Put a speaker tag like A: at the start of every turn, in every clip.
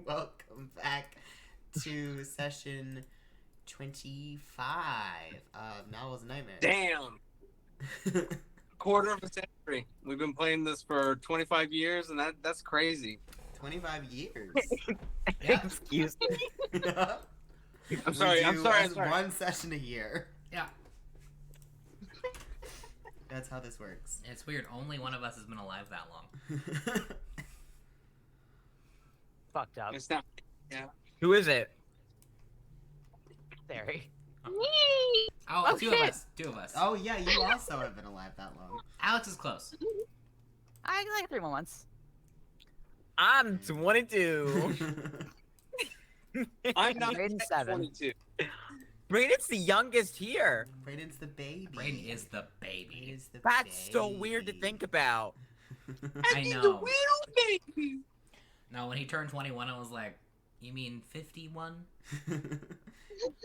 A: Welcome back to session 25 of Novels and Nightmares.
B: Damn. Quarter of a century. We've been playing this for 25 years, and that's crazy.
A: 25 years.
C: Yeah. Excuse me.
B: I'm sorry.
A: One session a year.
C: Yeah.
A: That's how this works.
C: It's weird. Only one of us has been alive that long.
D: Fucked up.
B: It's not. Yeah.
E: Who is it?
D: Theory.
C: Oh, two of us. Two of us.
A: Oh yeah, you also have been alive that long.
C: Alex is close.
D: I like 3 more months.
E: I'm 22.
B: I'm not
D: Braeden's 7.
B: 22.
E: Braeden's the youngest here.
A: Braeden's the baby.
C: Braeden is the baby.
A: Braeden's the
E: That's so
A: baby.
E: weird to think about.
C: I
B: He's a
C: know.
B: little baby.
C: No, when he turned 21, I was like, you mean 51?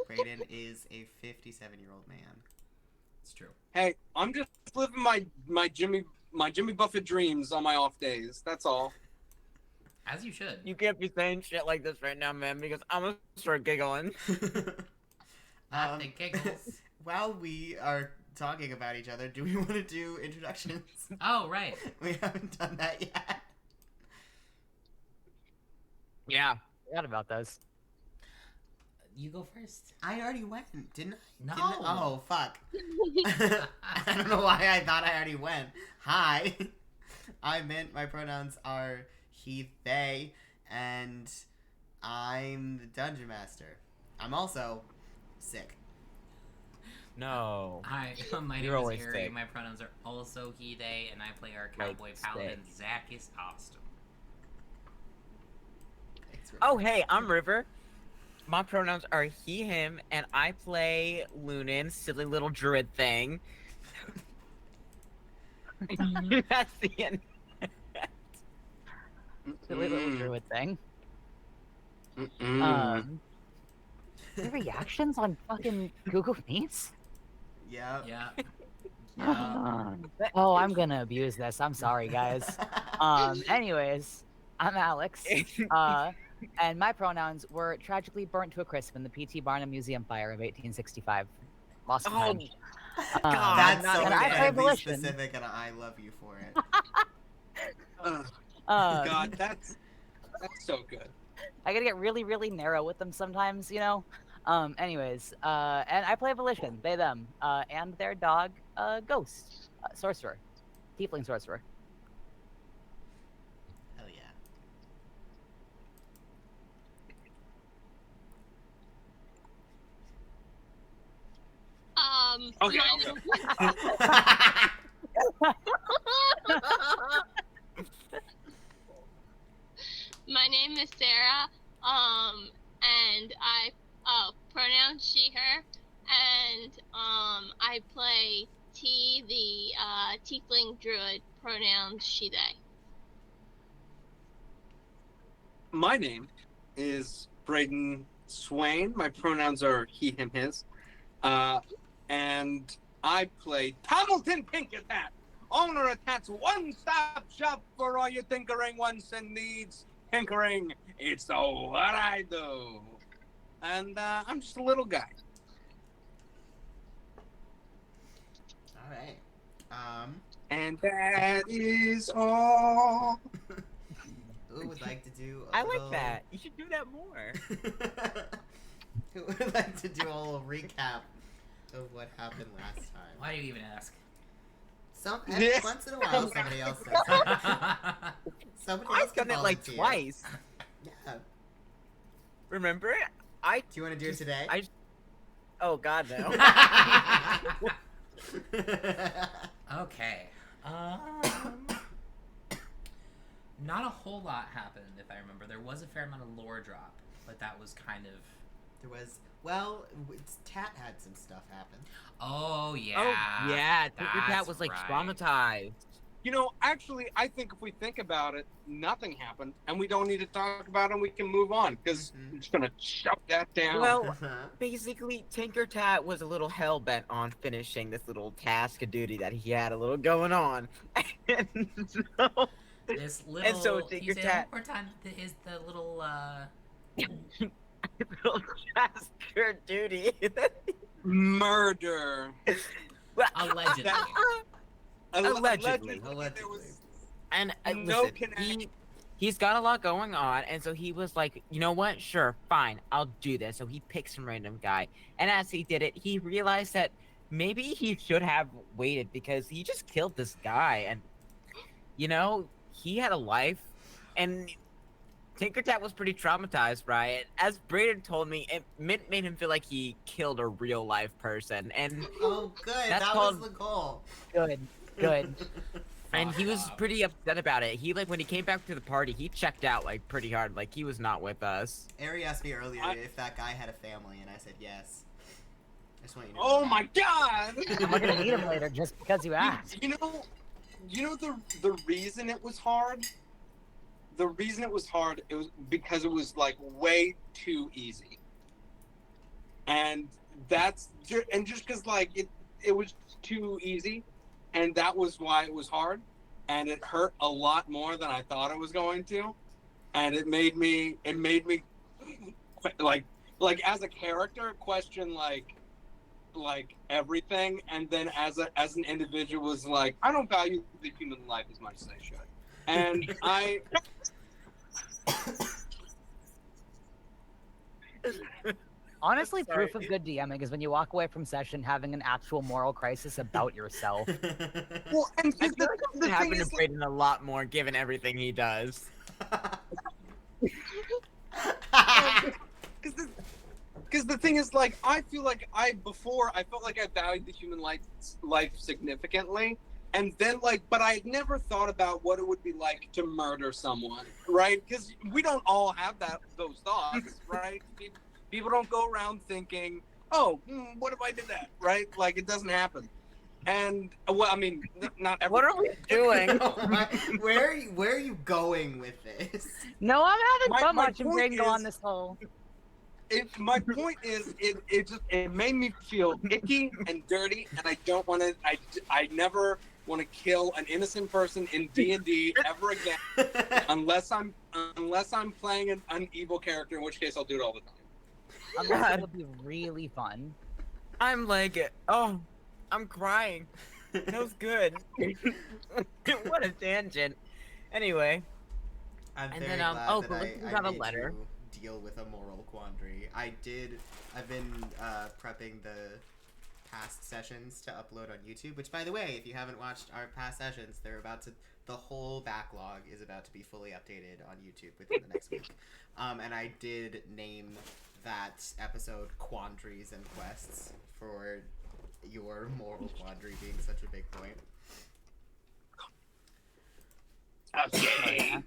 A: Braeden is a 57-year-old man.
C: It's true.
B: Hey, I'm just living my Jimmy Buffett dreams on my off days. That's all.
C: As you should.
E: You can't be saying shit like this right now, man, because I'm gonna start giggling.
C: Not the giggles.
A: While we are talking about each other, do we want to do introductions?
C: Oh, right.
A: We haven't done that yet.
E: Yeah.
D: Forgot about those.
C: You go first.
A: I already went, didn't I?
C: No.
A: Didn't I? Oh, fuck. I don't know why I thought I already went. Hi. I meant my pronouns are he, they, and I'm the dungeon master. I'm also sick.
E: No.
C: Hi, my name
E: You're
C: is
E: always
C: Ariel.
E: sick.
C: My pronouns are also he, they, and I play our
E: Like
C: cowboy paladin, Zakkas Austem.
A: Thanks, Rick.
E: Oh, hey, I'm River. My pronouns are he, him, and I play Lunan, silly little druid thing. That's the end.
D: Silly little druid thing. The reactions on fucking Google Meets?
A: Yep.
C: Yeah.
D: Oh, I'm gonna abuse this. I'm sorry, guys. Anyways, I'm Alex. And my pronouns were tragically burnt to a crisp in the P.T. Barnum Museum fire of 1865. Lost of time.
E: God,
A: That's
E: not
A: so
D: and I play
A: incredibly
D: Volition.
A: specific, and I love you for it.
B: God, that's so good.
D: I gotta get really, really narrow with them sometimes, you know? Anyways, and I play Volition, they, them, and their dog, Ghost, sorcerer, tiefling sorcerer.
A: Hell yeah.
B: Okay.
F: My name is Sarah, and I pronoun she, her, and I play T, the tiefling druid, pronouns she, they.
B: My name is Braeden Swain. My pronouns are he, him, his. And I play Tomalton, TinkerTat, owner of Tat's one-stop shop for all your tinkering wants and needs. Tinkering, it's what I do. And I'm just a little guy.
A: All right.
B: And that is all.
A: Who would like to do
E: I like that. You should do that more.
A: Who would like to do a little recap of what happened last time?
C: Why do you even ask?
B: Yes.
A: Once in a while, somebody else does it. Somebody else
E: I've done
A: can
E: it like
A: volunteer.
E: twice.
A: Yeah.
E: Remember?
A: Do you want to do it today?
E: Oh, God, no.
C: Okay. Not a whole lot happened, if I remember. There was a fair amount of lore drop, but that was kind of...
A: There was, well, Tat had some stuff happen.
C: Oh, yeah.
E: Oh, yeah. TinkerTat
C: that's
E: was, like,
C: right.
E: traumatized.
B: You know, actually, I think if we think about it, nothing happened, and we don't need to talk about it, and we can move on, because
A: Mhm.
B: I'm just going to shut that down.
E: Well, basically, TinkerTat was a little hell-bent on finishing this little task of duty that he had a little going on. And so
C: This little.
E: And so
C: can you say
E: TinkerTat-
C: that one more time? Is the little
E: Little Tasker duty.
B: Murder.
C: allegedly.
E: Allegedly.
B: There was
E: And
B: no
E: listen,
B: connection.
E: he's got a lot going on, and so he was like, you know what? Sure, fine, I'll do this. So he picked some random guy, and as he did it, he realized that maybe he should have waited because he just killed this guy, and you know, he had a life, and TinkerTat was pretty traumatized by it. As Braeden told me, it made him feel like he killed a real life person, and
A: Oh, good.
E: That's
A: That
E: called-
A: was the goal.
D: Good. Good.
E: and he was
C: Fuck off.
E: pretty upset about it. He like when he came back to the party, he checked out like pretty hard, like he was not with us.
A: Ari asked me earlier
B: I-
A: if that guy had a family, and I said yes. I just want you to know
B: Oh
A: that.
B: my god!
D: I'm not gonna meet him later just because you asked.
B: You know the reason it was hard. The reason it was hard, it was because it was like way too easy, and just because like it was too easy, and that was why it was hard, and it hurt a lot more than I thought it was going to, and it made me like as a character question like everything, and then as an individual was like, I don't value the human life as much as I should, and I
D: Honestly,
E: Sorry.
D: proof of good DMing is when you walk away from session having an actual moral crisis about yourself.
B: well, and
E: I feel like
B: the
E: it
B: thing
E: happened to
B: is,
E: Braeden a lot more given everything he does.
B: because the thing is, like, I feel like I felt like I valued the human life significantly, and then but I had never thought about what it would be like to murder someone, right? Because we don't all have those thoughts, right? People don't go around thinking, oh, what if I did that, right? Like, it doesn't happen. And well, I mean, not every.
E: What are we doing?
A: Where are you going with this?
D: No, I'm having fun
B: My
D: watching
B: point
D: Braden go on
B: is-
D: this whole.
B: My point is, it made me feel icky and dirty, and I don't want to. I never want to kill an innocent person in D&D ever again, unless I'm playing an evil character, in which case I'll do it all the time.
D: Unless
E: God.
D: it would be really fun.
E: I'm like, oh, I'm crying. That was good. What a tangent. Anyway,
A: I'm
E: And
A: very
E: then,
A: glad
E: oh,
A: that
E: but
A: I
E: got a
A: made
E: letter.
A: you deal with a moral quandary. I've been prepping the past sessions to upload on YouTube, which, by the way, if you haven't watched our past sessions, the whole backlog is about to be fully updated on YouTube within the next week. And I did name that episode Quandaries and Quests for your moral quandary being such a big point.
B: Okay.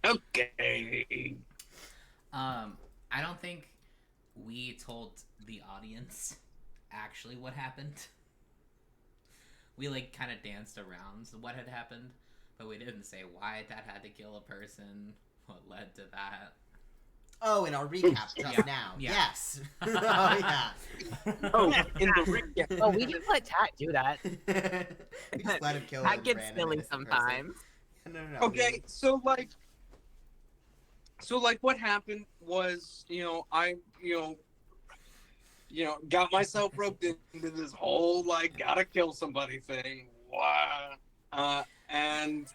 B: Okay.
C: I don't think we told the audience actually what happened. We kind of danced around what had happened, but we didn't say why Dad had to kill a person, what led to that.
A: Oh, in our recap just
C: Yeah.
A: now.
C: Yeah.
A: Yes. Oh, yeah.
B: Oh, in the ring. Yeah.
D: Oh, we didn't let Tat do that.
A: We just let him kill
E: that
A: a
E: gets
A: random
E: silly
A: innocent person.
E: sometimes.
A: No.
B: Okay, so what happened was, I got myself roped into this whole gotta kill somebody thing. Wow. And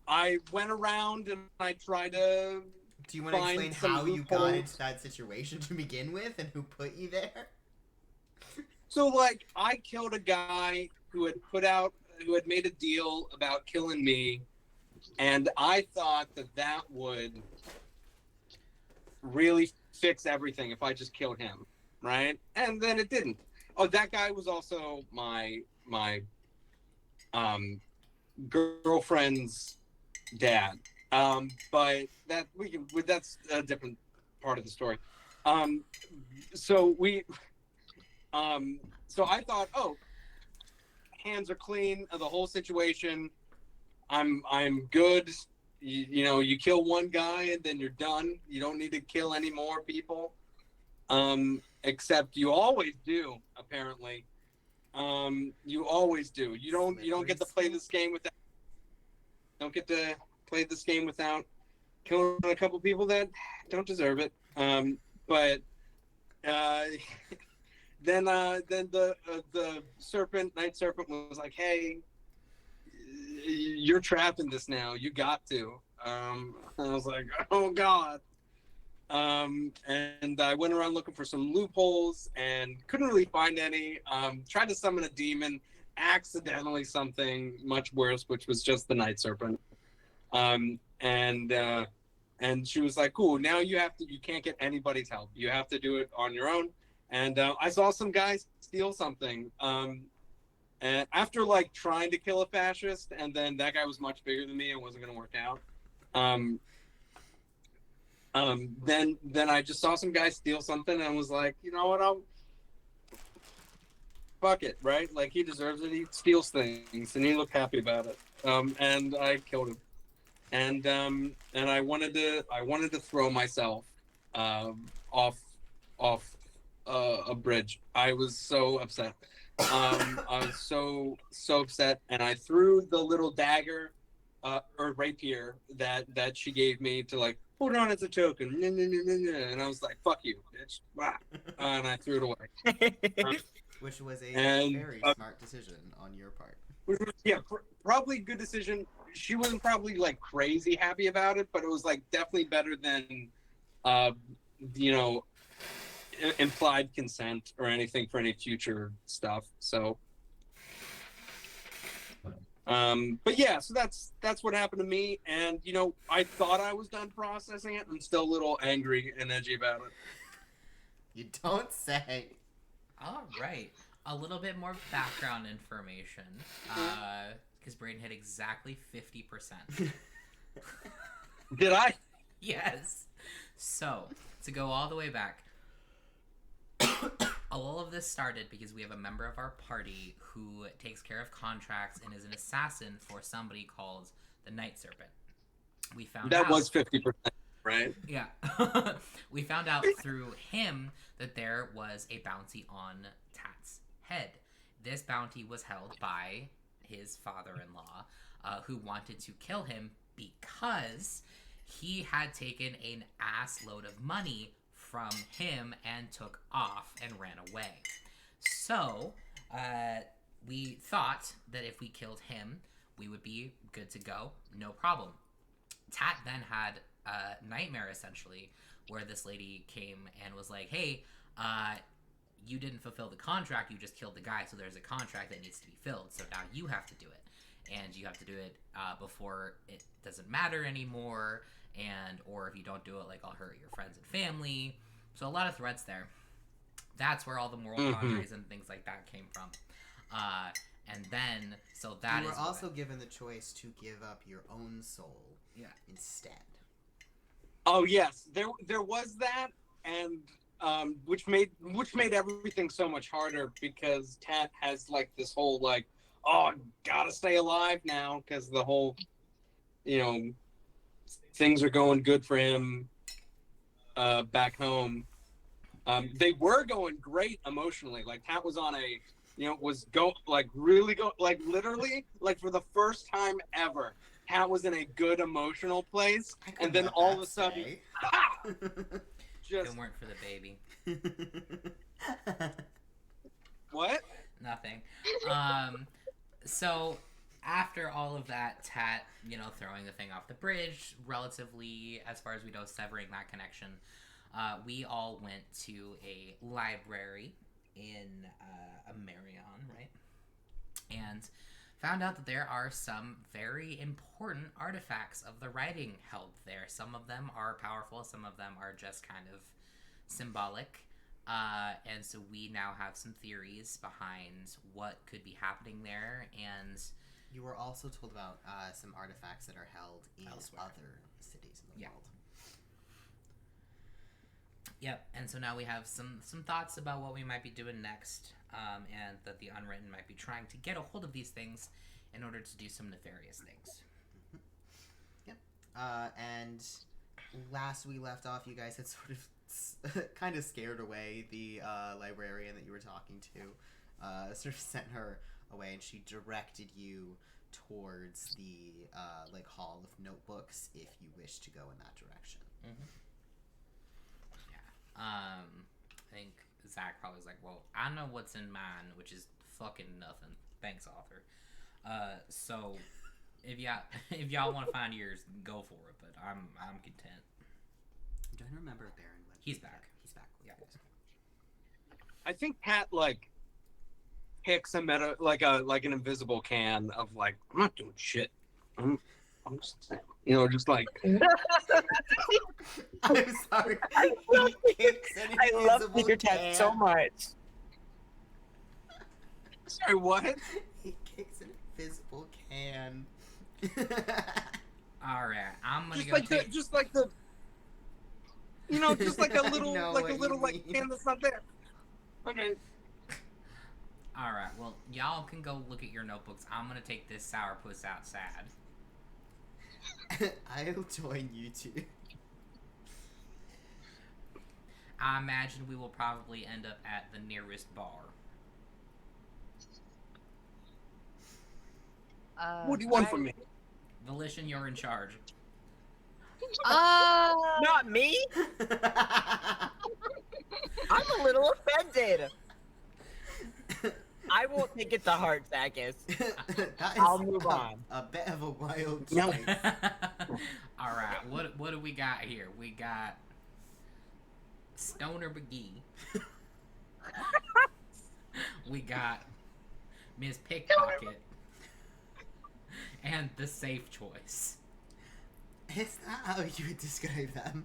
B: I went around and I tried to.
A: Do you want to
B: find
A: explain
B: some
A: how you got
B: loopholes.
A: into that situation to begin with and who put you there?
B: So I killed a guy who had made a deal about killing me, and I thought that would really fix everything if I just killed him, right? And then it didn't. Oh, that guy was also my girlfriend's dad. But that's a different part of the story. So I thought, oh, hands are clean of the whole situation. I'm good. You kill one guy and then you're done. You don't need to kill any more people. Except you always do, apparently. You always do. You don't get to play this game Don't get to play this game without killing a couple people that don't deserve it. But uh, then the night serpent was like, "Hey, you're trapped in this now. You got to." I was like, "Oh God." And I went around looking for some loopholes and couldn't really find any. Tried to summon a demon, accidentally something much worse, which was just the night serpent. And she was like, "Cool, now you can't get anybody's help. You have to do it on your own." And I saw some guys steal something. And after like trying to kill a fascist, and then that guy was much bigger than me and wasn't going to work out. Then I just saw some guy steal something and was like, you know what, I'll fuck it, right? Like he deserves it. He steals things, and he looked happy about it. And I killed him. And I wanted to throw myself off a bridge. I was so upset. I was so upset, and I threw the little dagger or rapier that she gave me to like hold on as a token. And I was like, "Fuck you, bitch!" And I threw it away.
A: Which was a
B: And,
A: very smart decision on your part.
B: Yeah, probably good decision. She wasn't probably like crazy happy about it, but it was like definitely better than, you know, implied consent or anything for any future stuff. So, but yeah, so that's what happened to me. And you know, I thought I was done processing it. I'm still a little angry and edgy about it.
A: You don't say.
C: All right. A little bit more background information. Because Braeden hit exactly 50%.
B: Did I?
C: Yes. So, to go all the way back, all of this started because we have a member of our party who takes care of contracts and is an assassin for somebody called the Night Serpent. We found
B: That
C: out,
B: was 50%, right?
C: yeah. We found out through him that there was a bounty on Tat's head. This bounty was held by his father-in-law, who wanted to kill him because he had taken an ass load of money from him and took off and ran away. So, we thought that if we killed him, we would be good to go, no problem. Tat then had a nightmare, essentially, where this lady came and was like, hey, you didn't fulfill the contract, you just killed the guy, so there's a contract that needs to be filled, so now you have to do it. And you have to do it before it doesn't matter anymore, and or if you don't do it, like, I'll hurt your friends and family. So a lot of threats there. That's where all the moral quandaries and things like that came from. And then, so that
A: you
C: is
A: were also given the choice to give up your own soul instead.
B: Oh yes, there was that, and which made everything so much harder because Tat has like this whole like, oh, gotta stay alive now because the whole, you know, things are going good for him back home. They were going great emotionally. Like Tat was on a, you know, like literally like for the first time ever. Tat was in a good emotional place, and then all of a sudden,
C: just didn't work for the baby.
B: What?
C: Nothing. So after all of that, Tat, you know, throwing the thing off the bridge, relatively, as far as we know, severing that connection, we all went to a library in Marion, right? And found out that there are some very important artifacts of the writing held there. Some of them are powerful, some of them are just kind of symbolic. And so we now have some theories behind what could be happening there. And
A: you were also told about some artifacts that are held in
C: elsewhere.
A: Other cities in the world.
C: Yep, and so now we have some thoughts about what we might be doing next, and that the Unwritten might be trying to get a hold of these things in order to do some nefarious things.
A: Yep. And last we left off, you guys had sort of kind of scared away the librarian that you were talking to, sort of sent her away, and she directed you towards the like hall of notebooks if you wish to go in that direction.
C: Yeah. I think Zach probably was like, well, I know what's in mine, which is fucking nothing. Thanks, author. So if y'all want to find yours, go for it. But I'm content.
A: I'm trying to remember if Baron went.
C: He's back.
A: He's back.
C: Yeah.
B: I think Pat like picks a like an invisible can of like, I'm not doing shit. I'm just, just like
A: I'm sorry.
E: I love
A: Invisible
E: TinkerTat
A: can.
E: so much.
B: sorry, what?
A: He kicks an invisible can.
C: All right, I'm gonna
B: Just
C: go
B: like
C: take.
B: just like a
A: I
B: little
A: know
B: like a
A: what
B: little
A: you
B: like
A: mean.
B: can that's not there. Okay.
C: All right, well, y'all can go look at your notebooks. I'm gonna take this sourpuss outside.
A: I'll join you two.
C: I imagine we will probably end up at the nearest bar.
B: What do you want from me?
C: Volition, you're in charge.
E: Not me. I'm a little offended. I won't take it to heart, Zakkas. I'll move on.
A: A bit of a wild
B: No.
A: choice.
C: All right, what do we got here? We got Stoner McGee. We got Miss Pickpocket. And the safe choice.
A: Is that how you would describe them?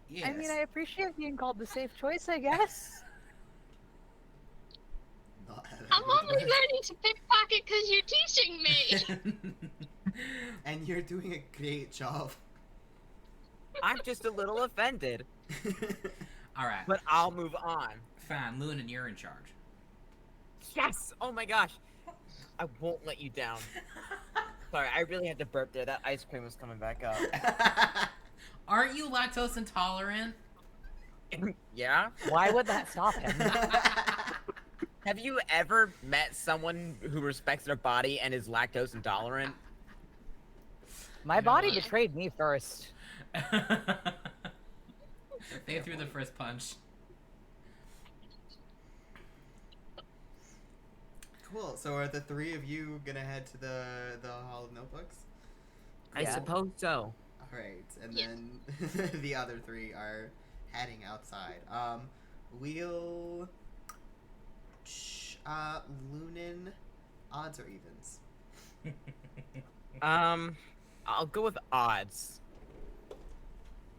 C: Yes.
D: I mean, I appreciate being called the safe choice, I guess.
A: Not how
F: I'm
A: that would
F: only
A: work.
F: learning to pickpocket because you're teaching me.
A: And you're doing a great job.
E: I'm just a little offended,
C: All right,
E: but I'll move on.
C: fine. Lunan, you're in charge.
E: Yes! Oh my gosh. I won't let you down. Sorry, I really had to burp there. That ice cream was coming back up.
C: Aren't you lactose intolerant?
E: Yeah?
D: Why would that stop him?
E: Have you ever met someone who respects their body and is lactose intolerant?
D: My
C: You know
D: body
C: what?
D: betrayed me first.
C: They threw the first punch.
A: Cool. So are the three of you gonna head to the Hall of Notebooks?
E: I
D: Yeah.
E: suppose so.
A: All right, and
F: Yes.
A: then the other three are heading outside. We'll Lunan, odds or evens?
E: I'll go with odds.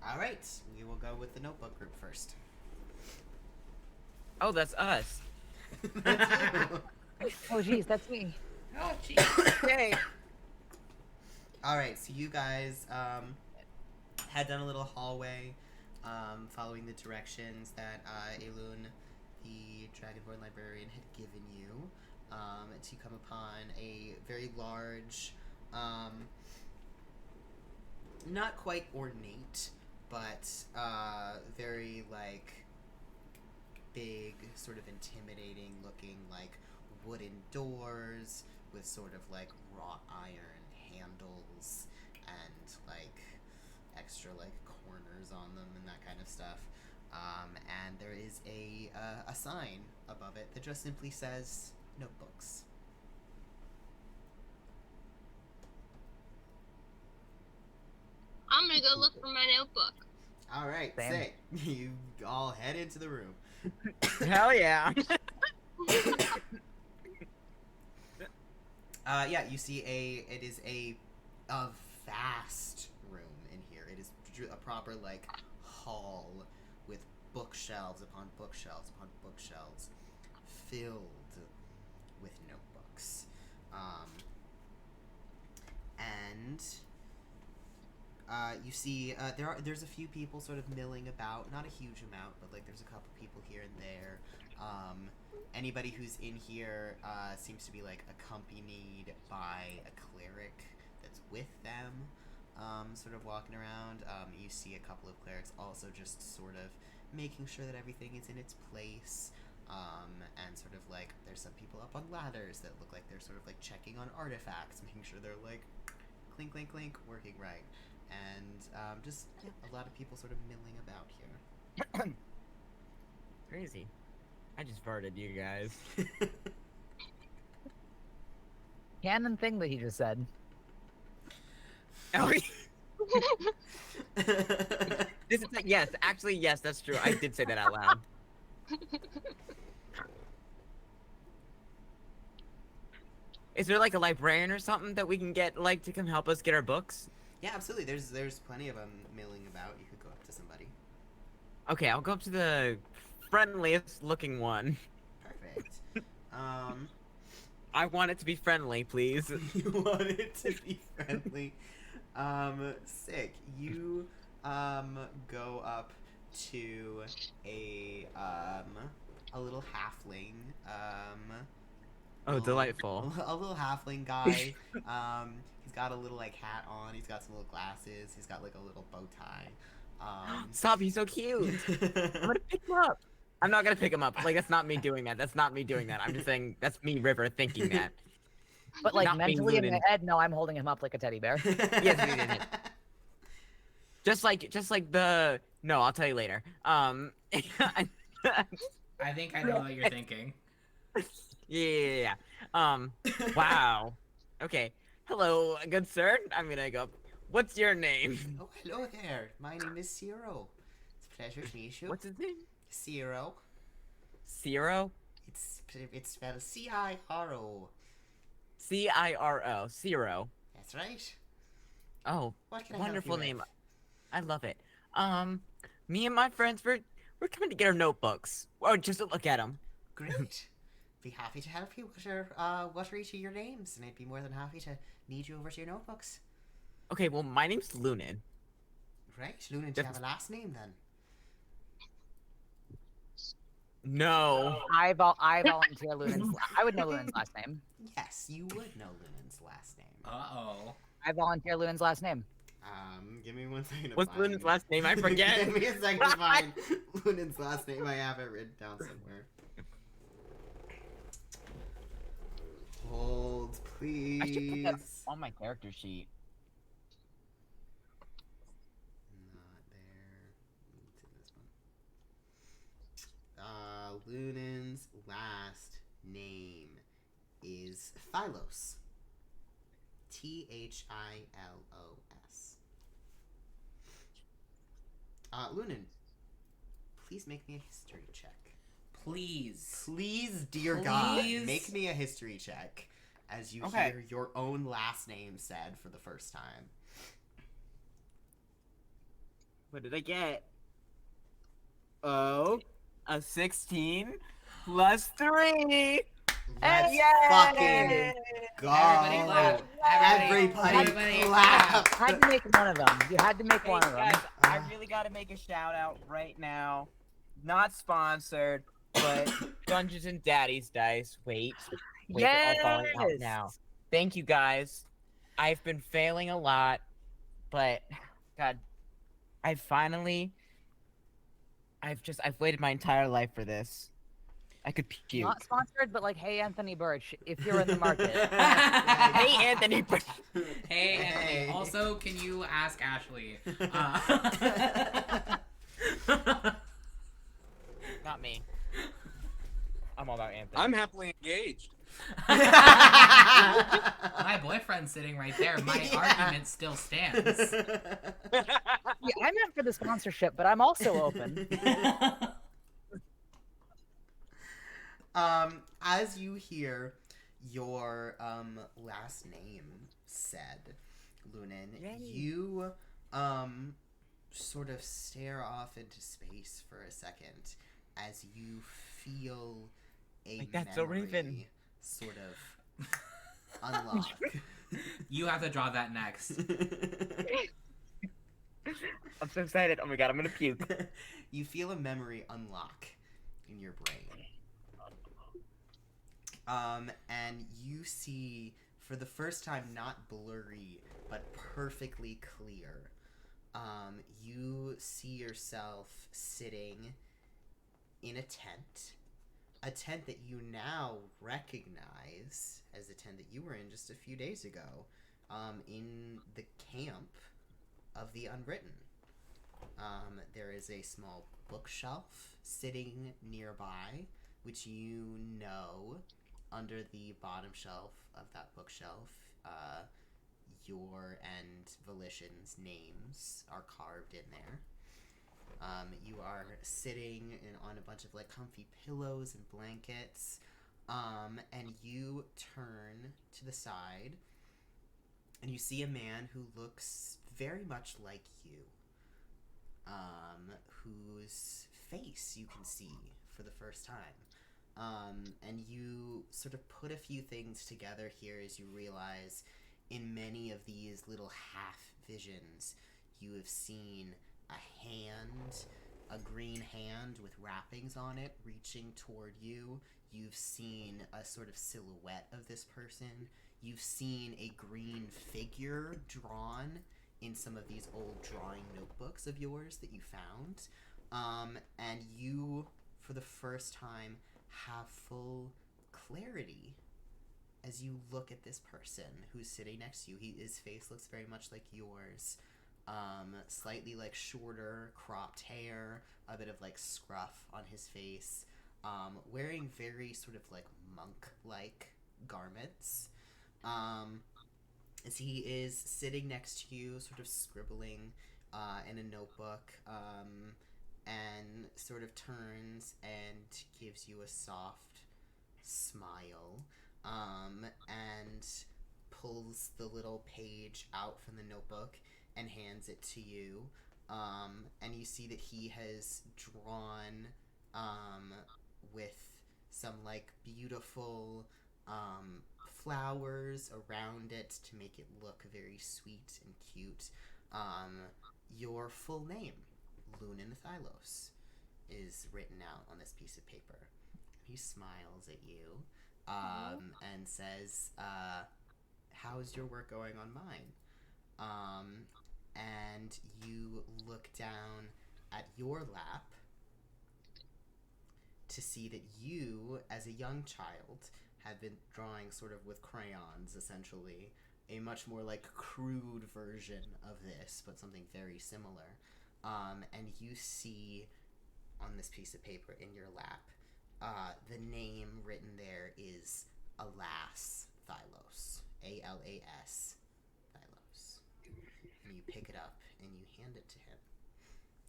A: All right, we will go with the notebook group first.
E: Oh, that's us.
D: Oh, geez, that's me.
C: Oh, jeez.
E: Yay!
A: All right, so you guys head down a little hallway, following the directions that Elun, the Dragonborn librarian, had given you, to come upon a very large, not quite ornate, but very like big, sort of intimidating looking, like wooden doors with sort of like wrought iron handles and like extra like corners on them and that kind of stuff. And there is a sign above it that just simply says notebooks.
F: I'm gonna go look for my notebook.
A: All right,
D: Same.
A: say you all head into the room.
E: Hell yeah!
A: Yeah, you see it is a vast room in here. It is a proper like hall with bookshelves upon bookshelves upon bookshelves filled with notebooks. And you see there's a few people sort of milling about, not a huge amount, but like there's a couple people here and there. Anybody who's in here seems to be like accompanied by a cleric that's with them, sort of walking around. You see a couple of clerics also just sort of making sure that everything is in its place. And sort of like there's some people up on ladders that look like they're sort of like checking on artifacts, making sure they're like clink clink clink working right, and just a lot of people sort of milling about here.
E: Crazy. I just farted, you guys.
D: Canon thing that he just said.
E: Oh, this is yes, actually yes, that's true. I did say that out loud. Is there like a librarian or something that we can get like to come help us get our books?
A: Yeah, absolutely. There's plenty of them milling about. You could go up to somebody.
E: Okay, I'll go up to the friendliest looking one.
A: Perfect.
E: I want it to be friendly, please.
A: You want it to be friendly. Sick. You go up to a little halfling.
E: Oh, delightful.
A: A little halfling guy. He's got a little like hat on. He's got some little glasses. He's got like a little bow tie.
E: Stop! He's so cute. I'm gonna pick him up. I'm not gonna pick him up. Like that's not me doing that. That's not me doing that. I'm just saying that's me, River, thinking that.
D: But like
E: Not being
D: mentally in my
E: Lunan.
D: head, no, I'm holding him up like a teddy bear.
E: Yes, Just like the. No, I'll tell you later.
C: I think I know what you're thinking.
E: Yeah. Wow. Okay. Hello, good sir. I'm gonna go. What's your name?
A: Oh, hello there. My name is Ciro. It's a pleasure to meet you.
E: What's his name?
A: Ciro.
E: Ciro.
A: It's spelled C-I-R-O.
E: Ciro. Ciro.
A: That's right.
E: Oh,
A: What can I
E: wonderful
A: help you
E: name.
A: with?
E: I love it. Me and my friends we're coming to get our notebooks, or just to look at them.
A: Great. Be happy to help you. What are each of your names? And I'd be more than happy to lead you over to your notebooks.
E: Okay, well, my name's Lunan.
A: Right. Lunan, do you have a last name then?
E: No.
D: I volunteer Lunan's. I would know Lunan's last name.
A: Yes, you would know Lunan's last name.
C: Uh-oh.
D: I volunteer Lunan's last name.
A: Give me 1 second to
E: What's
A: find...
E: Lunan's last name? I forget.
A: Give me a second to find Lunan's last name. I have it written down somewhere. Hold,
E: I should put that
A: please.
E: on my character sheet.
A: Not there. It's in this one. Lunan's last name is Thylos. Thilos. Lunan, please make me a history check.
C: Please.
A: Please, dear God,
C: Please.
A: make me a history check as you
E: Okay.
A: hear your own last name said for the first time.
E: What did I get? Oh, a 16 plus 3.
A: Let's
E: Yay!
A: fucking go.
C: Everybody clap.
A: Everybody clap.
D: You had to make one of them. You had to make one of them.
E: Guys, I really gotta make a shout out right now. Not sponsored, but Dungeons and Daddy's Dice. Wait, they're all falling out
D: Yes!
E: now. Thank you guys. I've been failing a lot, but God, I've waited my entire life for this. I could puke.
D: Not sponsored, but like, hey, Anthony Birch, if you're in the market.
E: Hey, Anthony.
C: Hey, Anthony.
A: Hey.
C: Also, can you ask Ashley?
E: Not me. I'm all about Anthony.
B: I'm happily engaged.
C: My boyfriend's sitting right there. My argument still stands.
D: Yeah, I'm in for the sponsorship, but I'm also open.
A: As you hear your last name said, Lunan,
E: Yay.
A: you sort of stare off into space for a second as you feel a
E: Like that's a
A: memory
E: raven.
A: sort of unlock.
C: You have to draw that next.
E: I'm so excited. Oh my god, I'm gonna puke.
A: You feel a memory unlock in your brain. And you see, for the first time, not blurry, but perfectly clear, you see yourself sitting in a tent a tent that you now recognize as the tent that you were in just a few days ago, in the camp of the Unwritten. There is a small bookshelf sitting nearby, which you know, under the bottom shelf of that bookshelf, your and Volition's names are carved in there. You are sitting on a bunch of like comfy pillows and blankets, and you turn to the side, and you see a man who looks very much like you, whose face you can see for the first time. And you sort of put a few things together here as you realize in many of these little half visions you have seen a hand, a green hand with wrappings on it reaching toward you. You've seen a sort of silhouette of this person. You've seen a green figure drawn in some of these old drawing notebooks of yours that you found. And you, for the first time, have full clarity as you look at this person who's sitting next to you. His face looks very much like yours. Slightly like shorter, cropped hair, a bit of like scruff on his face, wearing very sort of like monk-like garments. As he is sitting next to you, sort of scribbling in a notebook, and sort of turns and gives you a soft smile, and pulls the little page out from the notebook and hands it to you, and you see that he has drawn, with some like beautiful flowers around it to make it look very sweet and cute, your full name, Lunan, is written out on this piece of paper. He smiles at you, and says, how's your work going on mine? And you look down at your lap to see that you, as a young child, have been drawing sort of with crayons, essentially, a much more like crude version of this, but something very similar. And you see on this piece of paper in your lap, the name written there is Alas Thylos. A-L-A-S Thylos. And you pick it up and you hand it to him.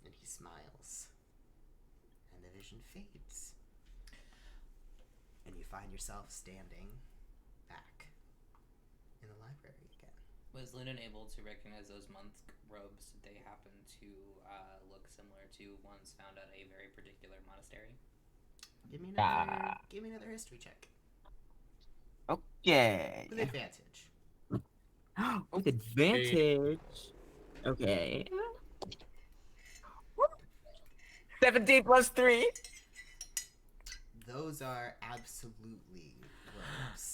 A: And he smiles. And the vision fades. And you find yourself standing back in the library again.
C: Was Lunan able to recognize those monk robes? Did they happen to look similar to ones found at a very particular monastery?
A: Give me another history check.
E: Okay.
A: With advantage.
E: With advantage. Okay. 17 plus 3.
A: Those are absolutely robes.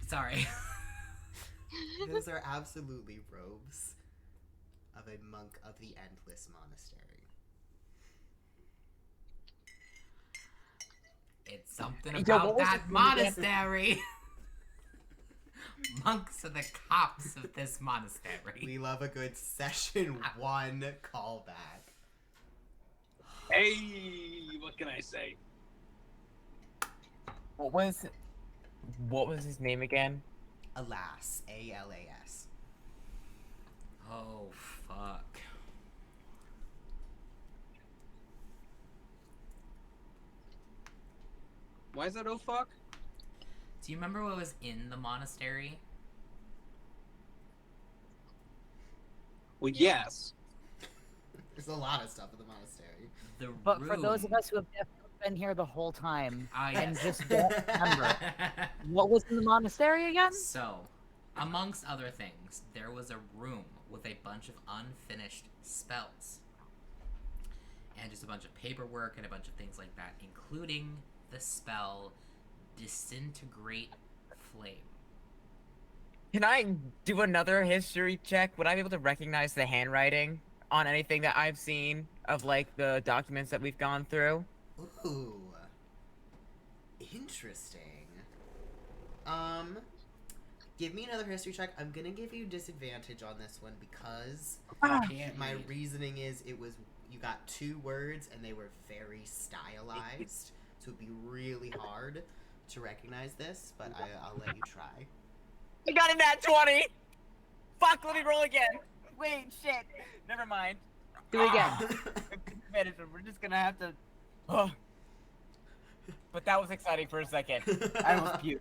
C: Sorry.
A: Those are absolutely robes of a monk of the Endless Monastery.
C: It's something
E: Yo,
C: about
E: what was
C: that
E: the name again?
C: monastery. Monks are the cops of this monastery.
A: We love a good session 1 callback.
B: Hey, what can I say?
E: What was his name again?
A: Alas. A-L-A-S.
C: Oh, fuck.
B: Why is that oh fuck?
C: Do you remember what was in the monastery?
B: Well, yes.
A: There's a lot of stuff in the monastery.
C: The
D: But
C: room.
D: for those of us who have definitely been here the whole time and
C: yes.
D: just don't remember, what was in the monastery again?
C: So, amongst other things, there was a room with a bunch of unfinished spells. And just a bunch of paperwork and a bunch of things like that, including the spell Disintegrate Flame.
E: Can I do another history check? Would I be able to recognize the handwriting on anything that I've seen of like the documents that we've gone through?
A: Ooh. Interesting. Give me another history check. I'm gonna give you disadvantage on this one because
C: Can't
A: my
C: read.
A: reasoning is you got 2 words and they were very stylized, so it'd be really hard to recognize this. But I'll let you try.
E: I got a nat 20! Fuck, let me roll again! Wait, shit! Never mind.
D: Do it again.
E: We're just gonna have to... Oh. But that was exciting for a second. I almost puked.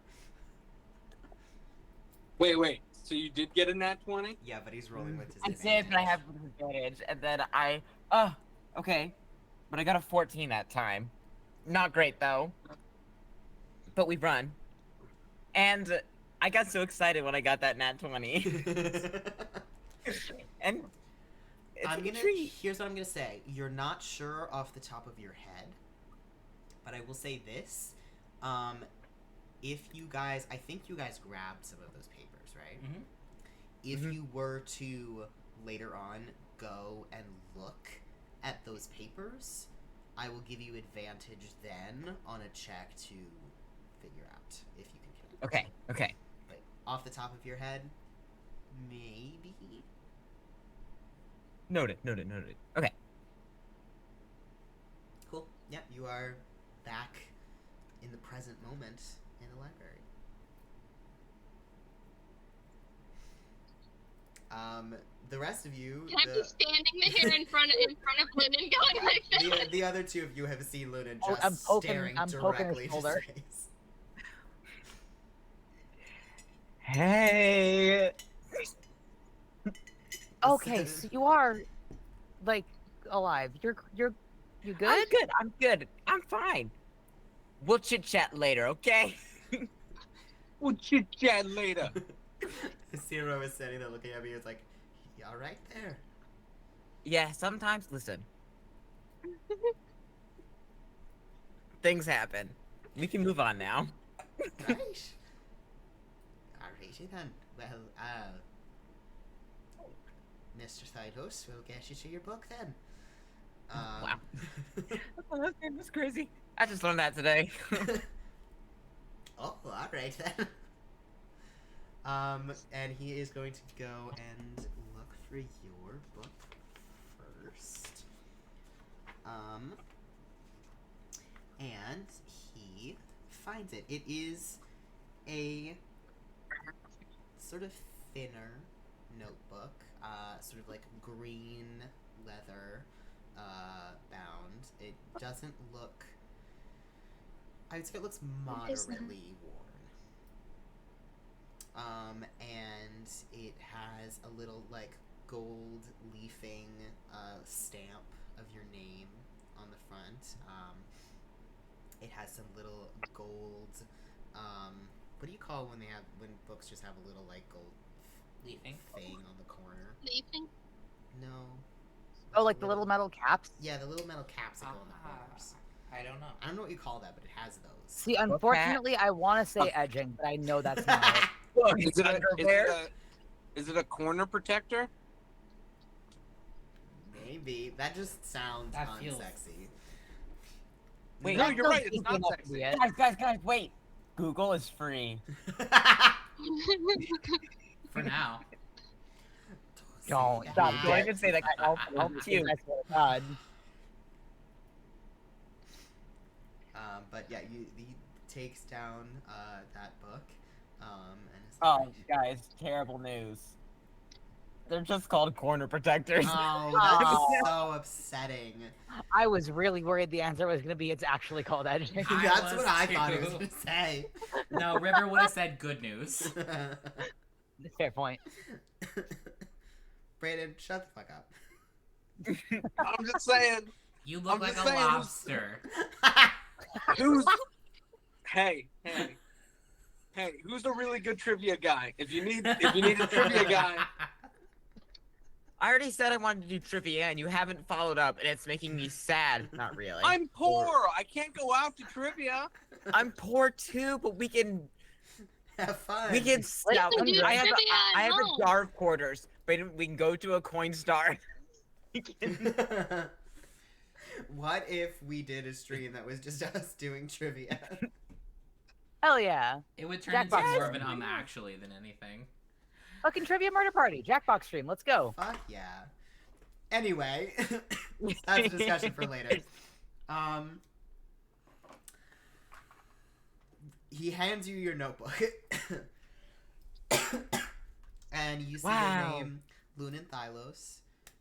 B: Wait. So you did get a nat 20?
A: Yeah, but he's rolling with
E: I
A: disadvantage.
E: did, but I have disadvantage, and then okay. But I got a 14 that time. Not great, though. But we run. And I got so excited when I got that nat 20. And it's
A: Here's what I'm gonna say. You're not sure off the top of your head, but I will say this. If you guys, I think you guys grabbed some of those papers, right?
C: Mhm.
A: If you were to later on go and look at those papers, I will give you advantage then on a check to figure out if you can connect.
E: Okay.
A: But off the top of your head, maybe.
E: Noted. Okay.
A: Cool. Yep, you are back in the present moment in the library. The rest of you,
F: Can I be standing there in front of Lunan going like this?
A: the other 2 of you have seen Lunan
D: Oh,
A: just staring
D: I'm poking
A: directly
D: his
A: into
D: shoulder.
A: his face.
E: Hey.
D: Okay, so you are, like, alive. You good?
E: I'm good. I'm fine. We'll chit chat later, okay?
B: We'll chit chat later.
A: Zero is standing there looking at me. It's like, you all right there?
E: Yeah, sometimes, listen. Things happen. We can move on now.
A: Right. Alrighty then. Well, Mr. Thytos, we'll get you to your book then.
E: Wow. Oh, that game was crazy. I just learned that today.
A: Oh, alright then. And he is going to go and look for your book first. And he finds it. It is a sort of thinner notebook, sort of like green leather bound. It doesn't look. I would say it looks moderately worn. And it has a little like gold leafing stamp of your name on the front. It has some little gold. What do you call when books just have a little like gold
C: Leafing?
A: thing on the corner?
F: Leafing?
A: No.
D: Oh, like the little metal caps?
A: Yeah, the little metal caps that go on the corners.
C: I don't know.
A: I don't know what you call that, but it has those.
D: See, unfortunately, I want to say edging, but I know that's not it.
E: Look,
B: Is it a corner protector?
A: Maybe. That just sounds
C: That feels-
A: unsexy.
E: Wait,
B: No,
D: That
B: you're
D: feels
B: right, it's
D: deep
B: not
D: enough to
B: sexy.
D: be it.
E: Guys, wait. Google is free.
C: For now.
D: Don't.
A: Yeah.
D: Stop.
E: Don't even say that. I'll puke.
D: I swear to God.
A: But yeah, he takes down that book, and is
E: Oh,
A: like,
E: guys, terrible news. They're just called corner protectors.
A: oh,
D: Oh.
A: that's so upsetting.
D: I was really worried the answer was going to be it's actually called edging.
C: I
A: That's
C: was
A: what I thought it was
C: too.
A: gonna say.
C: No, River would have said good news.
D: Fair point.
A: Braeden, shut the fuck up.
B: I'm just saying.
C: You look
B: I'm
C: like
B: just
C: a
B: saying.
C: lobster.
B: Who's hey, who's a really good trivia guy? If you need a trivia guy,
E: I already said I wanted to do trivia, and you haven't followed up, and it's making me sad. Not really.
B: I'm poor. I can't go out to trivia.
E: I'm poor too, but we can
A: Have fun.
E: scout.
F: can do
E: I have
F: trivia at
E: I have
F: home.
E: a jar of quarters, but we can go to a coin star.
A: What if we did a stream that was just us doing trivia?
D: Hell yeah.
C: It would turn
D: Jackbox
C: into more of
D: stream.
C: an actually than anything.
D: Fucking trivia murder party. Jackbox stream. Let's go.
A: Fuck yeah. Anyway, that's a discussion for later. He hands you your notebook. And you see your name, Lunan Thylos,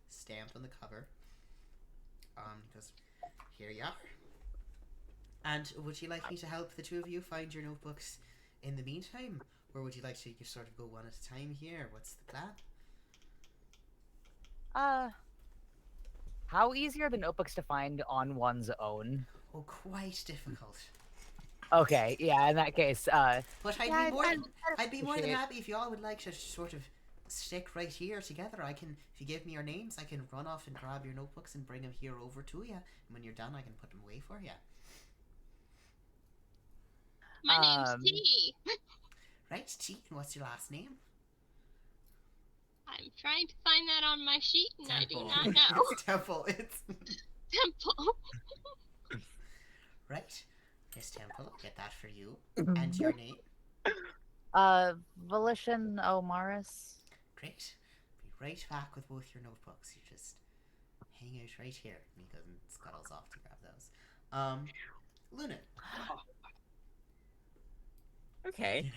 A: stamped on the cover. Because here you are. And would you like me to help the two of you find your notebooks in the meantime? Or would you like to sort of go one at a time here? What's the plan?
D: How easy are the notebooks to find on one's own?
A: Oh, quite difficult.
D: Okay, yeah, in that case,
A: But
D: yeah,
A: I'd be more than
D: appreciate-
A: happy if you all would like to sort of stick right here together. I can, if you give me your names, I can run off and grab your notebooks and bring them here over to you. And when you're done, I can put them away for you.
F: My name's T.
A: Right, T. And what's your last name?
F: I'm trying to find that on my sheet, and
C: Temple.
F: I do not know.
A: It's Temple. It's
F: Temple.
A: right. Miss Temple, I'll get that for you. And your name?
D: Volition O'Maris.
A: Great. Be right back with both your notebooks. You just hang out right here. And he goes and scuttles off to grab those. Lunan.
E: Okay.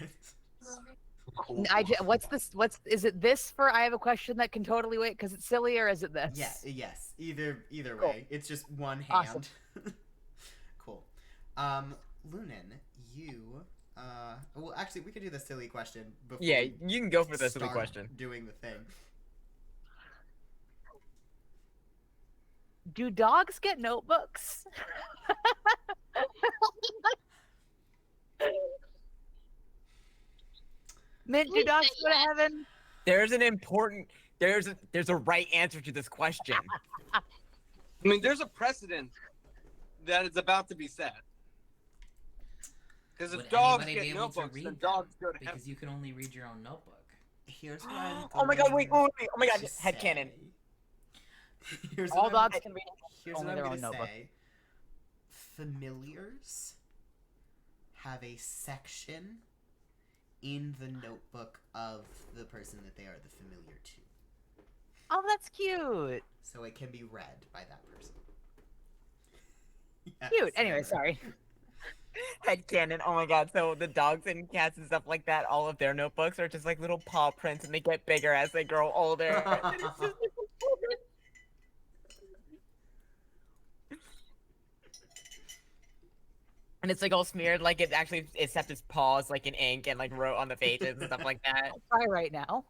D: Is it this for I have a question that can totally wait because it's silly, or is it this?
A: Yeah, yes. Either
D: Cool.
A: way. It's just one hand.
D: Awesome.
A: Cool. Lunan, you well actually we could do the silly question before
E: Yeah,
A: we
E: you can go for the silly
A: start
E: question.
A: doing the thing.
D: Do dogs get notebooks? Mint, do
F: Please
D: dogs
F: say
D: go to
F: yes.
D: heaven?
E: There's a right answer to this question.
B: I mean, there's a precedent that is about to be set. Because
C: Would
B: if dogs
C: anybody
B: get
C: be able to
B: notebooks,
C: read
B: then
C: them?
B: dogs go to heaven.
C: Because you can only read your own notebook.
A: Here's what I'm
E: Oh my god, wait,
A: going
E: oh my god,
A: to
E: headcanon.
A: say. Here's
D: All
A: what I'm-
D: dogs can read
A: Here's
D: only
A: what I'm
D: their
A: gonna
D: own notebook.
A: say. Familiars have a section in the notebook of the person that they are the familiar to.
D: Oh, that's cute.
A: So it can be read by that person. Yes.
D: Cute. Anyway, sorry.
E: Headcanon, oh my god, so the dogs and cats and stuff like that, all of their notebooks are just like little paw prints and they get bigger as they grow older. And it's just- And it's like all smeared, like it actually except its paws like in ink and like wrote on the pages and stuff like that.
D: Try right now.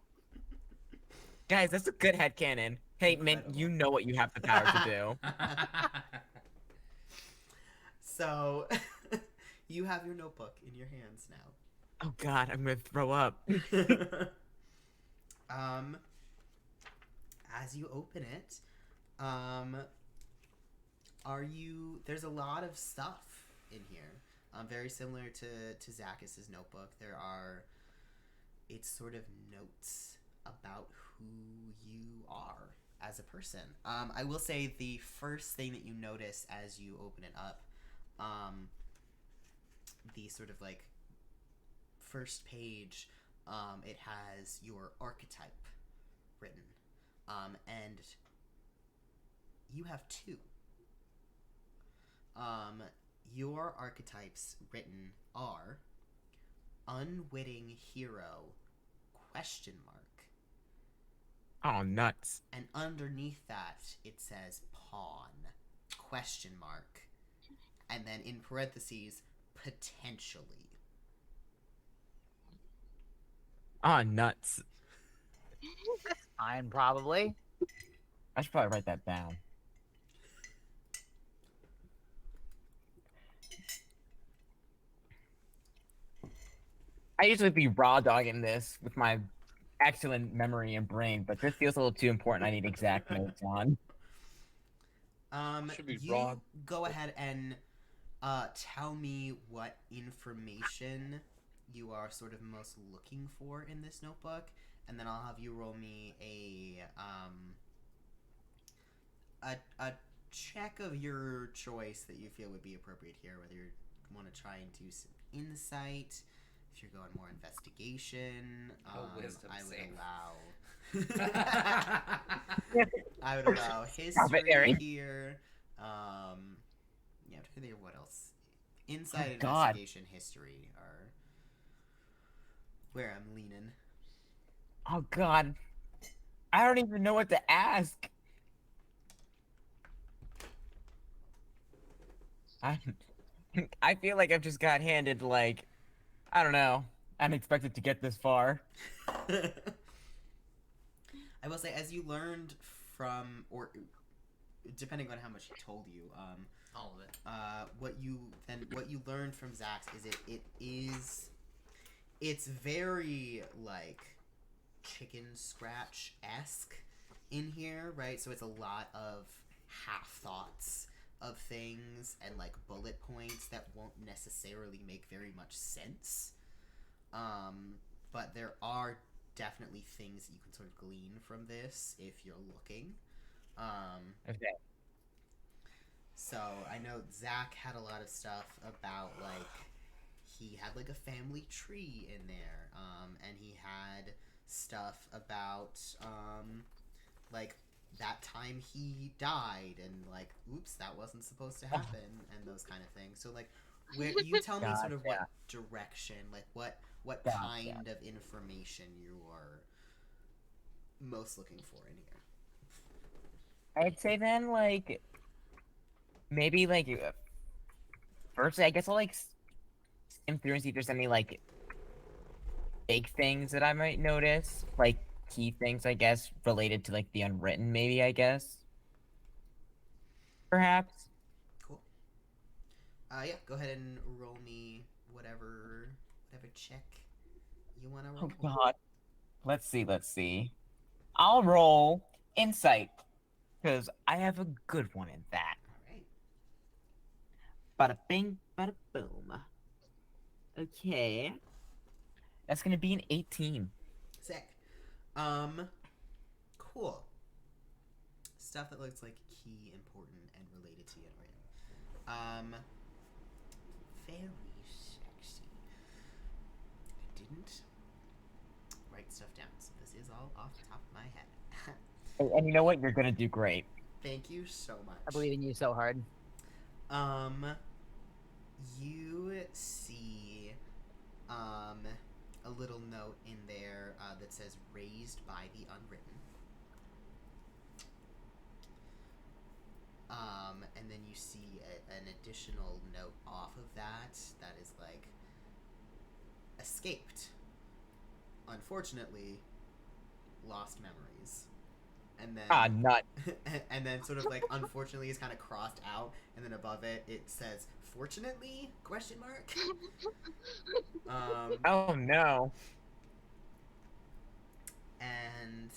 E: Guys, that's a good headcanon. Hey, Mint,
A: Incredible.
E: you know what you have the power to do.
A: So you have your notebook in your hands now.
E: Oh god, I'm gonna throw up.
A: As you open it, there's a lot of stuff in here. Very similar to Zakkas' notebook. It's sort of notes about who you are as a person. I will say the first thing that you notice as you open it up, the sort of like first page, it has your archetype written, and you have two. Your archetypes written are unwitting hero ?
E: Oh, nuts.
A: And underneath that it says pawn ? And then in parentheses potentially.
E: Oh, nuts.
D: Fine, probably.
E: I should probably write that down. I usually be raw dogging this with my excellent memory and brain, but this feels a little too important. I need exact notes on.
B: Should be
A: You
B: broad.
A: go ahead and tell me what information you are sort of most looking for in this notebook, and then I'll have you roll me a check of your choice that you feel would be appropriate here, whether you want to try and do some insight, if you're going more investigation.
C: Wisdom
A: I would
C: save.
A: allow I would allow
E: Stop it,
A: history
E: Ariel.
A: here. Yeah, I'm trying to think of what else. Insight,
E: God.
A: investigation, history are where I'm leaning.
E: Oh God, I don't even know what to ask. I feel like I've just got handed like, I don't know. I didn't expect it to get this far.
A: I will say, as you learned from, or depending on how much he told you,
C: All of it.
A: what you learned from Zakkas is it's very like chicken scratch-esque in here, right? So it's a lot of half thoughts of things and like bullet points that won't necessarily make very much sense. But there are definitely things that you can sort of glean from this if you're looking.
E: Okay.
A: So I know Zach had a lot of stuff about like he had like a family tree in there, and he had stuff about like that time he died and like oops that wasn't supposed to happen and those kind of things. So like where you tell me sort of what direction, like what kind of information you are most looking for in here.
E: I'd say then like maybe like firstly I guess I'll like skim through and see if there's any like big things that I might notice, like key things I guess related to like the unwritten, maybe I guess. Perhaps.
A: Cool. Yeah, go ahead and roll me whatever check you want to roll.
E: Oh God. Let's see. I'll roll insight because I have a good one in that.
A: All right.
E: Bada bing, bada boom. Okay. That's gonna be an 18.
A: Sick. Cool. Stuff that looks like key, important, and related to Unwritten. Very sexy. I didn't write stuff down, so this is all off the top of my head.
E: And you know what? You're gonna do great.
A: Thank you so much.
D: I believe in you so hard.
A: You see, a little note in there that says "raised by the unwritten." And then you see an additional note off of that is like, escaped. Unfortunately, lost memories. And then
E: Nut.
A: and then sort of like unfortunately is kind of crossed out, and then above it says fortunately ?
E: Oh no.
A: And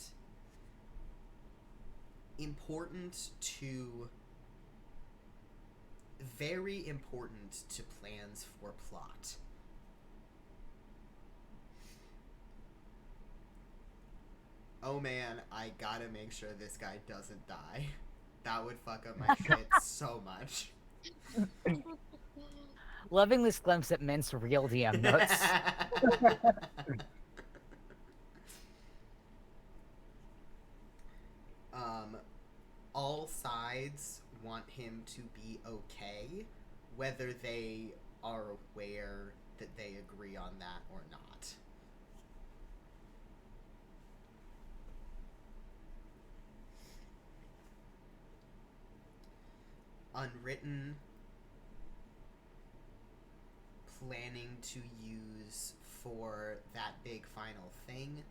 A: very important to plans for plot. Oh man, I gotta make sure this guy doesn't die. That would fuck up my shit so much.
D: Loving this glimpse at Mint's real DM notes.
A: All sides want him to be okay, whether they are aware that they agree on that or not. Unwritten, planning to use for that big final thing.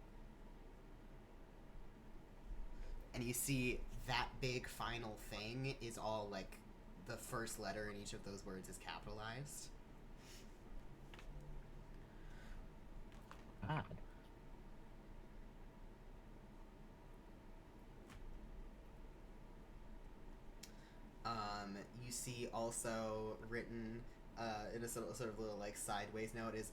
A: And you see that big final thing is all like the first letter in each of those words is capitalized.
E: God.
A: You see also written in a sort of little like sideways note is,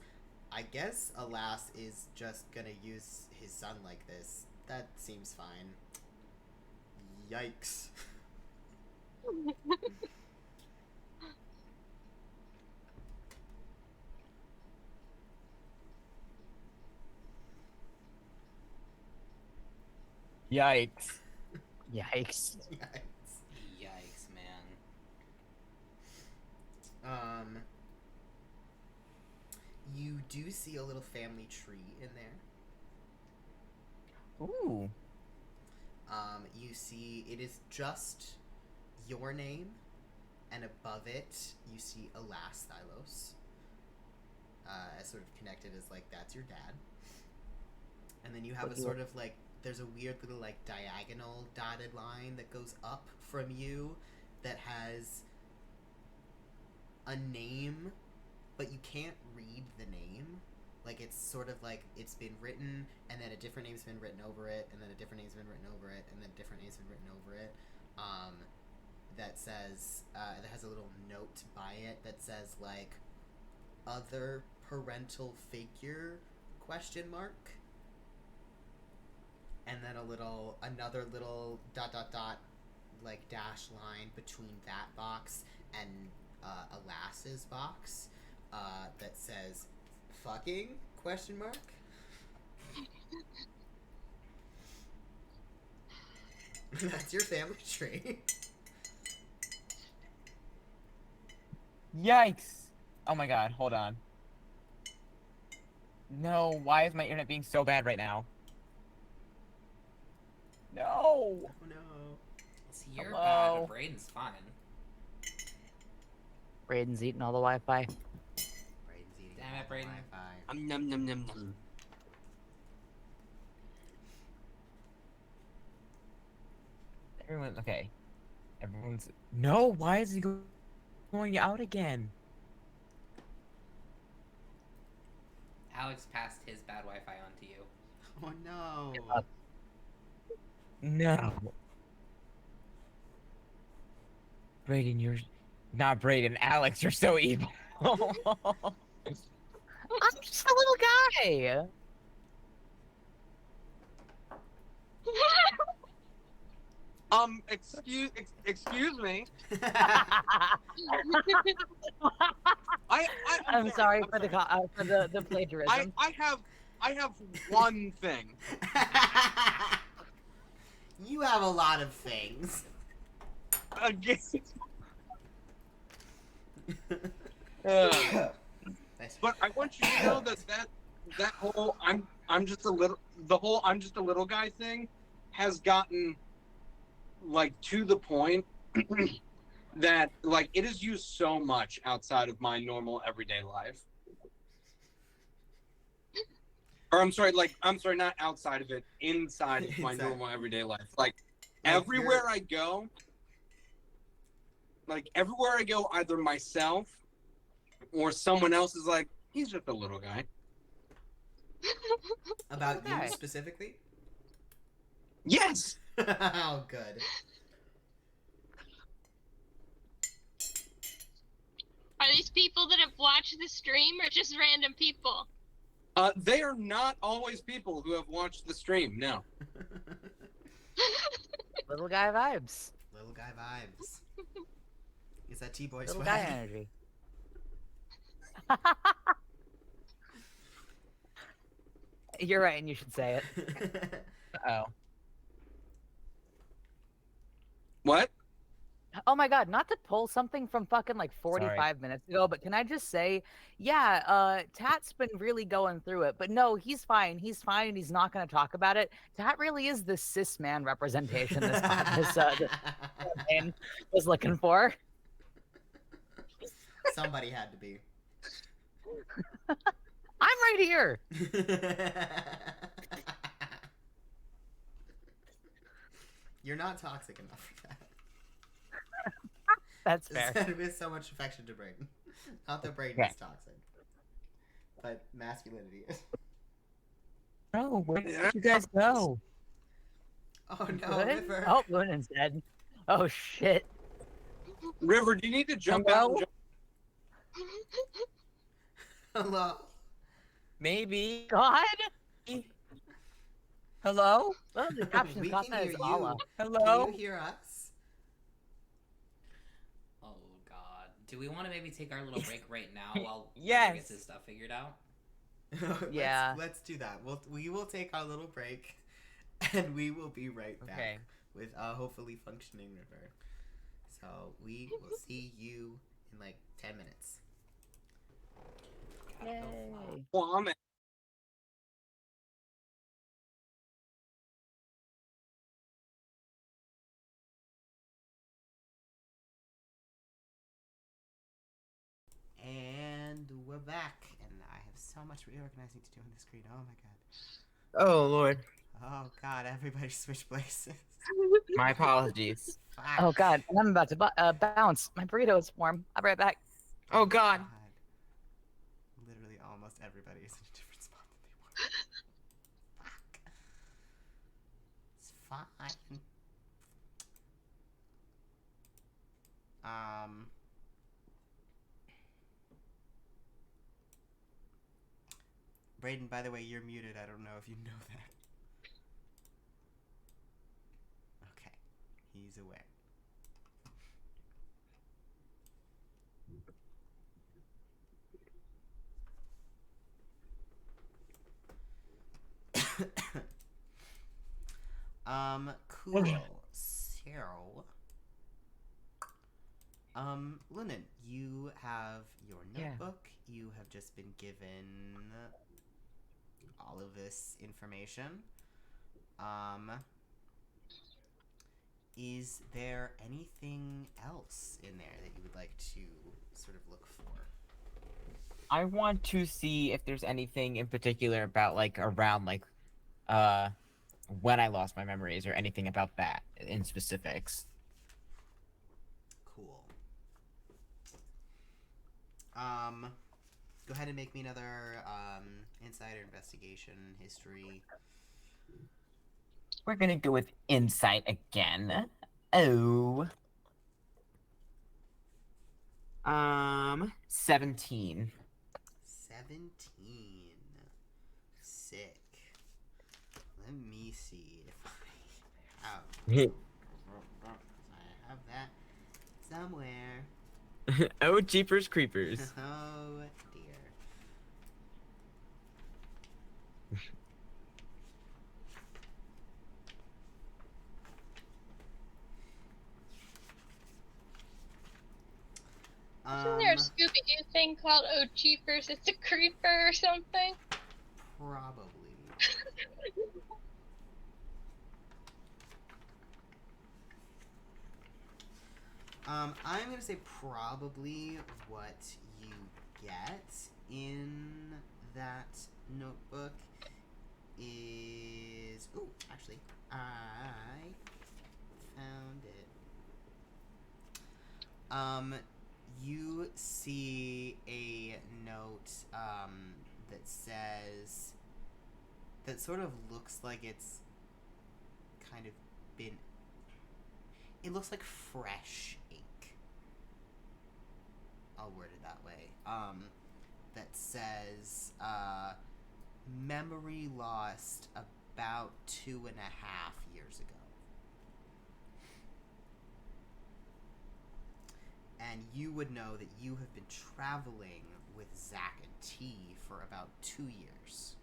A: I guess Alas is just gonna use his son like this. That seems fine. Yikes.
E: Yikes.
D: Yikes.
A: Yikes.
C: Yikes, man.
A: You do see a little family tree in there.
E: Ooh.
A: You see it is just your name, and above it you see Elastylos. As sort of connected as like that's your dad. And then you have a sort of like there's a weird little like diagonal dotted line that goes up from you that has a name, but you can't read the name. Like it's sort of like it's been written, and then a different name's been written over it, and then a different name's been written over it, and then a different name's been written over it. That says that has a little note by it that says like other parental figure ? And then another little ... like dash line between that box and Alas's box that says fucking ? That's your family tree.
E: Yikes. Oh my god, hold on. No, why is my internet being so bad right now? No.
A: Oh no.
C: See, you're
E: Hello?
C: bad, but Braden's fine.
D: Braden's eating all the Wi-Fi.
A: Braden's eating
C: Damn it,
A: all the
C: Braeden.
A: Wi-Fi.
B: Num num num num.
E: Everyone, okay. Everyone's... No, why is he going out again?
C: Alex passed his bad Wi-Fi on to you.
A: Oh no.
E: No. Braeden, you're... Not Braeden, Alex, you're so evil.
D: I'm just a little guy.
B: Excuse me.
D: I'm sorry for
B: sorry.
D: the plagiarism.
B: I have one thing.
A: You have a lot of things.
B: Again.
A: Nice.
B: But I want you to know that whole I'm just a little guy thing has gotten like to the point that like it is used so much outside of my normal everyday life. Or I'm sorry, not outside of it, inside of my
A: Inside.
B: normal everyday life. Like
A: Like
B: everywhere I go, either myself or someone else is like, he's just a little guy.
A: About
D: Okay.
A: you specifically?
B: Yes.
A: Oh, good.
F: Are these people that have watched the stream or just random people?
B: They are not always people who have watched the stream. No.
D: Little guy vibes.
A: Little guy vibes. Is that T-boy
D: Little
A: swag?
D: guy energy. You're right, and you should say it.
E: Oh.
B: What?
D: Oh my god, not to pull something from fucking like 45 minutes ago, but can I just say, yeah, Tat's been really going through it, but no, he's fine. He's fine, and he's not going to talk about it. Tat really is the cis man representation this campaign was looking for.
A: Somebody had to be.
D: I'm right here.
A: You're not toxic enough for that.
D: That's fair.
A: Said with so much affection to Braeden. Not that Braeden
E: Okay.
A: is toxic, but masculinity is.
E: Oh, where did you guys go?
A: Oh no,
D: Lunan?
A: River.
D: Oh, Lunan's dead. Oh shit.
B: River, do you need to jump out?
E: Hello?
B: And jump?
A: Hello.
E: Maybe.
D: God.
E: Hello?
D: Well, the caption
A: We
D: caught
A: can
D: that
A: hear
D: as
A: you.
D: Allah.
E: Hello?
A: Can you hear us?
C: Do we want to maybe take our little break right now while
E: Yes.
C: Trevor gets his stuff figured out?
D: Yeah.
A: Let's do that. We will take our little break, and we will be right back
E: Okay.
A: with a hopefully functioning river. So we will see you in like 10 minutes.
C: Gotta go fly.
D: Yay.
B: Woman.
A: And we're back, and I have so much reorganizing to do on the screen. Oh my god.
E: Oh lord.
A: Oh god, everybody switch places.
E: My apologies.
A: Fuck.
D: Oh god, and I'm about to bounce. My burrito is warm. I'll be right back.
E: Oh god.
A: Literally almost everybody is in a different spot than they were. Fuck. It's fine. Braeden, by the way, you're muted. I don't know if you know that. Okay. He's aware. Cool. So, Lunan, you have your
D: Yeah.
A: notebook. You have just been given all of this information. Is there anything else in there that you would like to sort of look for?
E: I want to see if there's anything in particular about like around like when I lost my memories or anything about that in specifics.
A: Cool. Go ahead and make me another insight or investigation history.
E: We're gonna go with insight again. Oh. 17.
A: 17. Sick. Let me see if I have that somewhere.
E: Oh, jeepers creepers.
A: Oh dear.
F: Isn't there a Scooby-Doo thing called Oh Jeepers, It's a Creeper or something?
A: Probably. I'm gonna say probably what you get in that notebook is. Ooh, actually, I found it. You see a note that says that sort of looks like it's kind of been. It looks like fresh ink. I'll word it that way. That says memory lost about 2.5 years ago. And you would know that you have been traveling with Zach and T for about 2 years.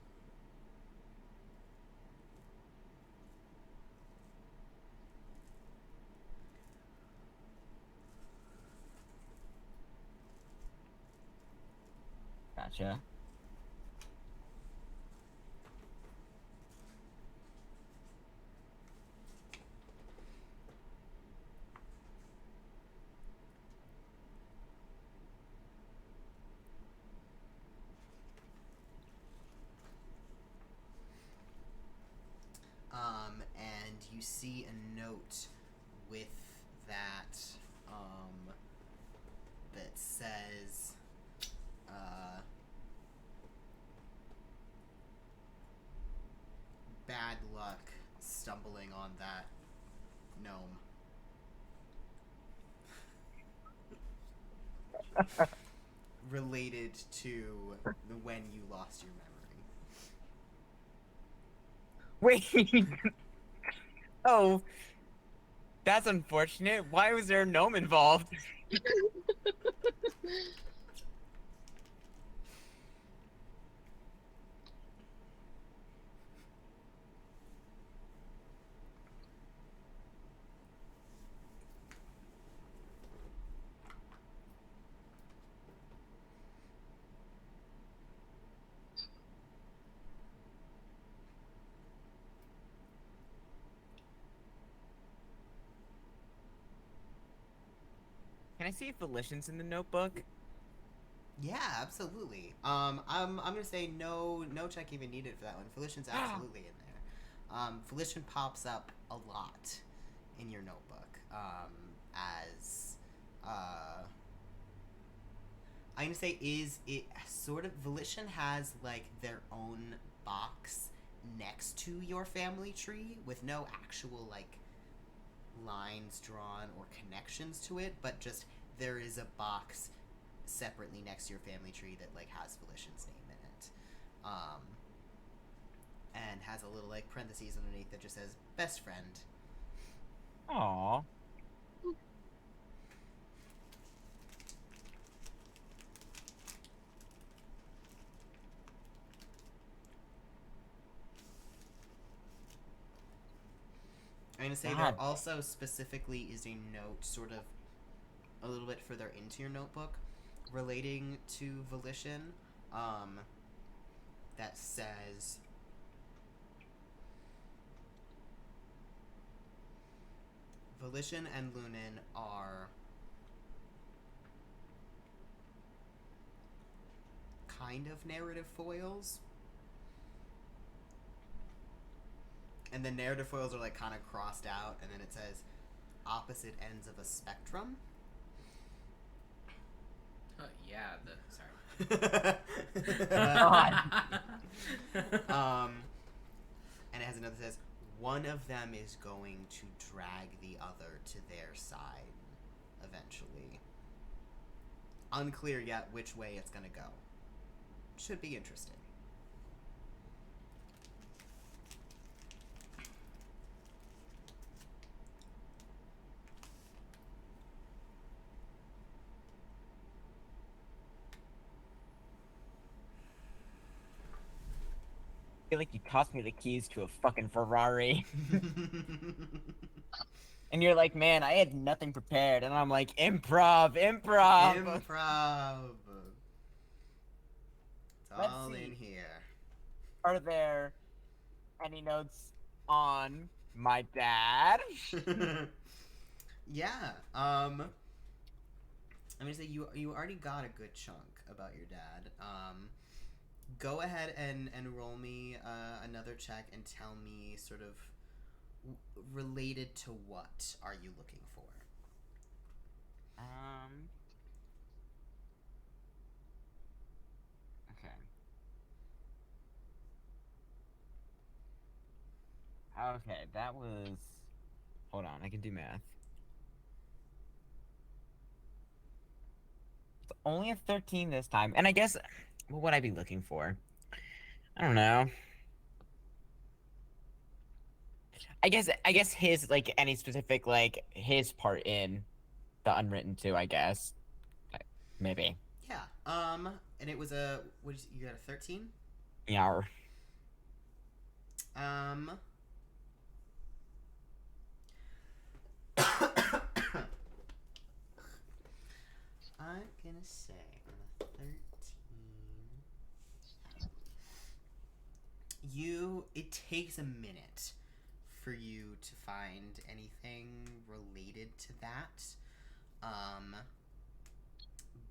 E: Gotcha.
A: And you see a note with that, that says, bad luck stumbling on that gnome. Related to the when you lost your memory.
E: Wait. Oh. That's unfortunate. Why was there a gnome involved? Can I see if Volition's in the notebook?
A: Yeah, absolutely. I'm gonna say no check even needed for that one. Volition's absolutely in there. Volition pops up a lot in your notebook. As I'm gonna say is it sort of Volition has like their own box next to your family tree with no actual like lines drawn or connections to it, but just there is a box separately next to your family tree that like has Volition's name in it, and has a little like parentheses underneath that just says best friend.
E: Aww.
A: I'm gonna say
E: God.
A: there also specifically is a note sort of a little bit further into your notebook relating to Volition, that says Volition and Lunan are kind of narrative foils. And the narrative foils are like kind of crossed out, and then it says opposite ends of a spectrum.
C: Yeah, sorry.
A: And it has another that says one of them is going to drag the other to their side eventually. Unclear yet which way it's gonna go. Should be interesting.
E: I feel like you tossed me the keys to a fucking Ferrari. And you're like, man, I had nothing prepared. And I'm like, improv.
A: Improv. It's
E: Let's
A: all
E: see.
A: in here.
E: Are there any notes on my dad?
A: Yeah. I'm gonna say you already got a good chunk about your dad. Go ahead and roll me another check and tell me sort of related to what are you looking for?
E: Okay. Okay, that was... Hold on, I can do math. It's only a 13 this time. And I guess, what would I be looking for? I don't know. I guess his, like, any specific, like, his part in the Unwritten too, I guess. Maybe.
A: Yeah. And it was you got a 13?
E: Yeah.
A: I'm gonna say on a 13. It takes a minute for you to find anything related to that.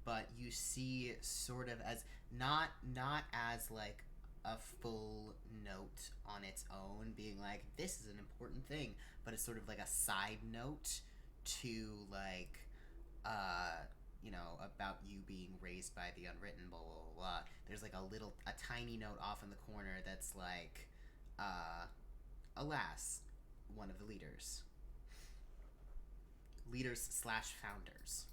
A: But you see sort of as not as like a full note on its own being like this is an important thing, but it's sort of like a side note to like about you being raised by the Unwritten, blah blah blah, blah. There's like a tiny note off in the corner that's like alas, one of the leaders / founders.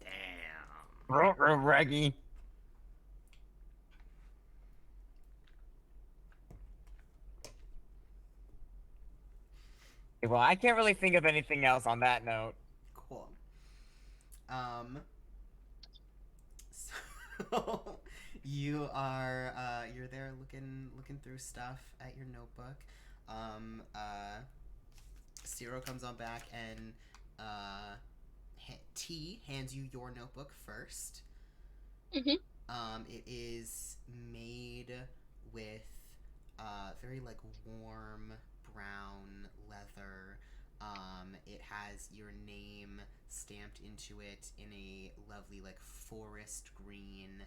A: Damn.
E: Reggie. Well, I can't really think of anything else on that note.
A: Cool. So you're there looking through stuff at your notebook. Zero comes on back and T hands you your notebook first.
F: Mhm.
A: It is made with very like warm brown leather. It has your name stamped into it in a lovely like forest green,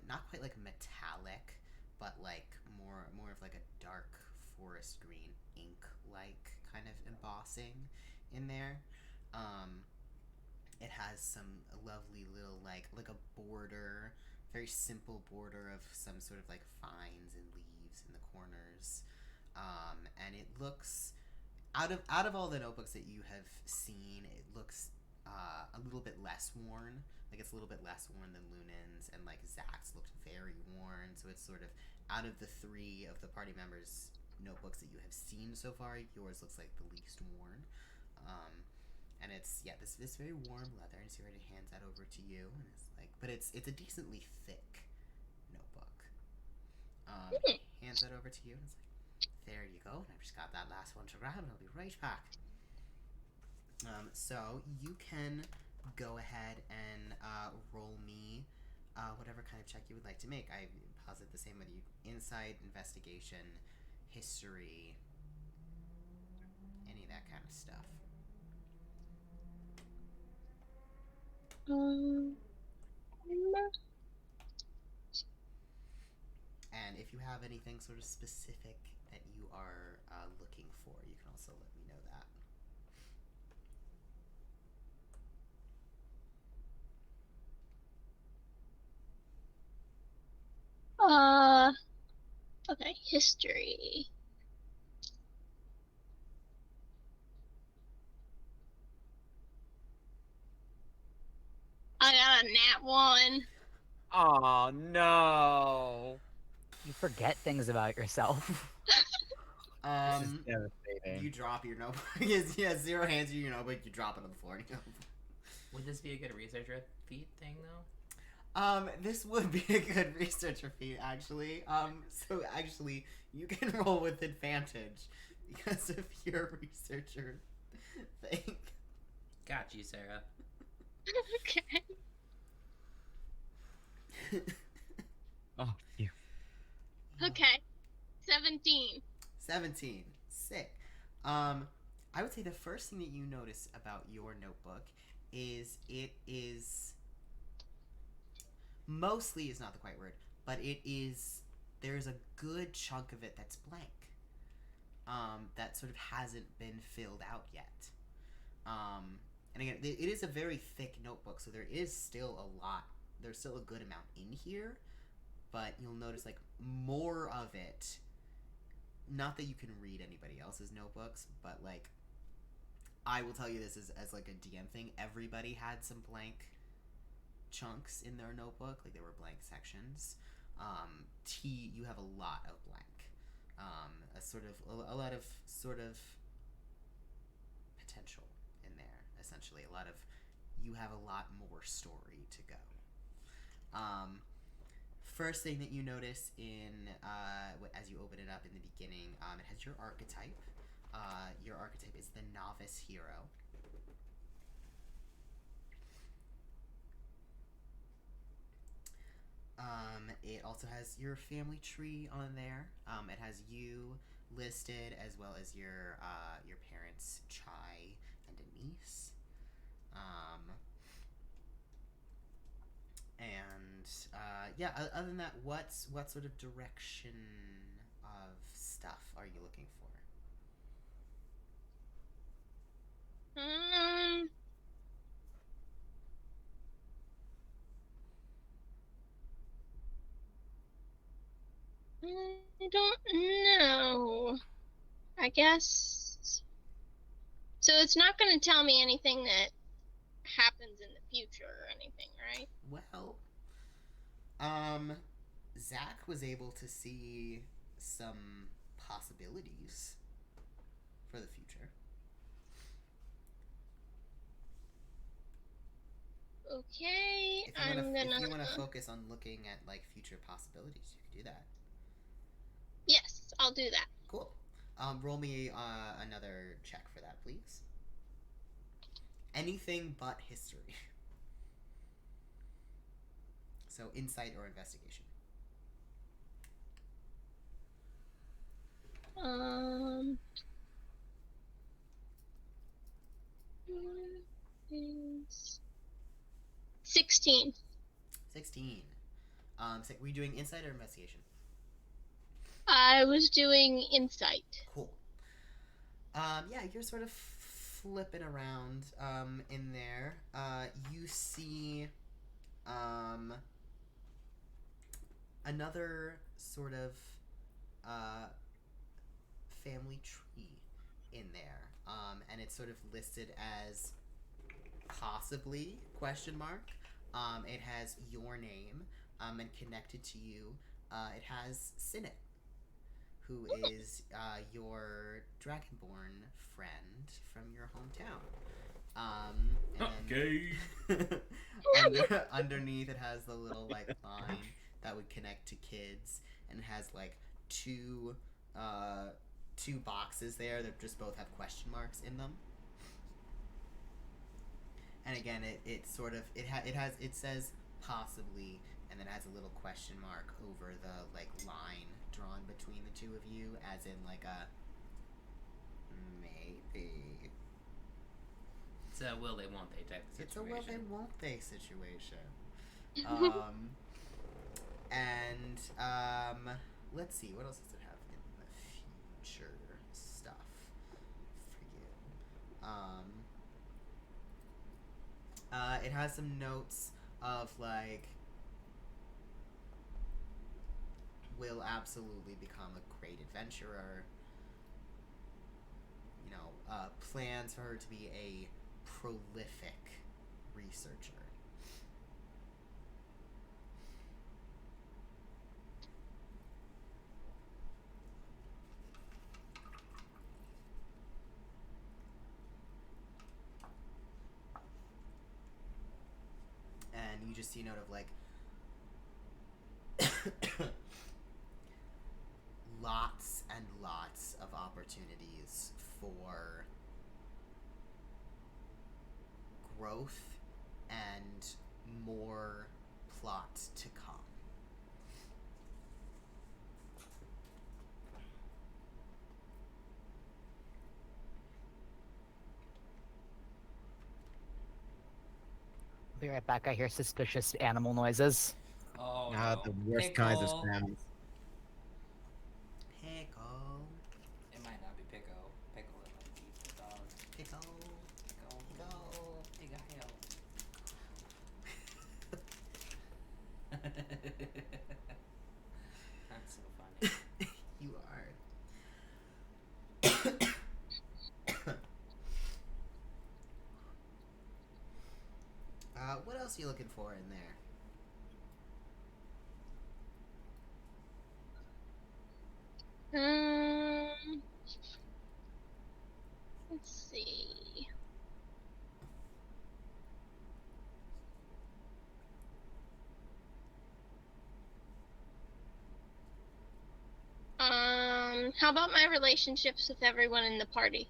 A: not quite like metallic, but like more of like a dark forest green ink like kind of embossing in there. It has some lovely little like a border, very simple border of some sort of like vines and leaves in the corners, and it looks out of all the notebooks that you have seen, it looks a little bit less worn. Like it's a little bit less worn than Lunan's, and like Zach's looked very worn. So it's sort of out of the three of the party members' notebooks that you have seen so far, yours looks like the least worn. And it's this very warm leather, and so he already hands that over to you, and it's like, but it's a decently thick notebook. Hands that over to you, and it's like, there you go. And I've just got that last one to grab, and I'll be right back. So you can go ahead and roll me whatever kind of check you would like to make. I posit the same with you: insight, investigation, history, any of that kind of stuff. And if you have anything sort of specific that you are looking for, you can also let me know that.
F: Okay, history. I got a nat 1.
E: Oh no.
D: You forget things about yourself.
E: This is devastating.
A: You drop your notebook. Yeah, Zero hands you your notebook. You drop it on the floor.
C: Would this be a good researcher feat thing though?
A: This would be a good researcher feat, actually. So actually, you can roll with advantage because of your researcher thing.
C: Got you, Sarah.
F: Okay.
E: Oh, you.
F: Okay. 17.
A: 17. Sick. I would say the first thing that you notice about your notebook is it is mostly is not the quite word, but there's a good chunk of it that's blank. That sort of hasn't been filled out yet. And again, it is a very thick notebook, so there is still a lot. There's still a good amount in here, but you'll notice like more of it. Not that you can read anybody else's notebooks, but like I will tell you this as like a DM thing. Everybody had some blank chunks in their notebook, like there were blank sections. T, you have a lot of blank. A lot of sort of potential in there. Essentially, you have a lot more story to go. First thing that you notice as you open it up in the beginning, it has your archetype. Your archetype is the novice hero. It also has your family tree on there. It has you listed as well as your parents, Chai and Denise. Other than that, what sort of direction of stuff are you looking for?
F: I don't know. I guess. So it's not going to tell me anything that happens in the future or anything, right?
A: Well, Zach was able to see some possibilities for the future.
F: Okay,
A: If you
F: I'm
A: wanna,
F: gonna.
A: if you wanna focus on looking at like future possibilities, you could do that.
F: Yes, I'll do that.
A: Cool. Roll me another check for that, please. Anything but history. So insight or investigation.
F: Um. 16.
A: 16. So were you doing insight or investigation?
F: I was doing insight.
A: Cool. Yeah, you're sort of flipping around in there. You see another sort of family tree in there. And it's sort of listed as possibly question mark. It has your name and connected to you. It has Sinnet, who is your dragonborn friend from your hometown. Underneath it has the little like line that would connect to kids, and it has like two boxes there that just both have question marks in them. And again, it sort of it says possibly, and then has a little question mark over the like line drawn between the two of you, as in like a maybe.
C: It's a will they won't they type of
A: It's a
C: situation.
A: will they won't they situation. Let's see, what else does it have in the future stuff for you? It has some notes of like, will absolutely become a great adventurer. You know, plans for her to be a prolific researcher. And you just see a note of like lots and lots of opportunities for growth and more plot to come.
D: I'll be right back. I hear suspicious animal noises.
C: Oh
G: Ah,
C: no.
G: the worst kinds of
C: Pickle.
G: sounds.
A: Pickle.
C: It might not be Pickle. Pickle, it might be the dog.
A: Pickle.
C: Pickle.
A: Pickle.
C: That's so funny.
A: You are. What else are you looking for in there?
F: Let's see. How about my relationships with everyone in the party?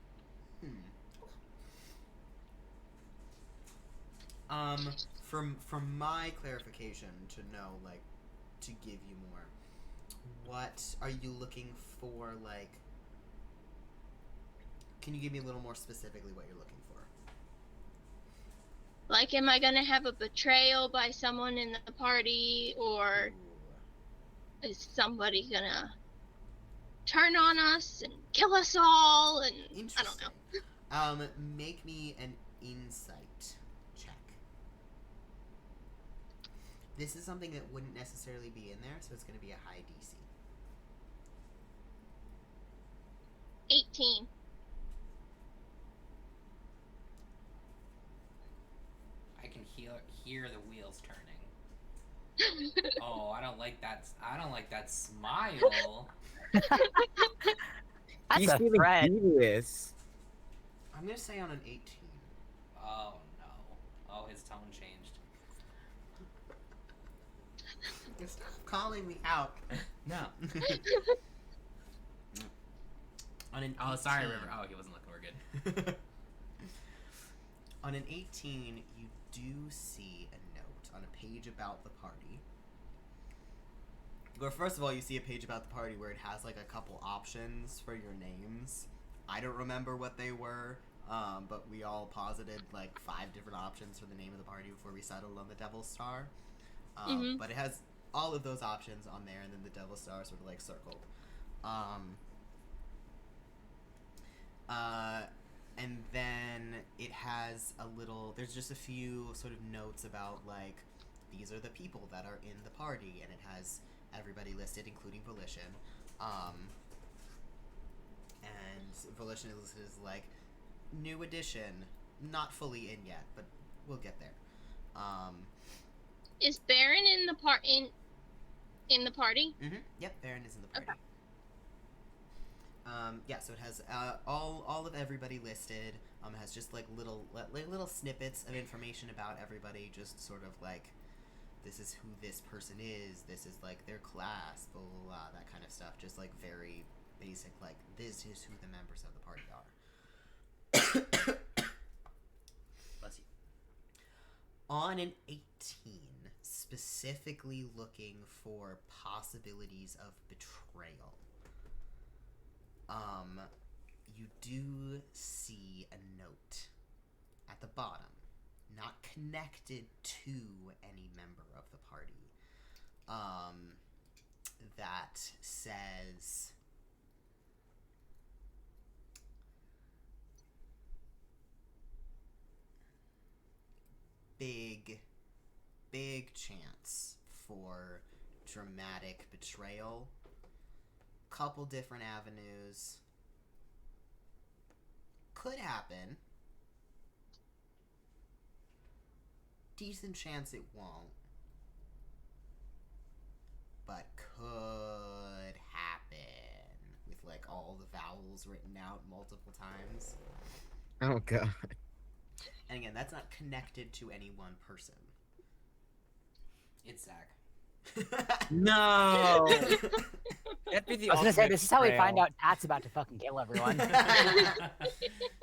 A: From my clarification to know, like, to give you more, what are you looking for, like, can you give me a little more specifically what you're looking for?
F: Like, am I gonna have a betrayal by someone in the party, or
A: Ooh.
F: is somebody gonna turn on us and kill us all? And I don't
A: Interesting.
F: know.
A: Make me an insight check. This is something that wouldn't necessarily be in there, so it's going to be a high DC.
F: 18.
C: I can hear the wheels turning. Oh, I don't like that. I don't like that smile.
D: That's
G: He's
D: a
G: feeling
D: threat.
G: devious.
A: I'm going to say on an 18.
C: Oh no. Oh, his tone changed.
A: Stop calling me out.
C: No. Oh, sorry, River. Oh, he wasn't looking. We're good.
A: On an 18, you do see a note on a page about the party. Where first of all, you see a page about the party where it has like a couple options for your names. I don't remember what they were, but we all posited like 5 different options for the name of the party before we settled on the Devil's Star. But it has all of those options on there, and then the Devil's Star sort of like circled. And then it has a little, there's just a few sort of notes about like, these are the people that are in the party, and it has everybody listed, including Volition. And Volition is listed as like, new addition, not fully in yet, but we'll get there.
F: Is Baron in the in the party?
A: Mm-hmm. Yep, Baron is in the party.
F: Okay.
A: Yeah, so it has all of everybody listed. It has just like little snippets of information about everybody, just sort of like, this is who this person is, this is like their class, blah blah blah, that kind of stuff. Just like very basic, like this is who the members of the party are. Bless you. On an 18, specifically looking for possibilities of betrayal. You do see a note at the bottom, not connected to any member of the party, that says, big chance for dramatic betrayal. Couple different avenues. Could happen. Decent chance it won't. But could happen. With like all the vowels written out multiple times.
E: Oh god.
A: And again, that's not connected to any one person.
C: It's Zach.
E: No. That'd be the
D: I was gonna say,
E: ultimate
D: this is how we find
E: betrayal.
D: out Tat's about to fucking kill everyone.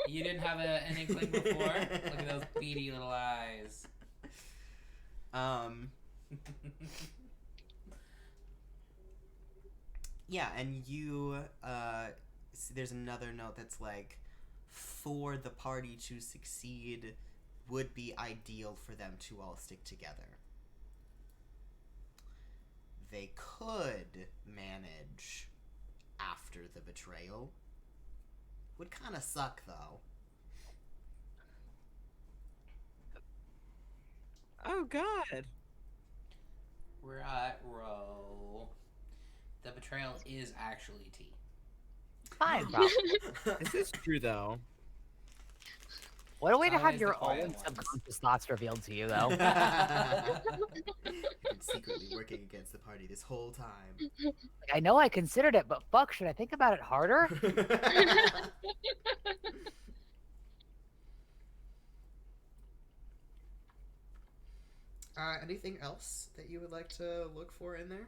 C: You didn't have an inkling before? Look at those beady little eyes.
A: Yeah, and you, see there's another note that's like, for the party to succeed, would be ideal for them to all stick together. They could manage after the betrayal. Would kind of suck, though.
E: Oh god.
C: We're at row. The betrayal is actually T.
D: Fine, bro.
E: This is true though.
D: What a way to
C: Always
D: have
C: the
D: your
C: quiet
D: own
C: ones.
D: subconscious thoughts revealed to you, though.
A: You've been secretly working against the party this whole time.
D: Like, I know I considered it, but fuck, should I think about it harder?
A: Anything else that you would like to look for in there?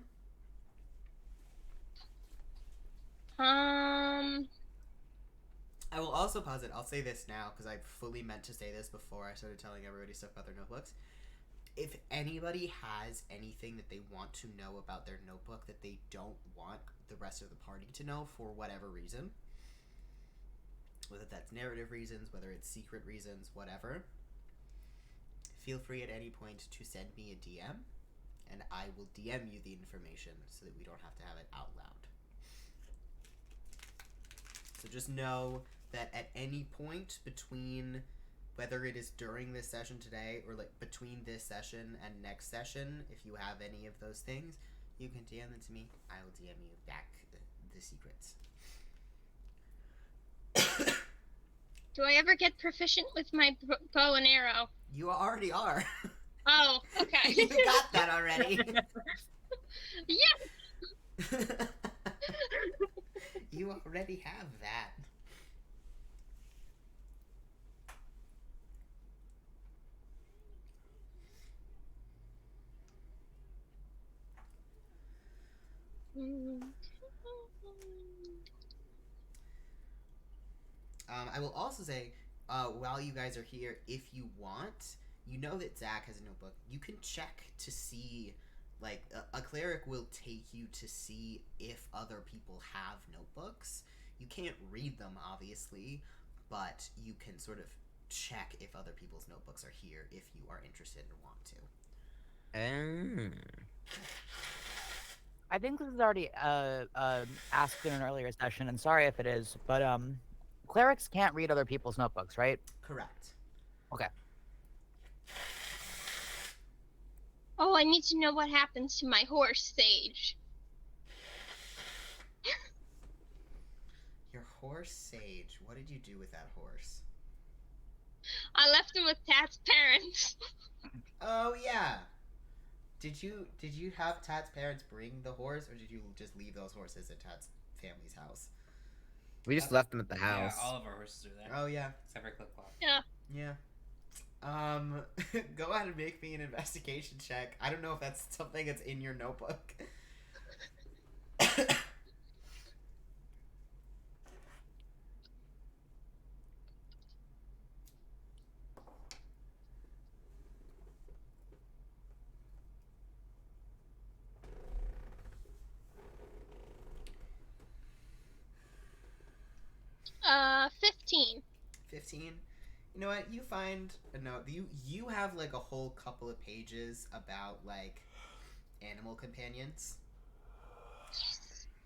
A: I will also posit, I'll say this now, because I fully meant to say this before I started telling everybody stuff about their notebooks. If anybody has anything that they want to know about their notebook that they don't want the rest of the party to know for whatever reason, whether that's narrative reasons, whether it's secret reasons, whatever, feel free at any point to send me a DM, and I will DM you the information so that we don't have to have it out loud. So just know that at any point between, whether it is during this session today or like between this session and next session, if you have any of those things, you can DM them to me. I will DM you back the secrets.
F: Do I ever get proficient with my bow and arrow?
A: You already are.
F: Oh, okay.
A: You got that already.
F: Yes!
A: You already have that. I will also say, while you guys are here, if you want, you know that Zach has a notebook. You can check to see, like, a cleric will take you to see if other people have notebooks. You can't read them, obviously, but you can sort of check if other people's notebooks are here if you are interested or want to.
D: I think this is already asked in an earlier session, and sorry if it is, but clerics can't read other people's notebooks, right?
A: Correct.
D: Okay.
F: Oh, I need to know what happens to my horse, Sage.
A: Your horse, Sage. What did you do with that horse?
F: I left him with Tat's parents.
A: Oh yeah. Did you have Tat's parents bring the horse, or did you just leave those horses at Tat's family's house?
G: We just left them at the house.
C: Yeah, all of our horses are there.
A: Oh yeah.
C: Except for Clip Clop.
F: Yeah.
A: Yeah. Go ahead and make me an investigation check. I don't know if that's something that's in your notebook.
F: 15.
A: 15. You know what? You find a note. You have like a whole couple of pages about like animal companions.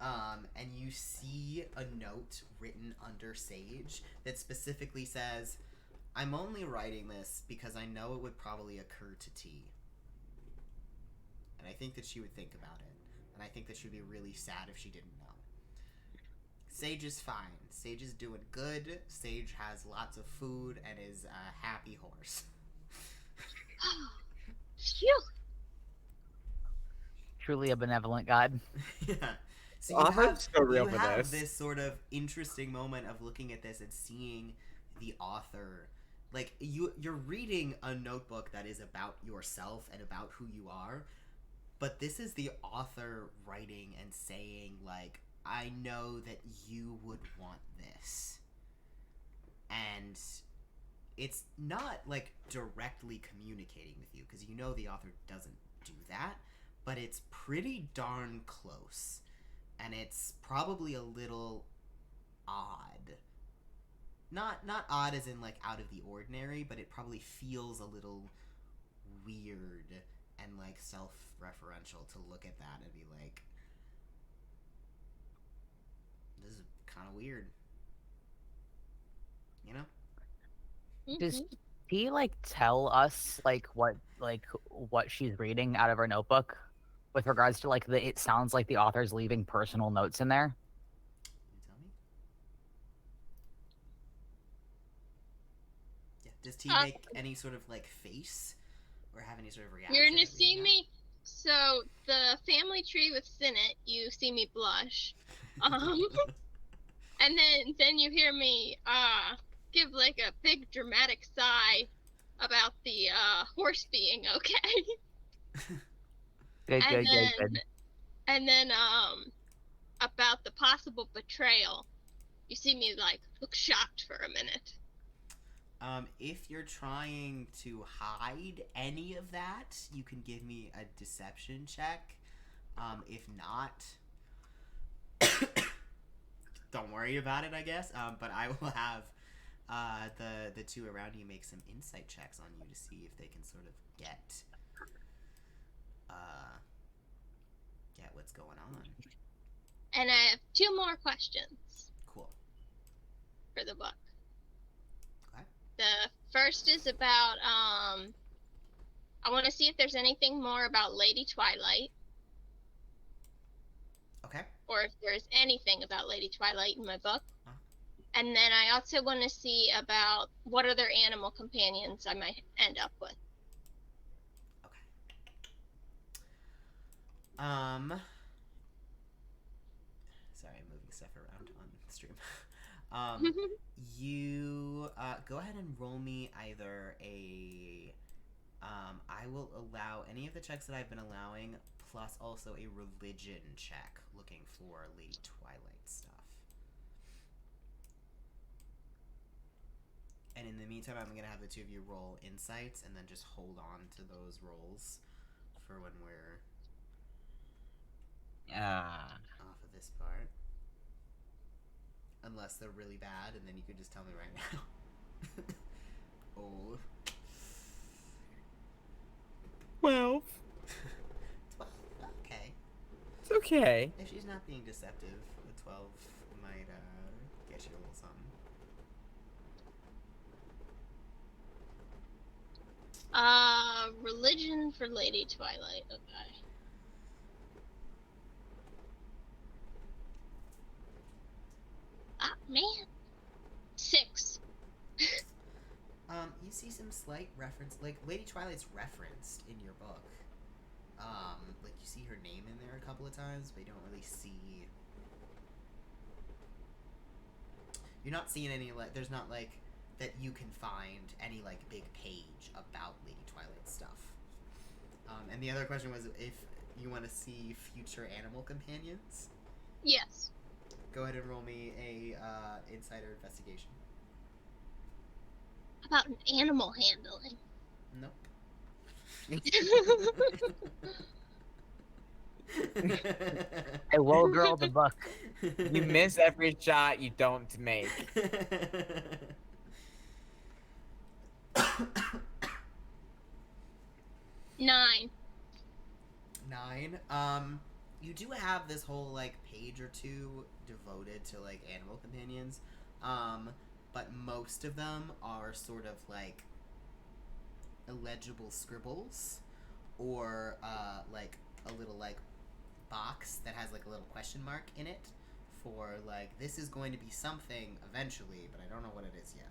A: And you see a note written under Sage that specifically says, "I'm only writing this because I know it would probably occur to T. And I think that she would think about it. And I think that she would be really sad if she didn't know. Sage is fine. Sage is doing good. Sage has lots of food and is a happy horse."
F: Phew.
D: Truly a benevolent god.
A: Yeah. So
G: I'll have so real
A: you
G: for
A: have
G: this.
A: this sort of interesting moment of looking at this and seeing the author. Like, you're reading a notebook that is about yourself and about who you are, but this is the author writing and saying, like, I know that you would want this. And it's not, like, directly communicating with you, because you know the author doesn't do that, but it's pretty darn close. And it's probably a little odd. Not odd as in, like, out of the ordinary, but it probably feels a little weird and, like, self-referential to look at that and be like, this is kind of weird. You know?
D: Does he like tell us like what she's reading out of her notebook with regards to like it sounds like the author's leaving personal notes in there?
A: Can you tell me? Yeah. Does T make any sort of, like, face? Or have any sort of reaction?
F: You're gonna
A: at
F: see
A: reading
F: me. So the family tree with Sinnit, you see me blush, and then you hear me give like a big dramatic sigh about the horse being okay.
D: Good,
F: and
D: good,
F: then,
D: good, good.
F: And then about the possible betrayal, you see me like look shocked for a minute.
A: If you're trying to hide any of that, you can give me a deception check. If not, don't worry about it, I guess. But I will have the two around you make some insight checks on you to see if they can sort of get what's going on.
F: And I have 2 more questions
A: Cool.
F: for the book.
A: Okay.
F: The first is about I want to see if there's anything more about Lady Twilight,
A: Okay.
F: or if there's anything about Lady Twilight in my book.
A: Huh. And
F: And then I also want to see about what other animal companions I might end up with.
A: Sorry, I'm moving stuff around on stream. You go ahead and roll me either a I will allow any of the checks that I've been allowing, plus also a religion check looking for Lady Twilight stuff. the meantime, I'm gonna have the two of you roll insights, and then just hold on to those rolls for when we're off of this part. Unless they're really bad, and then you could just tell me right now. Oh.
E: 12.
A: 12. Okay.
E: It's okay.
A: If she's not being deceptive, a 12 might get you a little something.
F: Religion for Lady Twilight. Okay. Ah, man. 6.
A: You see some slight reference, like Lady Twilight's referenced in your book. Like you see her name in there a couple of times, but you don't really see. You're not seeing any like. There's not like that you can find any like big page about Lady Twilight's stuff. And the other question was if you want to see future animal companions.
F: Yes.
A: Go ahead and roll me a insider investigation.
F: About an animal handling.
A: Nope.
D: I will girl the book.
E: You miss every shot you don't make.
F: 9.
A: 9. You do have this whole like page or two devoted to like animal companions, but most of them are sort of like illegible scribbles, or like a little like box that has like a little question mark in it for like this is going to be something eventually, but I don't know what it is yet.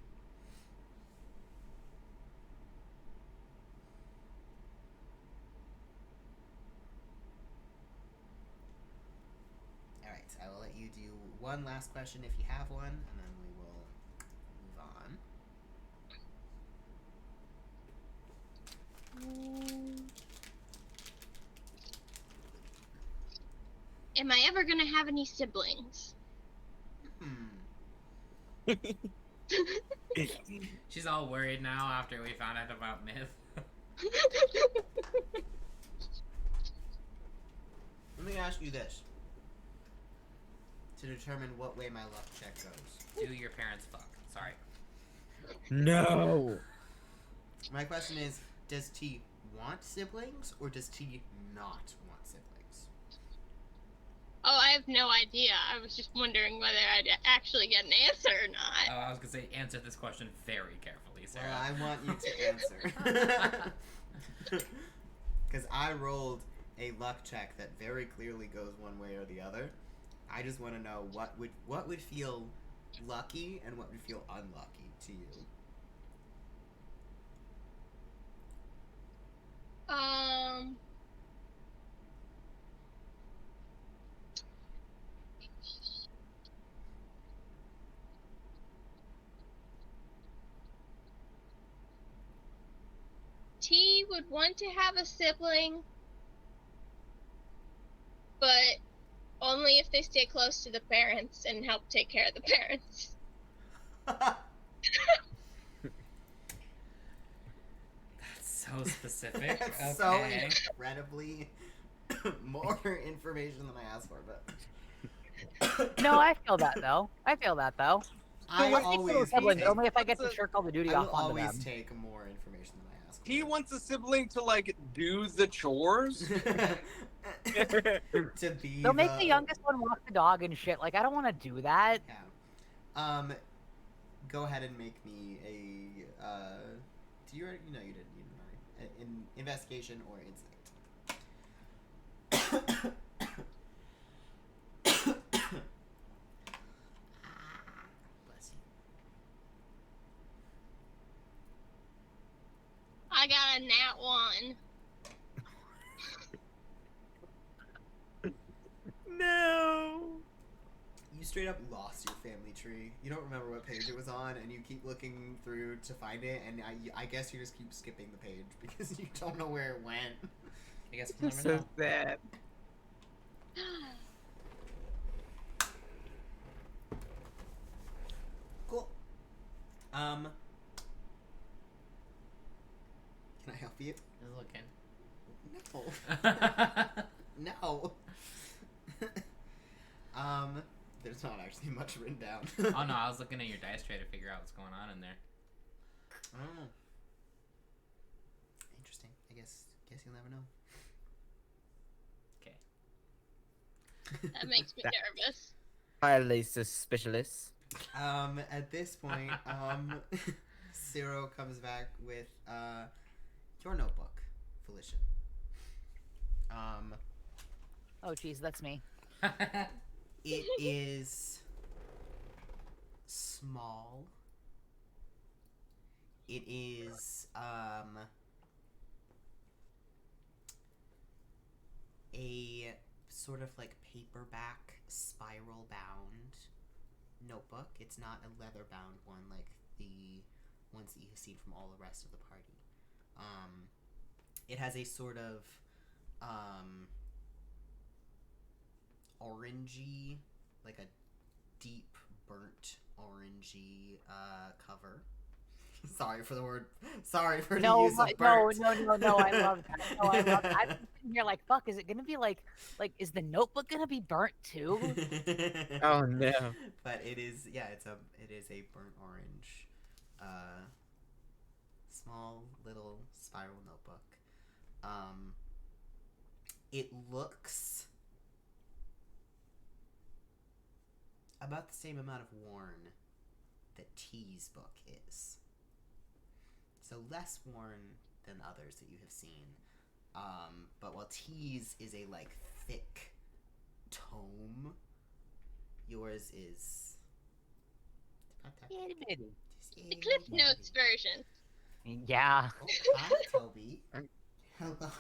A: Alright, I will let you do one last question if you have one, and then we will move on.
F: Am I ever gonna have any siblings?
C: She's all worried now after we found out about Myth.
A: Let me ask you this. To determine what way my luck check goes.
C: Do your parents fuck? Sorry.
E: No.
A: My question is, does T want siblings, or does T not want siblings?
F: Oh, I have no idea. I was just wondering whether I'd actually get an answer or not.
C: Oh, I was gonna say answer this question very carefully, Sarah.
A: Well, I want you to answer. Because I rolled a luck check that very clearly goes one way or the other. I just want to know what would feel lucky and what would feel unlucky to you.
F: T would want to have a sibling, but only if they stay close to the parents and help take care of the parents.
C: That's so specific.
A: That's so incredibly more information than I asked for, but
D: No, I feel that though.
A: I
D: What
A: always
D: siblings?
A: take,
D: Only if I get to share Call of Duty
A: I will
D: off onto
A: always
D: them.
A: take more information than I ask for.
B: He wants a sibling to like do the chores.
A: To be
D: They'll make the youngest one walk the dog and shit. Like I don't want to do that.
A: Yeah. Go ahead and make me a. Do you already? No, you didn't. You didn't already. An investigation or insight. Bless you.
F: I got a nat 1.
E: No.
A: You straight up lost your family tree. You don't remember what page it was on, and you keep looking through to find it, and I guess you just keep skipping the page because you don't know where it went.
C: I guess we'll never
E: So
C: know.
E: sad.
A: Cool. feel.
C: Just
A: No.
C: looking.
A: No. There's not actually much written down.
C: Oh no, I was looking at your dice tray to figure out what's going on in there.
A: Oh. Interesting. I guess you'll never know.
C: Okay.
F: That makes me nervous.
G: Highly suspicious.
A: At this point, Ciro comes back with your notebook, Volition.
D: Oh, geez, that's me.
A: It is small. It is a sort of like paperback spiral bound notebook. It's not a leather bound one like the ones that you've seen from all the rest of the party. It has a sort of orangey, like a deep burnt orangey cover. Sorry for the word. Sorry for the use of burnt.
D: No. I love that. No, I love that. I'm sitting here like, fuck. Is it gonna be like, is the notebook gonna be burnt too?
G: Oh no.
A: But it is, yeah. It is a burnt orange, small little spiral notebook. It looks about the same amount of worn that T's book is. So less worn than others that you have seen. But while T's is a like thick tome, yours is
F: The Cliff Notes version.
D: Yeah.
A: Oh, hi, Toby. Hello.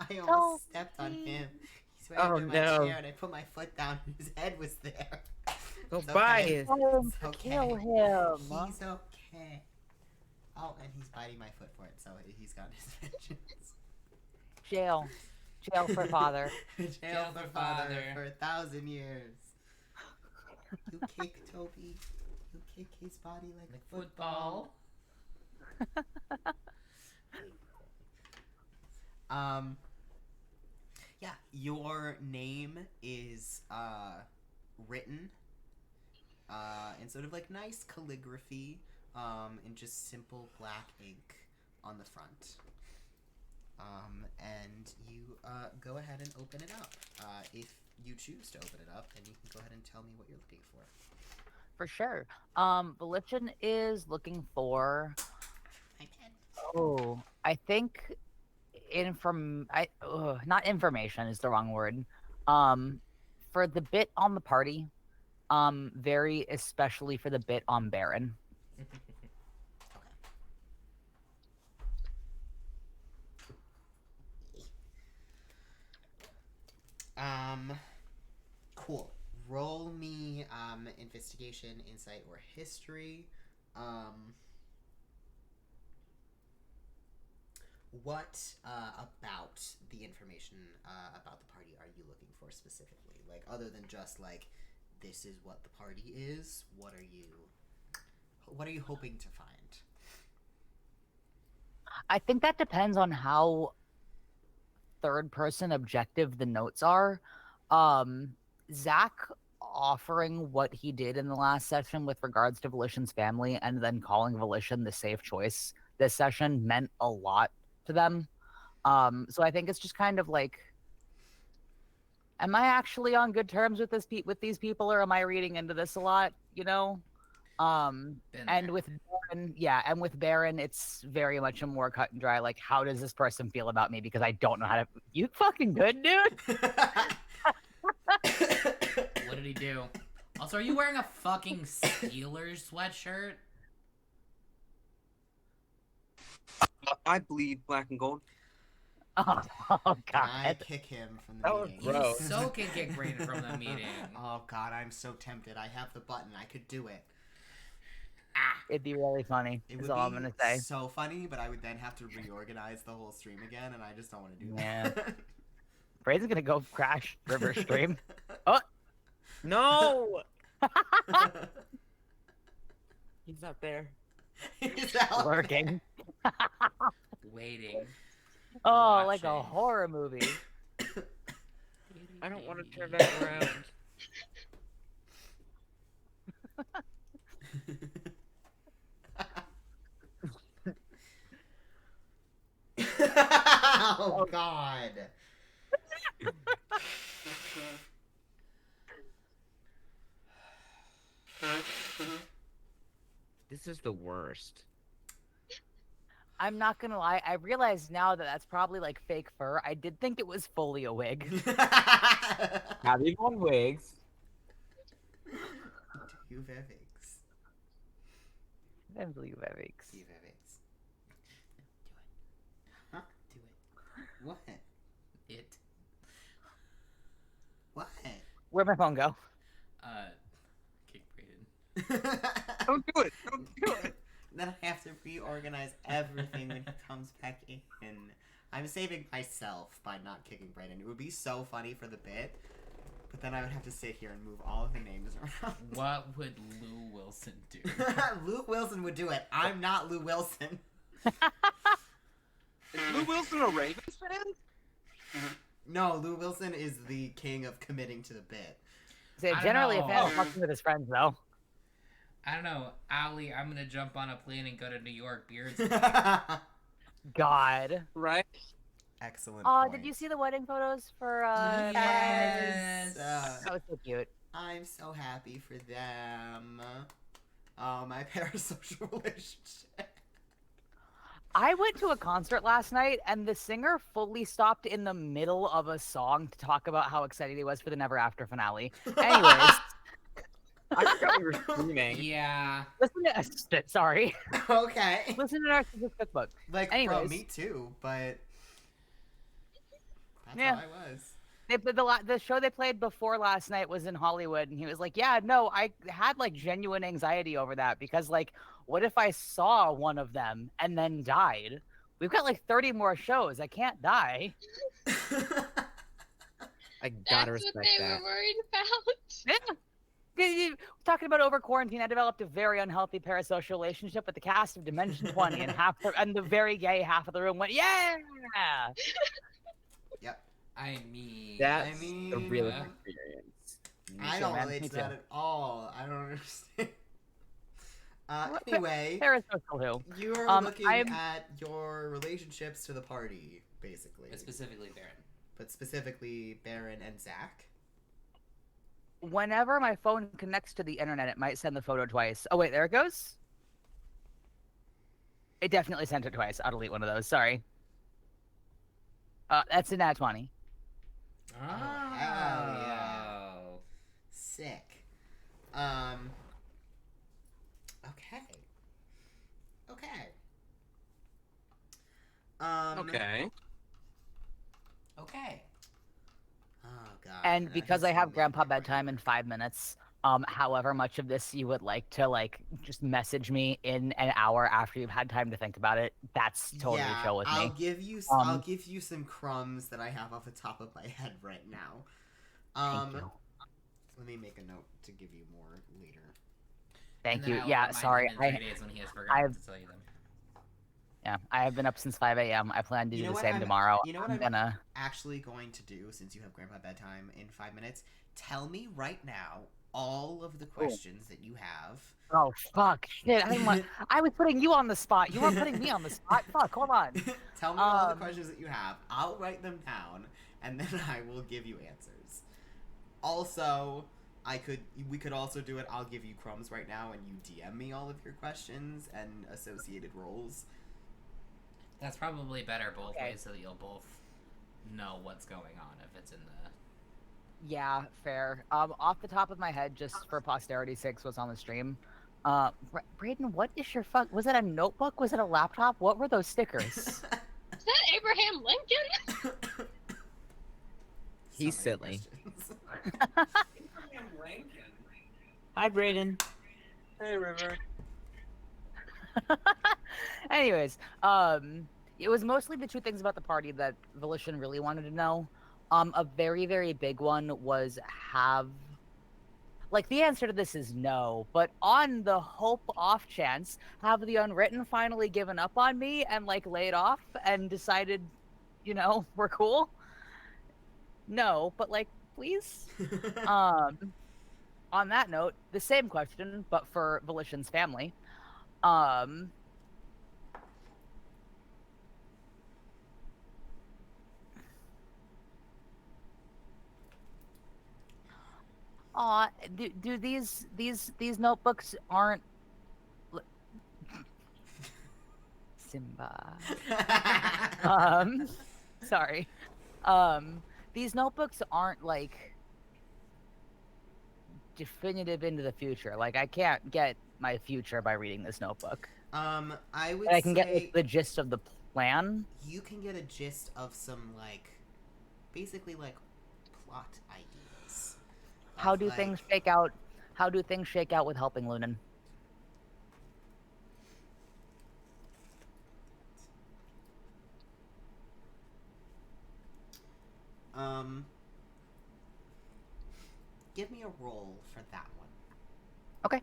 A: I almost stepped on him. He's right
G: Oh,
A: under my
G: no.
A: chair, and I put my foot down, and his head was there.
G: Go
A: It's
G: buy
A: okay.
G: it.
D: Oh,
A: It's okay.
D: kill him.
A: He's okay. Oh, and he's biting my foot for it, so he's got his vengeance.
D: Jail for father.
A: Jail for father for 1,000 years. You kick Toby. You kick his body like a football. Yeah, your name is written in sort of like nice calligraphy, in just simple black ink on the front. And you go ahead and open it up. If you choose to open it up, then you can go ahead and tell me what you're looking for.
D: For sure. Volition is looking for.
A: My pen.
D: Oh, I think not information is the wrong word. For the bit on the party, very especially for the bit on Baron.
A: Cool. Roll me investigation, insight, or history. What about the information about the party are you looking for specifically? Like, other than just like, this is what the party is. What are you hoping to find?
D: I think that depends on how third person objective the notes are. Zach offering what he did in the last session with regards to Volition's family and then calling Volition the safe choice this session meant a lot to them. So I think it's just kind of like, am I actually on good terms with these people, or am I reading into this a lot, you know? And with Baron, it's very much a more cut and dry, like, how does this person feel about me? Because I don't know how to. You fucking good, dude?
C: What did he do? Also, are you wearing a fucking Steelers sweatshirt?
B: I bleed black and gold.
D: Oh
A: I
D: god.
A: kick him from the
G: That was
A: meeting.
G: gross.
C: You so can kick Braeden from the meeting.
A: Oh god, I'm so tempted. I have the button. I could do it.
D: It'd be really funny.
A: It
D: Is
A: would
D: all
A: be
D: I'm gonna say.
A: so funny, but I would then have to reorganize the whole stream again, and I just don't want to do
D: Yeah.
A: that.
D: Braden's gonna go crash River Stream.
G: No! He's up there.
A: He's out
D: Lurking.
C: Waiting.
D: Oh, like a
C: watching.
D: horror movie.
E: I don't want to turn back around.
A: Oh God.
E: This is the worst.
D: I'm not gonna lie. I realize now that that's probably like fake fur. I did think it was fully a wig.
E: Have you on wigs?
A: You Vivix.
D: I believe that makes.
A: You Vivix. Do it. Huh? Do it. What?
C: It.
A: What?
D: Where'd my phone go?
C: Kick Braeden.
B: Don't do it. Don't do it.
A: Then I have to reorganize everything when he comes back in. I'm saving myself by not kicking Braeden. It would be so funny for the bit, but then I would have to sit here and move all of the names around.
C: What would Lou Wilson do?
A: Lou Wilson would do it. I'm not Lou Wilson.
B: Is Lou Wilson a Ravens fan?
A: No, Lou Wilson is the king of committing to the bit.
D: So
C: I don't
D: generally a
C: know.
D: fan of fucking with his friends though.
C: I don't know, Ali. I'm gonna jump on a plane and go to New York. Beards.
D: God.
B: Right.
A: Excellent.
D: Oh,
A: point.
D: did you see the wedding photos for
A: Yes.
D: That was so cute.
A: I'm so happy for them. Oh, my parasocial relationship.
D: I went to a concert last night and the singer fully stopped in the middle of a song to talk about how excited he was for the Never After finale. Anyways,
E: I forgot we were streaming.
C: Yeah.
D: listen to sorry.
A: Okay.
D: Listen to Narcissus Cookbook.
A: Like, bro,
D: Anyways.
A: me too, but that's
D: Yeah.
A: how I was.
D: The show they played before last night was in Hollywood, and he was like, "Yeah, no, I had like genuine anxiety over that because like, what if I saw one of them and then died? We've got like 30 more shows. I can't die."
E: I
F: That's
E: gotta
F: what
E: respect
F: they
E: that.
F: were worried about.
D: Yeah. Talking about over quarantine, I developed a very unhealthy parasocial relationship with the cast of Dimension 20, and the very gay half of the room went, "Yeah."
A: Yep.
C: I mean.
E: That's the
A: mean,
E: real
C: yeah.
E: experience.
A: I
D: too,
A: don't
D: man.
A: relate
D: Me
A: to that
D: too.
A: at all. I don't understand.
D: What?
A: Anyway,
D: Parasocial who?
A: you're looking
D: I'm-
A: at your relationships to the party, basically.
C: Specifically Baron.
A: But specifically, Baron and Zach.
D: Whenever my phone connects to the internet, it might send the photo twice. Oh wait, there it goes. It definitely sent it twice. I'll delete one of those. Sorry. That's a nat 20.
C: Oh,
A: hell yeah. Sick. Okay. Okay.
B: Okay.
C: Okay.
A: Oh god.
D: And
A: that
D: because
A: has
D: I have
A: made
D: grandpa
A: me
D: bedtime in 5 minutes, however much of this you would like to like just message me in an hour after you've had time to think about it, that's totally
A: yeah,
D: chill with
A: I'll
D: me.
A: give you I'll give you some crumbs that I have off the top of my head right now.
D: Thank you.
A: Let me make a note to give you more later.
D: Thank
C: And then
D: you.
C: I will
D: Yeah,
C: remind
D: sorry.
C: him in 3 days when he has forgotten
D: I've-
C: to tell you them.
D: Yeah, I have been up since 5 a.m. I plan to
A: You
D: do
A: know
D: the
A: what
D: same
A: I'm-
D: tomorrow.
A: you know what
D: I'm
A: I'm-
D: gonna.
A: Actually going to do, since you have grandpa bedtime in 5 minutes, tell me right now all of the questions that you have.
D: Oh fuck! Shit! I didn't want. I was putting you on the spot. You weren't putting me on the spot. Fuck! Hold on.
A: Tell me all the questions that you have. I'll write them down, and then I will give you answers. Also, we could also do it. I'll give you crumbs right now, and you DM me all of your questions and associated roles.
C: That's probably better both
D: Okay.
C: ways so that you'll both know what's going on if it's in the.
D: Yeah, fair. Off the top of my head, just for posterity's sake, what's on the stream. Braeden, what is your fuck? Was it a notebook? Was it a laptop? What were those stickers?
F: Is that Abraham Lincoln?
E: He's
A: So many
E: silly.
A: questions.
E: Hi, Braeden.
B: Hey, River.
D: Anyways, it was mostly the two things about the party that Volition really wanted to know. A very, very big one was like, the answer to this is no, but on the hope off chance, have the Unwritten finally given up on me and, like, laid off and decided we're cool. No, but like, please. On that note, the same question, but for Volition's family. Um, do these notebooks aren't Simba? Um, sorry. These notebooks aren't like definitive into the future. Like I can't get my future by reading this notebook.
A: I would
D: But I can get
A: say
D: like the gist of the plan.
A: you can get a gist of some like, basically like plot ideas.
D: How
A: of,
D: do
A: like,
D: things shake out? How do things shake out with helping Lunan?
A: Um, give me a roll for that one.
D: Okay.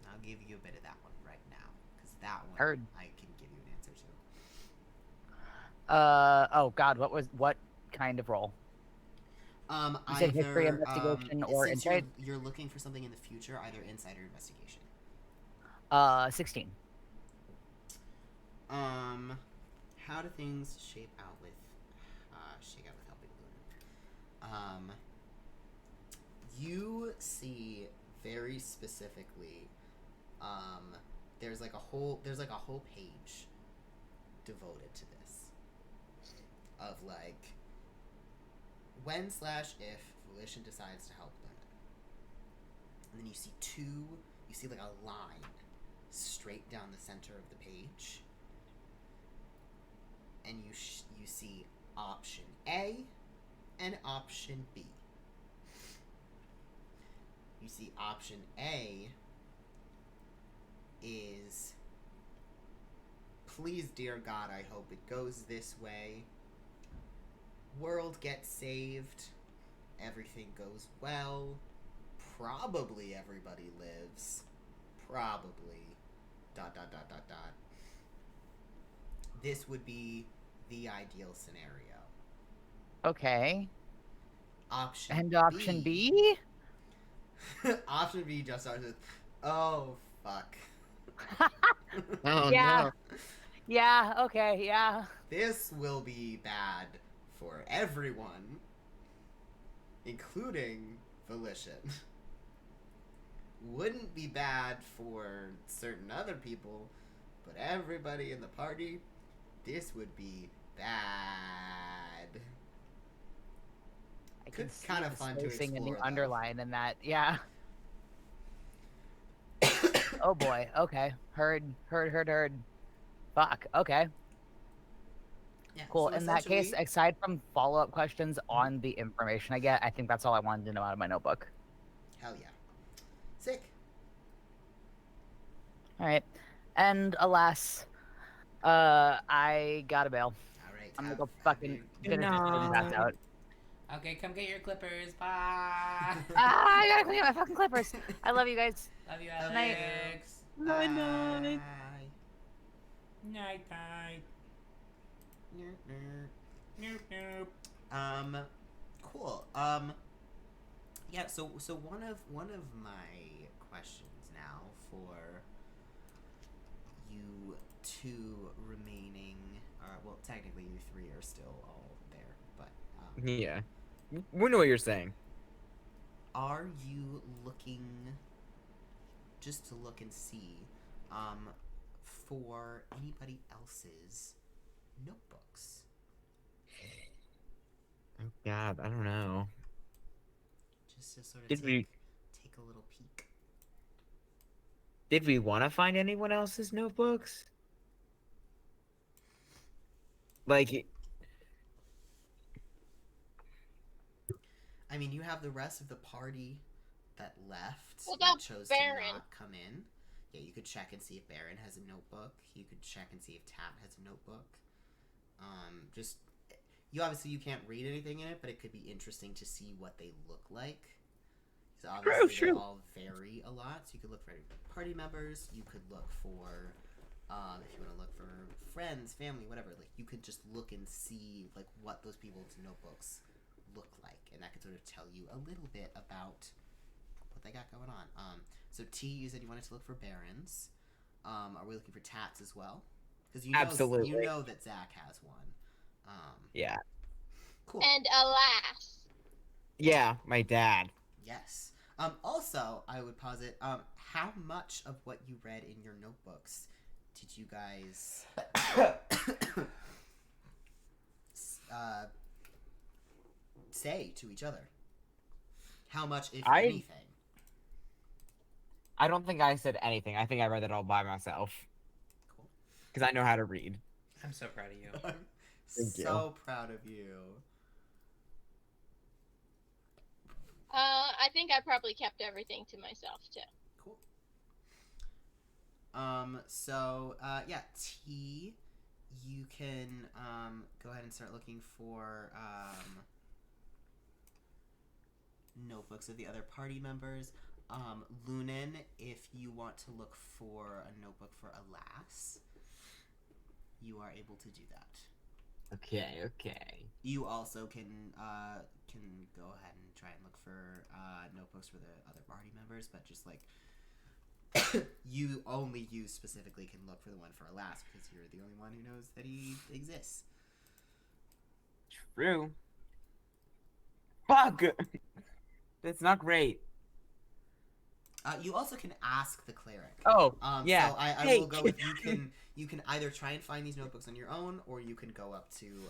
A: I'll give you a bit of that one right now, because that one
D: Heard.
A: I can give you an answer to.
D: Oh God, what kind of role? You said history, investigation, or
A: since
D: insight.
A: you're looking for something in the future, either insight or investigation.
D: 16.
A: How do things shake out with helping Lunan? You see very specifically, there's like a whole page devoted to this, of like when/if Volition decides to help Lunan. And then you see like a line straight down the center of the page, and you see option A and option B. You see option A is, please dear God, I hope it goes this way. World gets saved. Everything goes well. Probably everybody lives. Probably. ... This would be the ideal scenario.
D: Okay.
A: Option
D: Option B?
A: Option B just starts with, oh, fuck.
G: Oh
D: Yeah.
G: no.
D: Yeah. Okay. Yeah.
A: This will be bad for everyone, including Volition. Wouldn't be bad for certain other people, but everybody in the party, this would be bad.
D: I can
A: It's
D: see
A: kind of
D: the
A: fun to
D: spacing and
A: explore,
D: the
A: though.
D: underline and that. Yeah. Oh boy. Okay. Heard. Fuck. Okay.
A: Yeah,
D: Cool.
A: so
D: In that case,
A: essentially-
D: aside from follow-up questions on the information I get, I think that's all I wanted to know out of my notebook.
A: Hell yeah. Sick.
D: All right. And alas, I gotta bail.
A: All right.
D: I'm gonna
A: have-
D: go
A: have
D: fucking
A: you-
D: finish this
E: No.
D: pass out.
C: Okay, come get your clippers. Bye.
D: I gotta clean my fucking clippers. I love you guys.
C: Love you,
A: Love
C: Alex.
A: Bye.
E: Night.
C: Night, night. Nope, nope.
A: Cool. Yeah. So one of my questions now for you two remaining, well, technically you three are still all there, but
G: Yeah. We know what you're saying.
A: are you looking, just to look and see, for anybody else's notebooks?
G: Oh God, I don't know.
A: Just to sort of
G: Did we
A: take a little peek.
G: want to find anyone else's notebooks? Like,
A: I mean, you have the rest of the party that left,
F: What
A: that
F: about
A: chose
F: Baron?
A: to not come in. Yeah, you could check and see if Baron has a notebook. You could check and see if Tat has a notebook. Just, you can't read anything in it, but it could be interesting to see what they look like. Because obviously
G: True.
A: they all vary a lot. So you could look for party members. You could look for If you want to look for friends, family, whatever, like you could just look and see like what those people's notebooks look like, and that could sort of tell you a little bit about what they got going on. So T, you said you wanted to look for barons. Are we looking for tats as well? Because
G: Absolutely.
A: you know that Zach has one.
G: Yeah.
A: Cool.
F: And alas.
G: Yeah, my dad.
A: Yes. Also, I would posit, how much of what you read in your notebooks did you guys say to each other? How much, if anything?
G: I don't think I said anything. I think I read it all by myself.
A: Cool.
G: Because I know how to read.
C: I'm so proud of you.
A: I'm
G: Thank you.
A: so proud of you.
F: I think I probably kept everything to myself too.
A: Cool. So, yeah, T, you can, go ahead and start looking for, notebooks of the other party members. Lunan, if you want to look for a notebook for Alas, you are able to do that.
G: Okay.
A: You also can go ahead and try and look for notebooks for the other party members, but just like you specifically can look for the one for Alas because you're the only one who knows that he exists.
G: True. Fuck! That's not great.
A: You also can ask the cleric.
G: Oh, yeah.
A: So I
G: Hey.
A: will go with you can either try and find these notebooks on your own, or you can go up to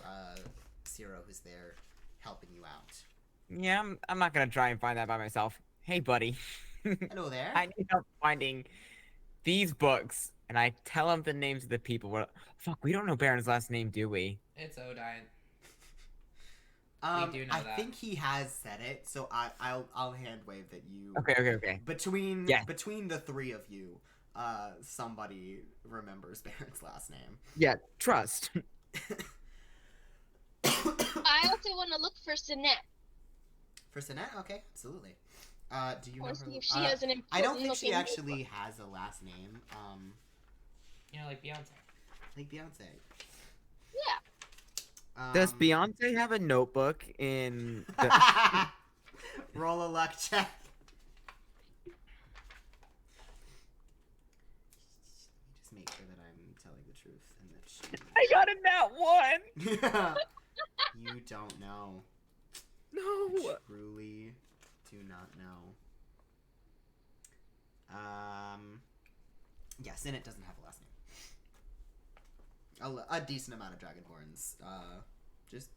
A: Ciro, who's there helping you out.
G: Yeah, I'm not gonna try and find that by myself. Hey, buddy.
A: Hello there.
G: I need help finding these books. And I tell him the names of the people. Fuck, we don't know Baron's last name, do we?
C: It's Odine. We do know
A: I
C: that.
A: think he has said it, so I'll hand wave that you.
G: Okay.
A: Between
G: Yeah.
A: between the three of you, somebody remembers Baron's last name.
G: Yeah, trust.
F: I also want to look for Sinette.
A: For Sinette? Okay, absolutely. Do you
F: I
A: know
F: want to
A: her?
F: see if she has an important
A: I don't think she
F: looking
A: actually has a last name.
C: You know, like Beyonce.
A: Like Beyonce.
F: Yeah.
G: Does Beyonce have a notebook in the...
A: Roll a luck check. Just make sure that I'm telling the truth and that she...
G: I got a nat 1!
A: You don't know.
G: No!
A: You truly do not know. Yeah, Sinette doesn't have a last name. A decent amount of Dragonborns, just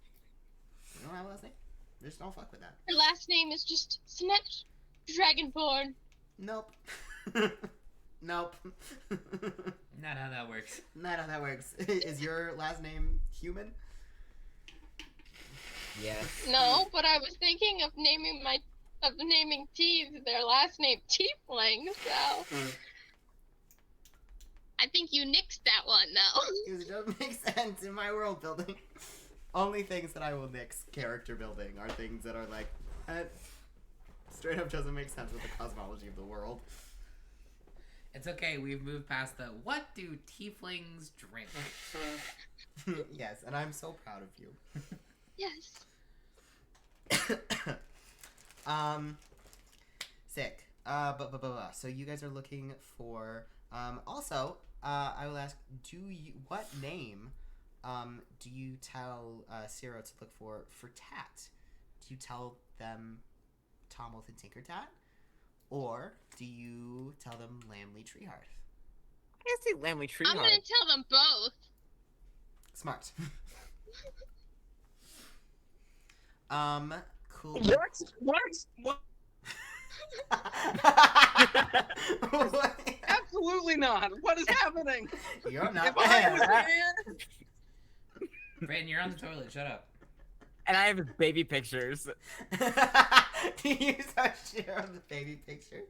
A: they don't have a last name. Just don't fuck with that.
F: Her last name is just Sinette Dragonborn.
A: Nope. Nope.
C: Not how that works.
A: Not how that works. Is your last name human?
G: Yes.
F: No, but I was thinking of naming T their last name Tiefling, so I think you nixed that one though.
A: Because it doesn't make sense in my world building. Only things that I will nix character building are things that are like, straight up doesn't make sense with the cosmology of the world.
C: It's okay, we've moved past the what do tieflings drink?
A: Yes, and I'm so proud of you.
F: Yes.
A: Sick. So you guys are looking for, also, I will ask, what name, do you tell, Ciro to look for Tat? Do you tell them Tomalton TinkerTat? Or do you tell them Lamley Treehearth?
G: I say Lamley Treeheart.
F: I'm gonna tell them both.
A: Smart. Cool.
B: What? Absolutely not. What is happening?
A: You're not
B: If I was
A: bad.
B: here,
C: Braeden, you're on the toilet, shut up.
G: And I have his baby pictures.
A: Do you share of the baby pictures?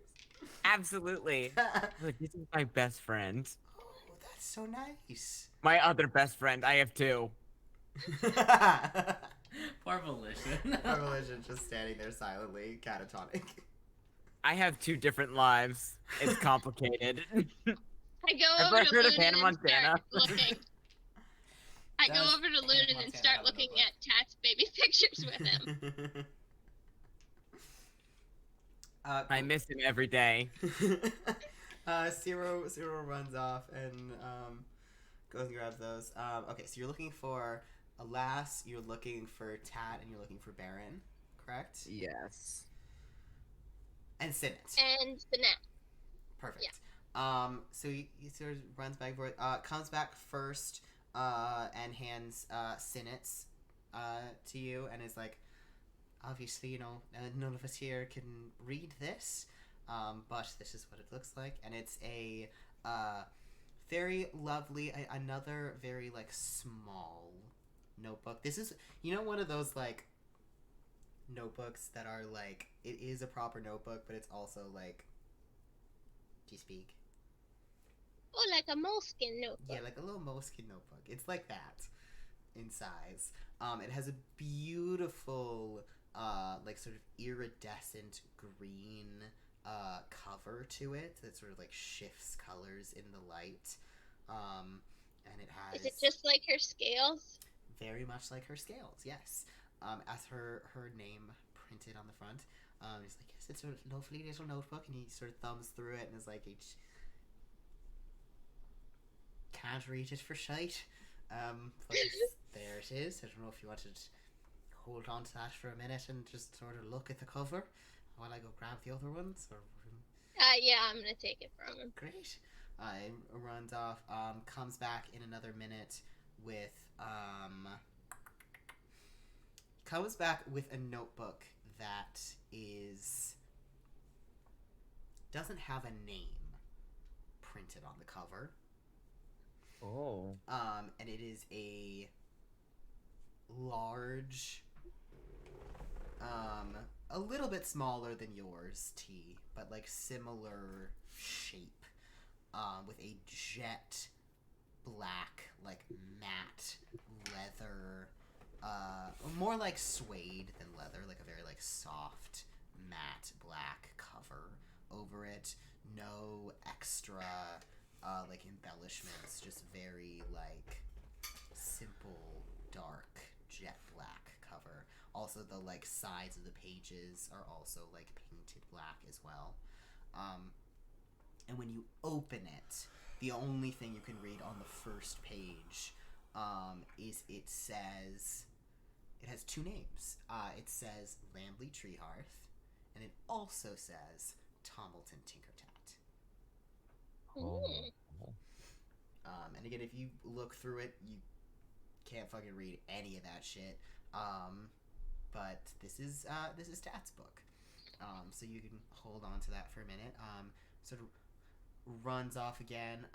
G: Absolutely. Look, this is my best friend.
A: Oh, that's so nice.
G: My other best friend. I have two.
C: Poor Volition.
A: Revelation just standing there silently, catatonic.
G: I have two different lives. It's complicated.
F: I go
E: Ever
F: over to
E: heard of
F: Lunan
E: Hannah
F: and start
E: Montana?
F: looking. I go
A: Does
F: over to
A: Hannah
F: Lunan and
A: Montana
F: start
A: have a
F: looking
A: notebook?
F: at Tat's baby pictures with him.
E: I miss him every day.
A: Zero runs off and goes and grabs those. Okay, so you're looking for Alas, you're looking for Tat, and you're looking for Baron, correct?
E: Yes.
A: And Sinnet.
F: And the net.
A: Perfect. So he sort of runs back for it. Comes back first, and hands Sinnet's to you, and is like, obviously, you know, none of us here can read this, but this is what it looks like, and it's a very lovely, another very like small notebook. This is, you know, one of those like notebooks that are like, it is a proper notebook, but it's also like, do you speak?
F: Oh, like a moleskin notebook.
A: Yeah, like a little moleskin notebook. It's like that in size. It has a beautiful, like sort of iridescent green cover to it that sort of like shifts colors in the light. And it has.
F: Is it just like her scales?
A: Very much like her scales, yes. As her name printed on the front. He's like, yes, it's a lovely little notebook, and he sort of thumbs through it and is like, can't read it for shite. But there it is. I don't know if you wanted to hold on to that for a minute and just sort of look at the cover while I go grab the other ones. Or
F: Yeah, I'm gonna take it from him.
A: great. Runs off. Comes back in another minute with comes back with a notebook that doesn't have a name printed on the cover.
E: Oh.
A: And it is a large, a little bit smaller than yours, T, but like similar shape, with a jet black, like matte leather, more like suede than leather, like a very like soft matte black cover over it. No extra like embellishments, just very like simple dark jet black cover. Also the like sides of the pages are also like painted black as well. And when you open it, the only thing you can read on the first page is it has two names. It says Lambley Treehearth, and it also says Tomalton TinkerTat.
F: Mm.
A: And again, if you look through it, you can't fucking read any of that shit. But this is Tat's book. So you can hold on to that for a minute. Sort of runs off again.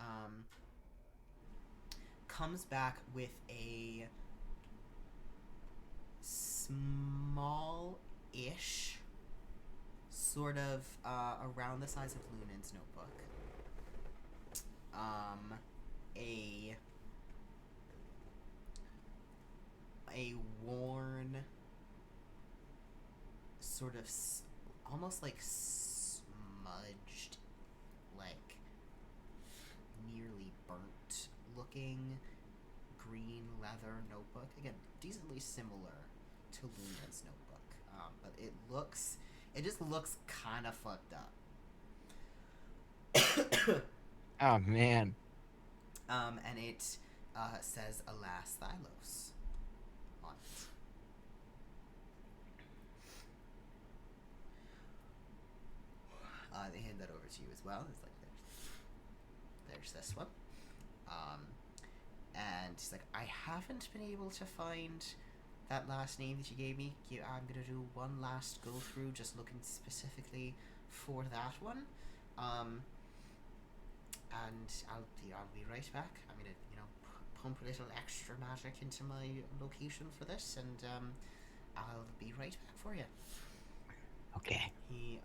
A: Comes back with a small-ish, sort of around the size of Lunan's notebook. A worn, sort of almost like smudged, like nearly burnt looking green leather notebook. Again, decently similar to Lunan's notebook, but it just looks kind of fucked up.
E: Oh man.
A: And it says Alas Thylos on it. They hand that over to you as well. It's like, there's this one. And he's like, I haven't been able to find that last name that you gave me. I'm going to do one last go through, just looking specifically for that one. And I'll be right back. I'm gonna, pump a little extra magic into my location for this, and I'll be right back for you.
E: Okay.
A: He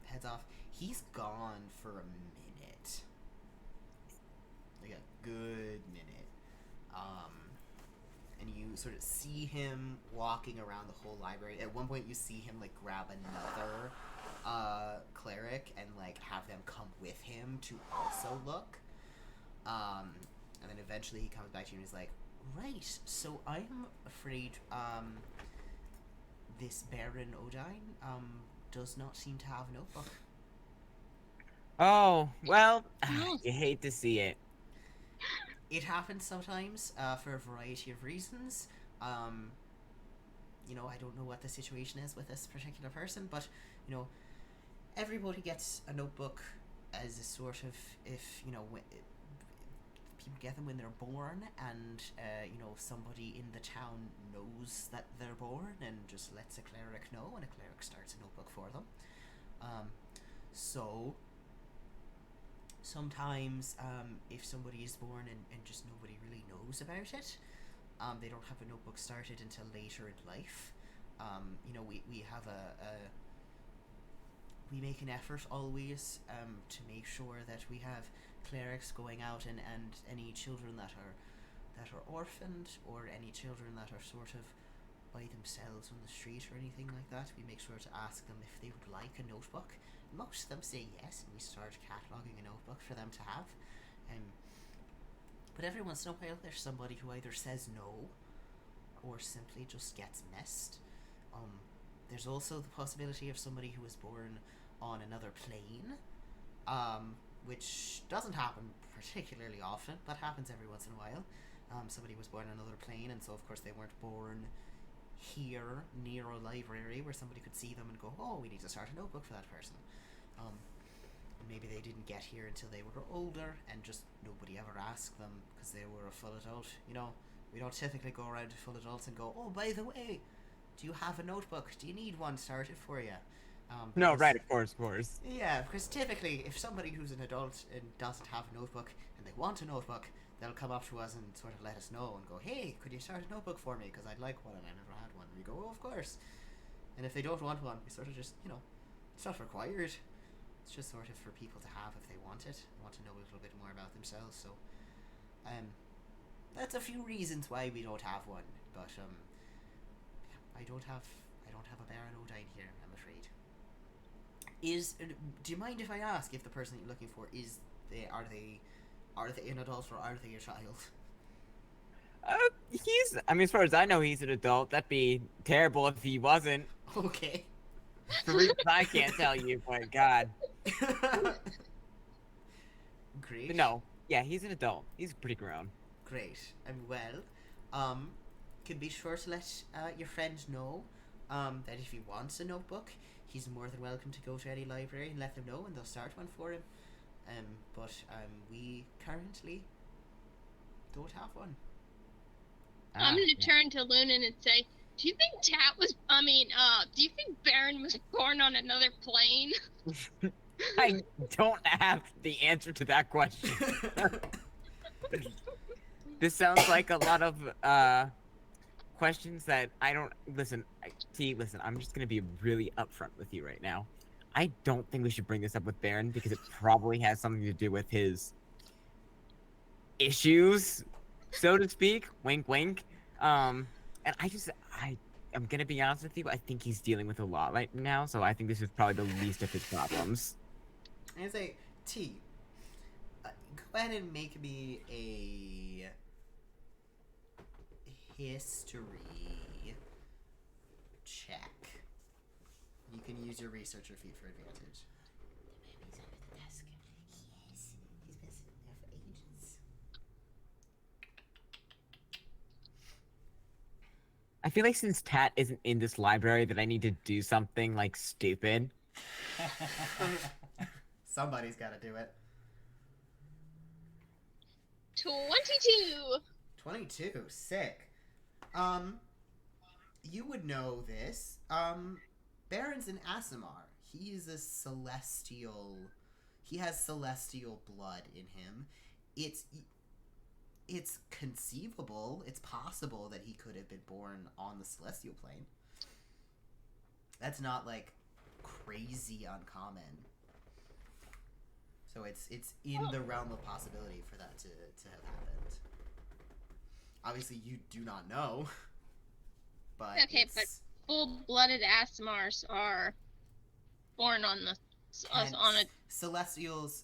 A: heads off. He's gone for a minute, like a good minute. And you sort of see him walking around the whole library. At one point, you see him like grab another cleric and like have them come with him to also look. And then eventually he comes back to you and he's like, right, so I'm afraid this Baron Odine does not seem to have a notebook.
G: Oh, well,
F: Oh.
G: you hate to see it.
A: It happens sometimes for a variety of reasons. I don't know what the situation is with this particular person, but everybody gets a notebook as a sort of, if people get them when they're born, and somebody in the town knows that they're born and just lets a cleric know, and a cleric starts a notebook for them. So sometimes if somebody is born and just nobody really knows about it, they don't have a notebook started until later in life. We have we make an effort always to make sure that we have clerics going out, and any children that are orphaned, or any children that are sort of by themselves on the street or anything like that, we make sure to ask them if they would like a notebook. Most of them say yes, and we start cataloguing a notebook for them to have. But every once in a while there's somebody who either says no or simply just gets missed. There's also the possibility of somebody who was born on another plane, which doesn't happen particularly often, but happens every once in a while. Somebody was born on another plane, and so of course they weren't born here near a library where somebody could see them and go, oh, we need to start a notebook for that person. Maybe they didn't get here until they were older, and just nobody ever asked them because they were a full adult. We don't typically go around to full adults and go, oh, by the way, do you have a notebook? Do you need one started for you?
G: No,
A: Because-
G: right, of course.
A: Yeah, because typically, if somebody who's an adult and doesn't have a notebook and they want a notebook, they'll come up to us and sort of let us know and go, hey, could you start a notebook for me? Because I'd like one and I never had one. And we go, oh, of course. And if they don't want one, we sort of just, it's not required. It's just sort of for people to have if they want it, want to know a little bit more about themselves. So, that's a few reasons why we don't have one. But I don't have a Baron Odine here, I'm afraid. Do you mind if I ask if the person you're looking for are they an adult or are they a child?
G: As far as I know, he's an adult. That'd be terrible if he wasn't.
A: Okay.
G: For reasons I can't tell you, but God.
A: Great.
G: But no, yeah, he's an adult. He's pretty grown.
A: Great. Could be sure to let your friend know that if he wants a notebook, he's more than welcome to go to any library and let them know, and they'll start one for him. But we currently don't have one.
F: I'm gonna turn to Lunan and say, do you think do you think Baron was born on another plane?
G: I don't have the answer to that question. This sounds like a lot of questions that I don't listen. Listen, I'm just gonna be really upfront with you right now. I don't think we should bring this up with Baron because it probably has something to do with his issues, so to speak. Wink, wink. And I'm gonna be honest with you. I think he's dealing with a lot right now, so I think this is probably the least of his problems.
A: I say, T. Go ahead and make me a history check. You can use your researcher feat for advantage. The baby's under the desk. Yes, he's been sitting there for ages.
G: I feel like since Tat isn't in this library, that I need to do something like stupid.
A: Somebody's got to do it.
F: 22.
A: 22, sick. You would know this. Baron's an Aasimar. He's a celestial. He has celestial blood in him. It's conceivable. It's possible that he could have been born on the celestial plane. That's not like crazy uncommon. So it's in the realm of possibility for that to have happened. Obviously, you do not know, but
F: Okay, but full-blooded Aasimars are born on the on a.
A: Celestials,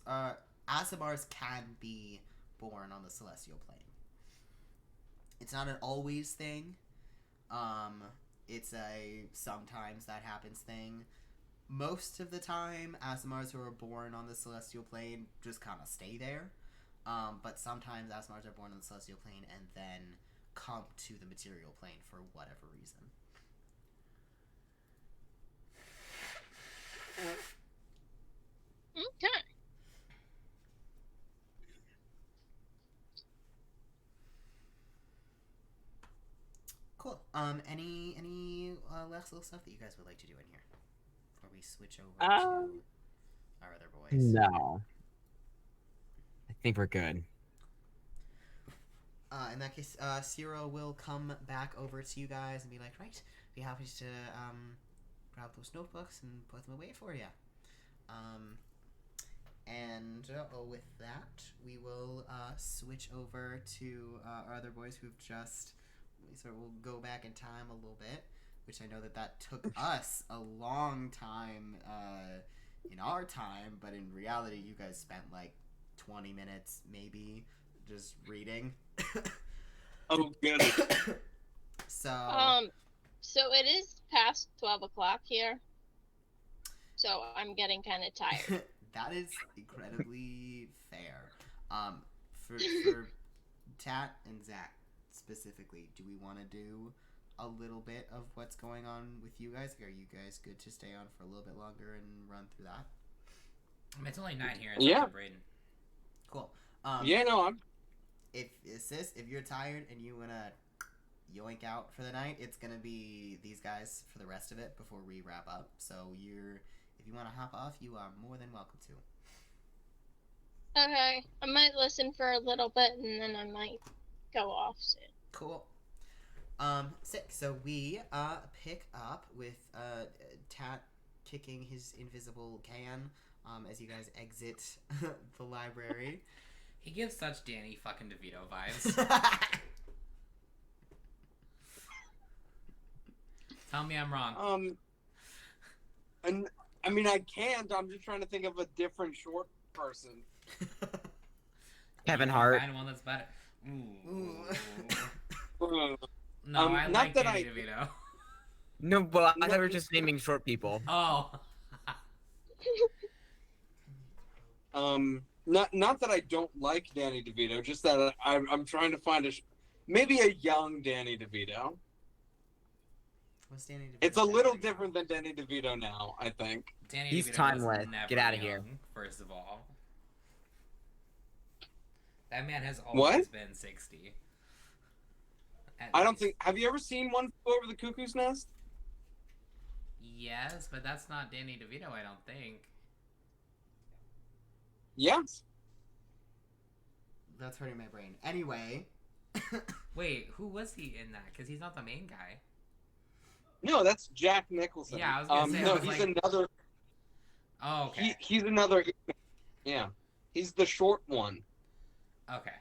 A: Aasimars can be born on the celestial plane. It's not an always thing. It's a sometimes that happens thing. Most of the time, Asimars who are born on the celestial plane just kind of stay there. But sometimes Asimars are born on the celestial plane and then come to the material plane for whatever reason.
F: Okay.
A: Cool. Any last little stuff that you guys would like to do in here before we switch over to our other boys?
G: No. I think we're good.
A: In that case, Ciro will come back over to you guys and be like, right, be happy to grab those notebooks and put them away for you. With that, we will switch over to our other boys who've just. So we'll go back in time a little bit, which I know that took us a long time in our time, but in reality, you guys spent like 20 minutes maybe just reading.
B: Oh, good.
A: So
F: it is past 12 o'clock here, so I'm getting kind of tired.
A: That is incredibly fair. For Tat and Zach specifically, do we want to do a little bit of what's going on with you guys? Are you guys good to stay on for a little bit longer and run through that?
C: It's only 9 here.
B: Yeah.
C: Braeden.
A: Cool.
B: Yeah, no, I'm.
A: If you're tired and you wanna yoink out for the night, it's gonna be these guys for the rest of it before we wrap up. So if you wanna hop off, you are more than welcome to.
F: Okay, I might listen for a little bit and then I might go off soon.
A: Cool. Sick. So we pick up with Tat kicking his invisible can as you guys exit the library.
C: He gives such Danny fucking DeVito vibes. Tell me I'm wrong.
B: And I mean I can't. I'm just trying to think of a different short person.
G: Kevin Hart.
C: Find one that's better. Ooh.
B: Uh,
C: No, I
B: not
C: like
B: that
C: Danny DeVito.
G: No, well, I thought we were just naming short people.
C: Oh.
B: Not that I don't like Danny DeVito, just that I'm trying to find maybe a young Danny DeVito.
A: What's Danny DeVito?
B: It's a little different than Danny DeVito now, I think.
C: Danny
G: He's
C: DeVito
G: timeless.
C: was never
G: Get outta
C: young,
G: here.
C: First of all. That man has
B: What?
C: always been 60.
B: I don't think. Have you ever seen One Flew Over the Cuckoo's Nest?
C: Yes, but that's not Danny DeVito, I don't think.
B: Yes.
A: That's hurting my brain. Anyway.
C: Wait, who was he in that? Because he's not the main guy.
B: No, that's Jack Nicholson.
C: Yeah, I was gonna say,
B: no,
C: I was
B: he's
C: like-
B: another.
C: Oh, okay.
B: He's another. Yeah, he's the short one.
C: Okay.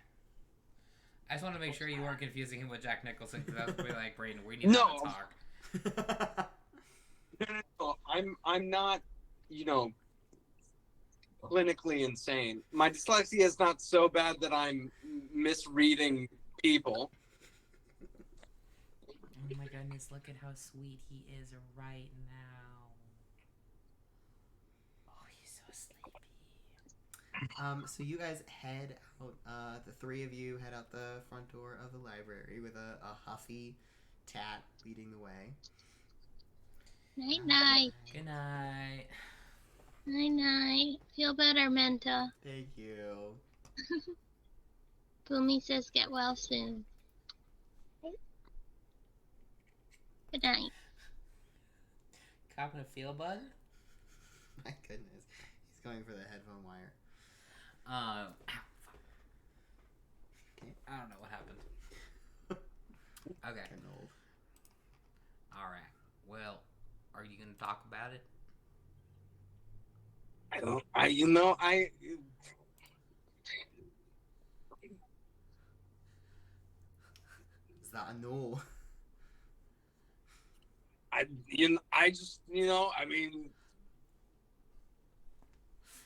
C: I just want to make sure you weren't confusing him with Jack Nicholson, because that would be like, Braeden, we need to
B: No.
C: talk.
B: No, I'm not, clinically insane. My dyslexia is not so bad that I'm misreading people.
C: Oh my goodness, look at how sweet he is right now. Oh, he's so sleepy.
A: So you guys head out, the three of you head out the front door of the library with a huffy Tat leading the way.
F: Night night.
C: Good night.
F: Night night. Feel better, Menta.
A: Thank you.
F: Boomy says get well soon. Good night.
C: Copping a feel bud?
A: My goodness. He's going for the headphone wire.
C: Ow, fuck. I don't know what happened. Okay.
A: Getting old.
C: Alright. Well, are you gonna talk about it?
A: Is that a no?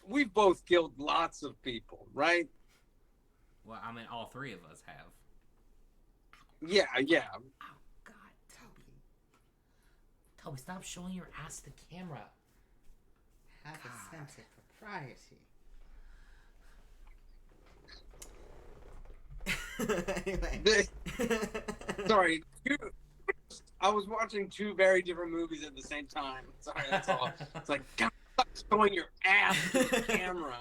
B: we've both killed lots of people, right?
C: Well, I mean, all three of us have.
B: Yeah.
C: Oh, God, Toby. Toby, stop showing your ass to the camera.
A: Have a sense of propriety. Anyway.
B: Sorry. I was watching two very different movies at the same time. Sorry, that's all. It's like, God, stop showing your ass to the camera.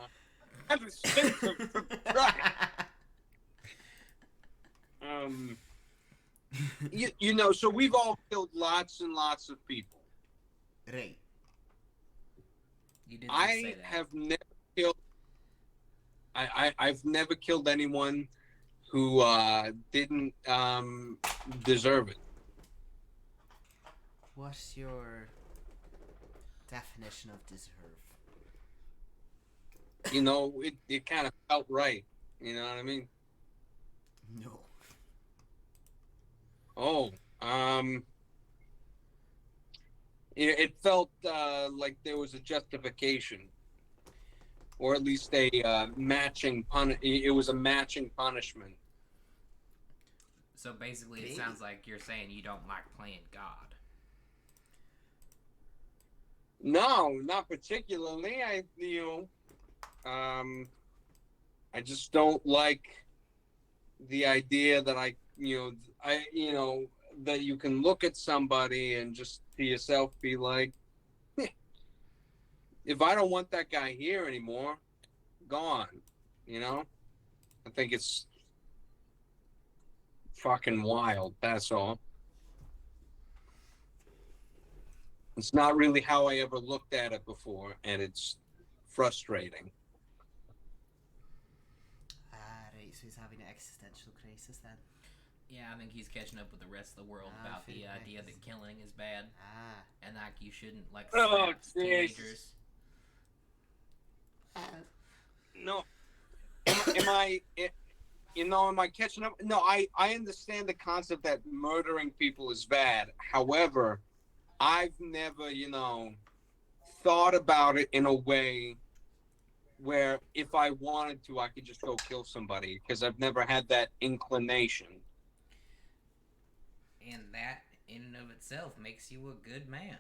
B: Have a sense of propriety. You know, so we've all killed lots and lots of people.
A: Right.
C: You did just say that.
B: Have never killed. I've never killed anyone who didn't deserve it.
A: What's your definition of deserve?
B: You know, it kind of felt right. You know what I mean?
A: No.
B: Oh, it felt like there was a justification, or at least a matching It was a matching punishment.
C: So basically, it sounds like you're saying you don't like playing God.
B: No, not particularly. I just don't like the idea that that you can look at somebody and just to yourself be like, if I don't want that guy here anymore, gone. You know, I think it's fucking wild. That's all. It's not really how I ever looked at it before, and it's frustrating.
A: Right, so he's having an existential crisis then.
C: Yeah, I think he's catching up with the rest of the world about the idea that killing is bad. And like you shouldn't like slap teenagers.
B: No. Am I catching up? No, I understand the concept that murdering people is bad. However, I've never, thought about it in a way where if I wanted to, I could just go kill somebody, because I've never had that inclination.
C: And that, in and of itself, makes you a good man.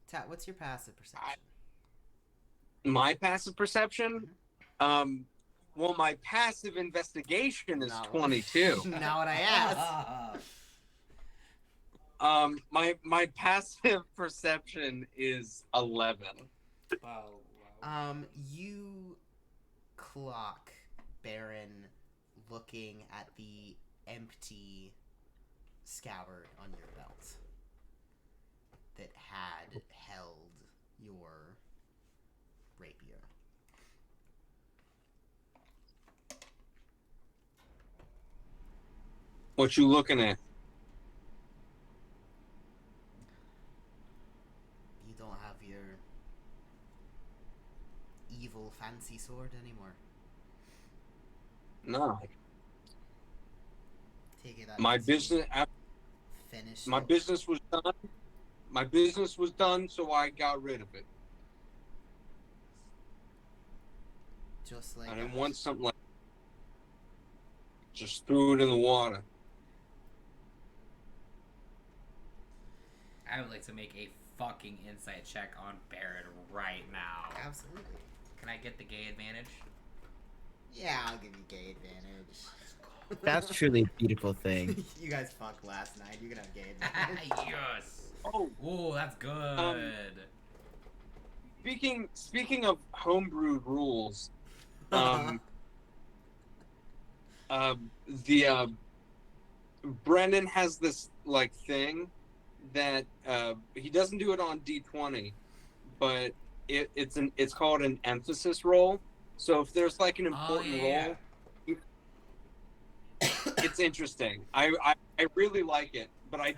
A: Tat, what's your passive perception?
B: My passive perception? Well, my passive investigation is 22.
A: Not what I asked.
B: My passive perception is 11.
C: Wow.
A: You clock Baron looking at the empty scabbard on your belt that had held your rapier.
B: What you looking at?
A: You don't have your evil fancy sword anymore.
B: No.
A: Take it.
B: My business.
A: Finished.
B: My business was done. My business was done, so I got rid of it.
A: Just like
B: I didn't want something like. Just threw it in the water.
C: I would like to make a fucking insight check on Barrett right now.
A: Absolutely.
C: Can I get the gay advantage?
A: Yeah, I'll give you gay advantage.
G: That's truly a beautiful thing.
A: You guys fucked last night. You can have gay advantage.
C: Yes.
B: Oh,
C: Ooh, that's good.
B: speaking of homebrewed rules, Brendan has this like thing that he doesn't do it on D20, but it's called an emphasis roll. So if there's like an important roll, it's interesting. I really like it, but I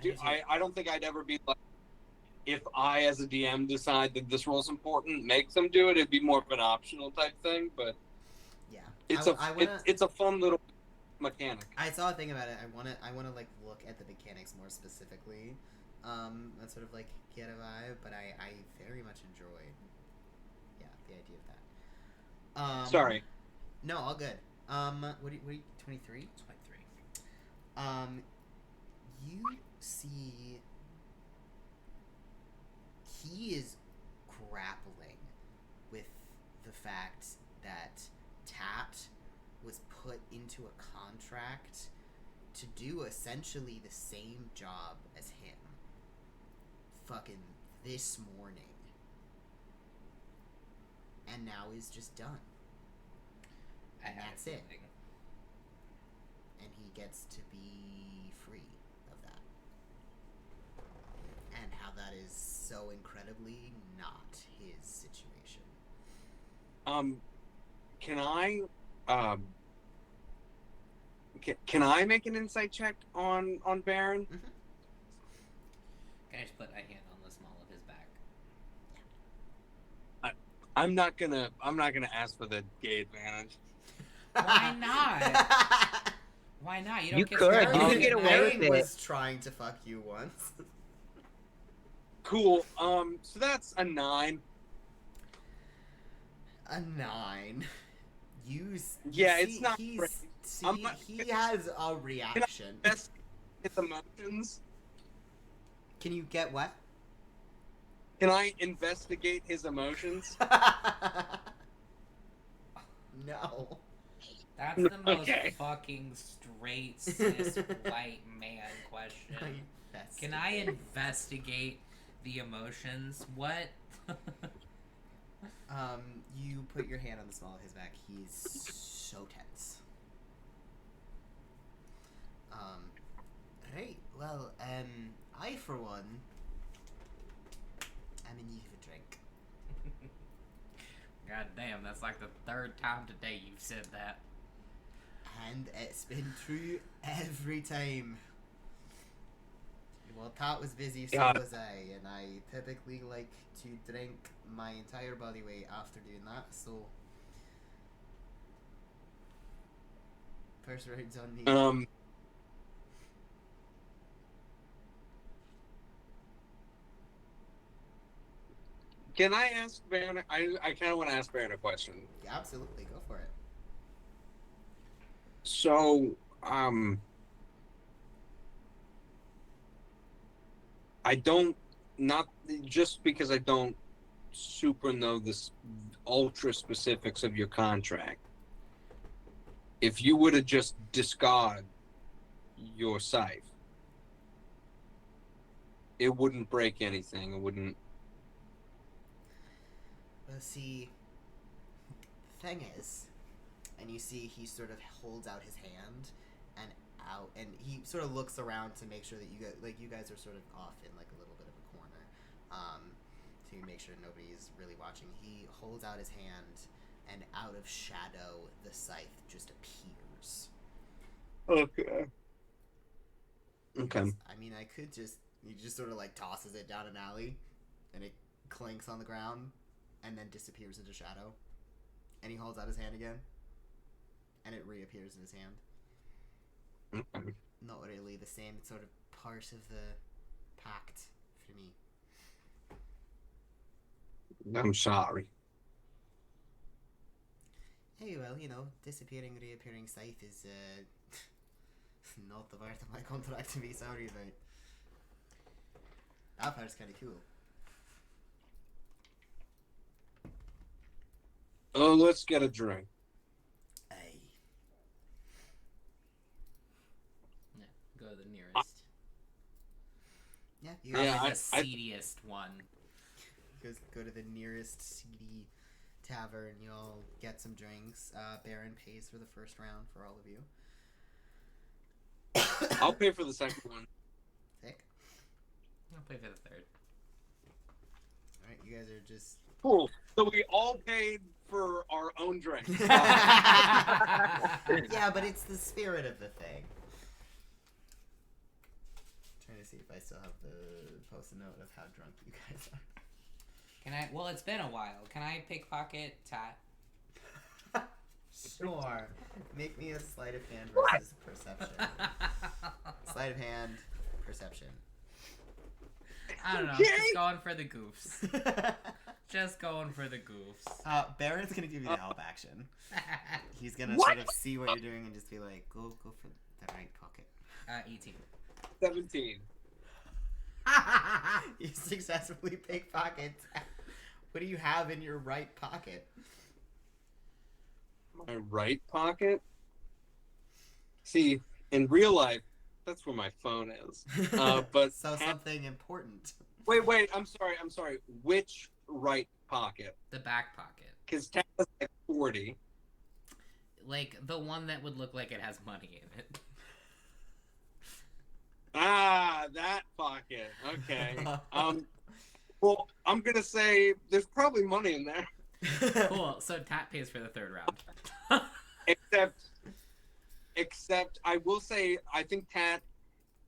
B: don't think I'd ever be like, if I as a DM decide that this role's important, make them do it. It'd be more of an optional type thing, but
A: yeah,
B: it's a fun little mechanic.
A: I saw a thing about it. I wanna like look at the mechanics more specifically, and sort of like get a vibe. But I very much enjoyed, the idea of that.
B: Sorry.
A: No, all good. What are you 23?
C: 23.
A: You see he is grappling with the fact that Tat was put into a contract to do essentially the same job as him fucking this morning, and now is just done.
C: I
A: And
C: have
A: that's
C: a
A: it.
C: feeling.
A: And he gets to be free of that. And how that is so incredibly not his situation.
B: Can I, can I make an insight check on Baron?
A: Mm-hmm.
C: Can I just put a hand on the small of his back?
B: I'm not gonna ask for the gay advantage.
C: Why not? Why not? You don't
D: You
C: get
D: could.
C: started
D: You
C: on
D: could get
C: it,
D: away
C: right?
D: with it.
A: was trying to fuck you once.
B: Cool. So that's a 9.
A: A 9.
B: Yeah, it's not
A: He's,
B: great.
A: see,
B: I'm not-
A: he has a reaction.
B: That's his emotions.
A: Can you get what?
B: Can I investigate his emotions?
A: No.
C: That's the most
B: Okay.
C: fucking straight cis white man question. Can I investigate the emotions? What?
A: You put your hand on the small of his back. He's so tense. Right. Well, I for one, am in need of a drink.
C: God damn, that's like the 3rd time today you've said that.
A: And it's been true every time. Well, Tat was busy, so
B: God.
A: was I, and I typically like to drink my entire body weight after doing that, so... First round's on me.
B: Can I ask Baron? I kind of want to ask Baron a question.
A: Yeah, absolutely, go for it.
B: So, I don't, not just because I don't super know the ultra specifics of your contract. If you were to just discard your scythe, it wouldn't break anything. It wouldn't.
A: Well, see, the thing is, and you see he sort of holds out his hand, and he sort of looks around to make sure that you guys are sort of off in like a little bit of a corner, to make sure nobody's really watching. He holds out his hand, and out of shadow, the scythe just appears.
B: Okay. Okay.
A: I mean, he just sort of like tosses it down an alley, and it clinks on the ground, and then disappears into shadow. And he holds out his hand again, and it reappears in his hand.
B: Okay.
A: Not really the same sort of part of the pact for me.
B: I'm sorry.
A: Hey, well, disappearing, reappearing scythe is not the part of my contract to be sorry about. That part's kind of cool.
B: Oh, let's get a drink.
A: Aye.
C: Yeah, go to the nearest.
A: Yeah, you
C: Probably
B: Yeah,
C: the seediest one.
A: go to the nearest seedy tavern. You all get some drinks. Baron pays for the first round for all of you.
B: I'll pay for the second one.
A: Sick.
C: I'll pay for the 3rd.
A: Alright, you guys are just...
B: Cool. So we all paid for our own drinks.
A: Yeah, but it's the spirit of the thing. Trying to see if I still have the post-it note of how drunk you guys are.
C: Can I? Well, it's been a while. Can I pickpocket Tat?
A: Sure. Make me a sleight of hand versus perception. Sleight of hand, perception.
C: I don't know.
B: Okay.
C: Just going for the goofs. Just going for the goofs.
A: Baron's gonna give you the help action. He's gonna
B: What?
A: sort of see what you're doing and just be like, go for the right pocket.
C: 18.
B: 17.
A: You successfully pickpockets. What do you have in your right pocket?
B: My right pocket? See, in real life, that's where my phone is. But
A: So something important.
B: wait, I'm sorry. Which right pocket?
C: The back pocket.
B: Because Tat has like 40.
C: Like, the one that would look like it has money in it.
B: Ah, that pocket. Okay. Well, I'm gonna say there's probably money in there.
C: Cool, so Tat pays for the third round.
B: Except I will say I think Tat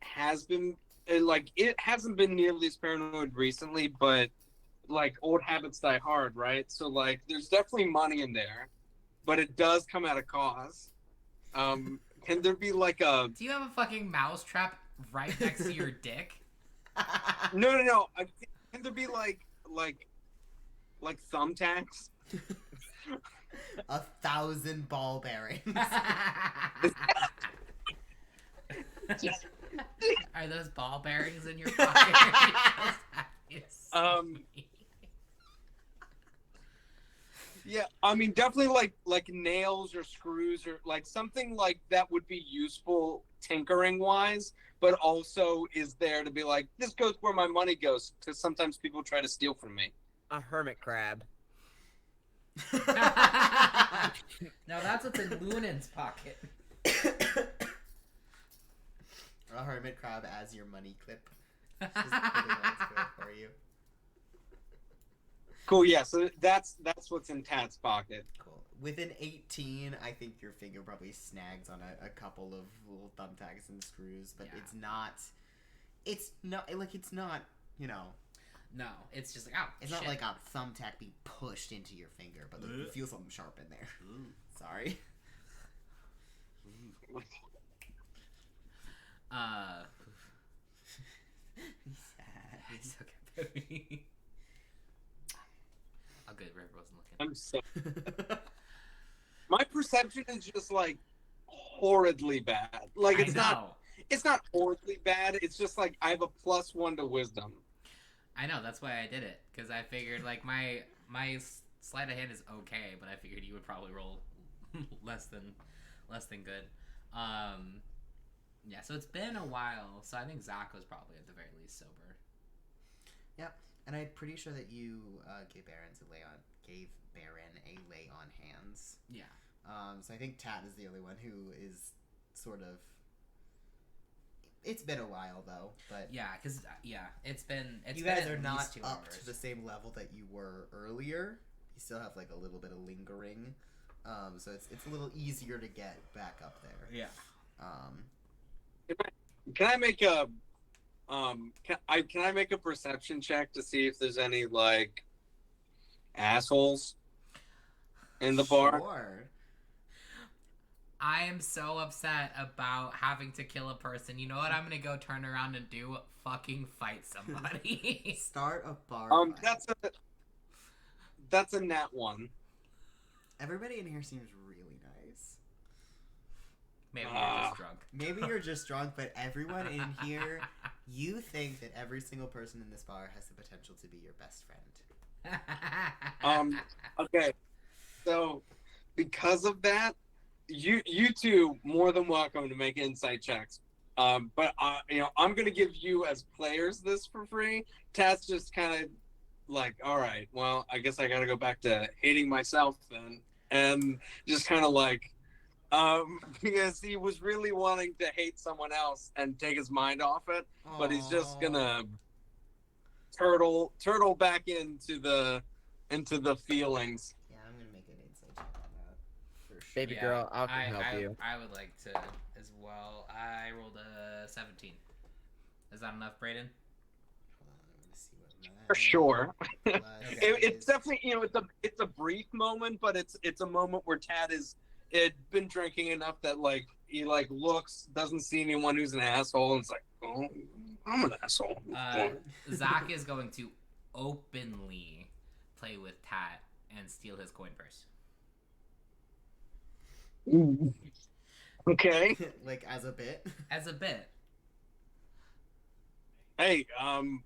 B: has been like it hasn't been nearly as paranoid recently, but like old habits die hard, right? So like there's definitely money in there, but it does come at a cost. Can there be like a
C: Do you have a fucking mousetrap right next to your dick?
B: no? Can there be like thumbtacks?
A: 1,000 ball bearings.
C: Are those ball bearings in your pocket?
B: Yeah, I mean definitely like nails or screws or like something like that would be useful tinkering wise, but also is there to be like this goes where my money goes because sometimes people try to steal from me.
E: A hermit crab.
C: Now that's what's in Lunan's pocket.
A: A hermit crab as your money clip. Just putting that square for you.
B: Cool, yeah. So that's what's in Tat's pocket.
A: Cool. With an 18, I think your finger probably snags on a couple of little thumbtacks and screws, but
C: Yeah.
A: it's not, you know,
C: No, it's just like, oh,
A: it's
C: shit.
A: not like a thumbtack being pushed into your finger, but like, you feel something sharp in there. Sorry.
C: It's okay. Oh, good. River wasn't looking.
B: I'm so my perception is just like horridly bad. Like it's not horridly bad. It's just like I have a +1 to wisdom.
C: I know. That's why I did it, because I figured like my sleight of hand is okay, but I figured you would probably roll less than good. Yeah. So it's been a while. So I think Zach was probably at the very least sober.
A: Yep. And I'm pretty sure that you gave Baron a lay on hands.
C: Yeah.
A: So I think Tat is the only one who is sort of. It's been a while though, but
C: Yeah, because it's been.
A: you
C: been
A: guys
C: at
A: are not
C: least 2
A: up
C: hours.
A: to the same level that you were earlier. You still have like a little bit of lingering, so it's a little easier to get back up there.
C: Yeah.
B: Can I make a can I make a perception check to see if there's any like assholes in the bar?
A: Sure.
C: I am so upset about having to kill a person. You know what I'm gonna go turn around and do? Fucking fight somebody.
A: Start a bar. fight.
B: That's a nat 1.
A: Everybody in here seems really nice.
C: Maybe you're just drunk.
A: Maybe you're just drunk, but everyone in here, you think that every single person in this bar has the potential to be your best friend.
B: Okay. So because of that, you two more than welcome to make insight checks. But I'm gonna give you as players this for free. Tat's just kind of like, all right, well, I guess I gotta go back to hating myself then, and just kind of like, because he was really wanting to hate someone else and take his mind off it, but he's just gonna turtle back into the feelings.
A: Yeah, I'm gonna make an insight check on that for sure.
E: Baby girl, I can help you.
C: I would like to as well. I rolled a 17. Is that enough, Braeden?
A: Hold on, I'm gonna see what
B: For sure.
A: plus
B: It's
A: is.
B: definitely it's a brief moment, but it's a moment where Tad had been drinking enough that like he like looks, doesn't see anyone who's an asshole, and it's like, oh, I'm an asshole.
C: Zach is going to openly play with Tat and steal his coin purse.
B: Okay.
A: Like as a bit.
C: As a bit.
B: Hey,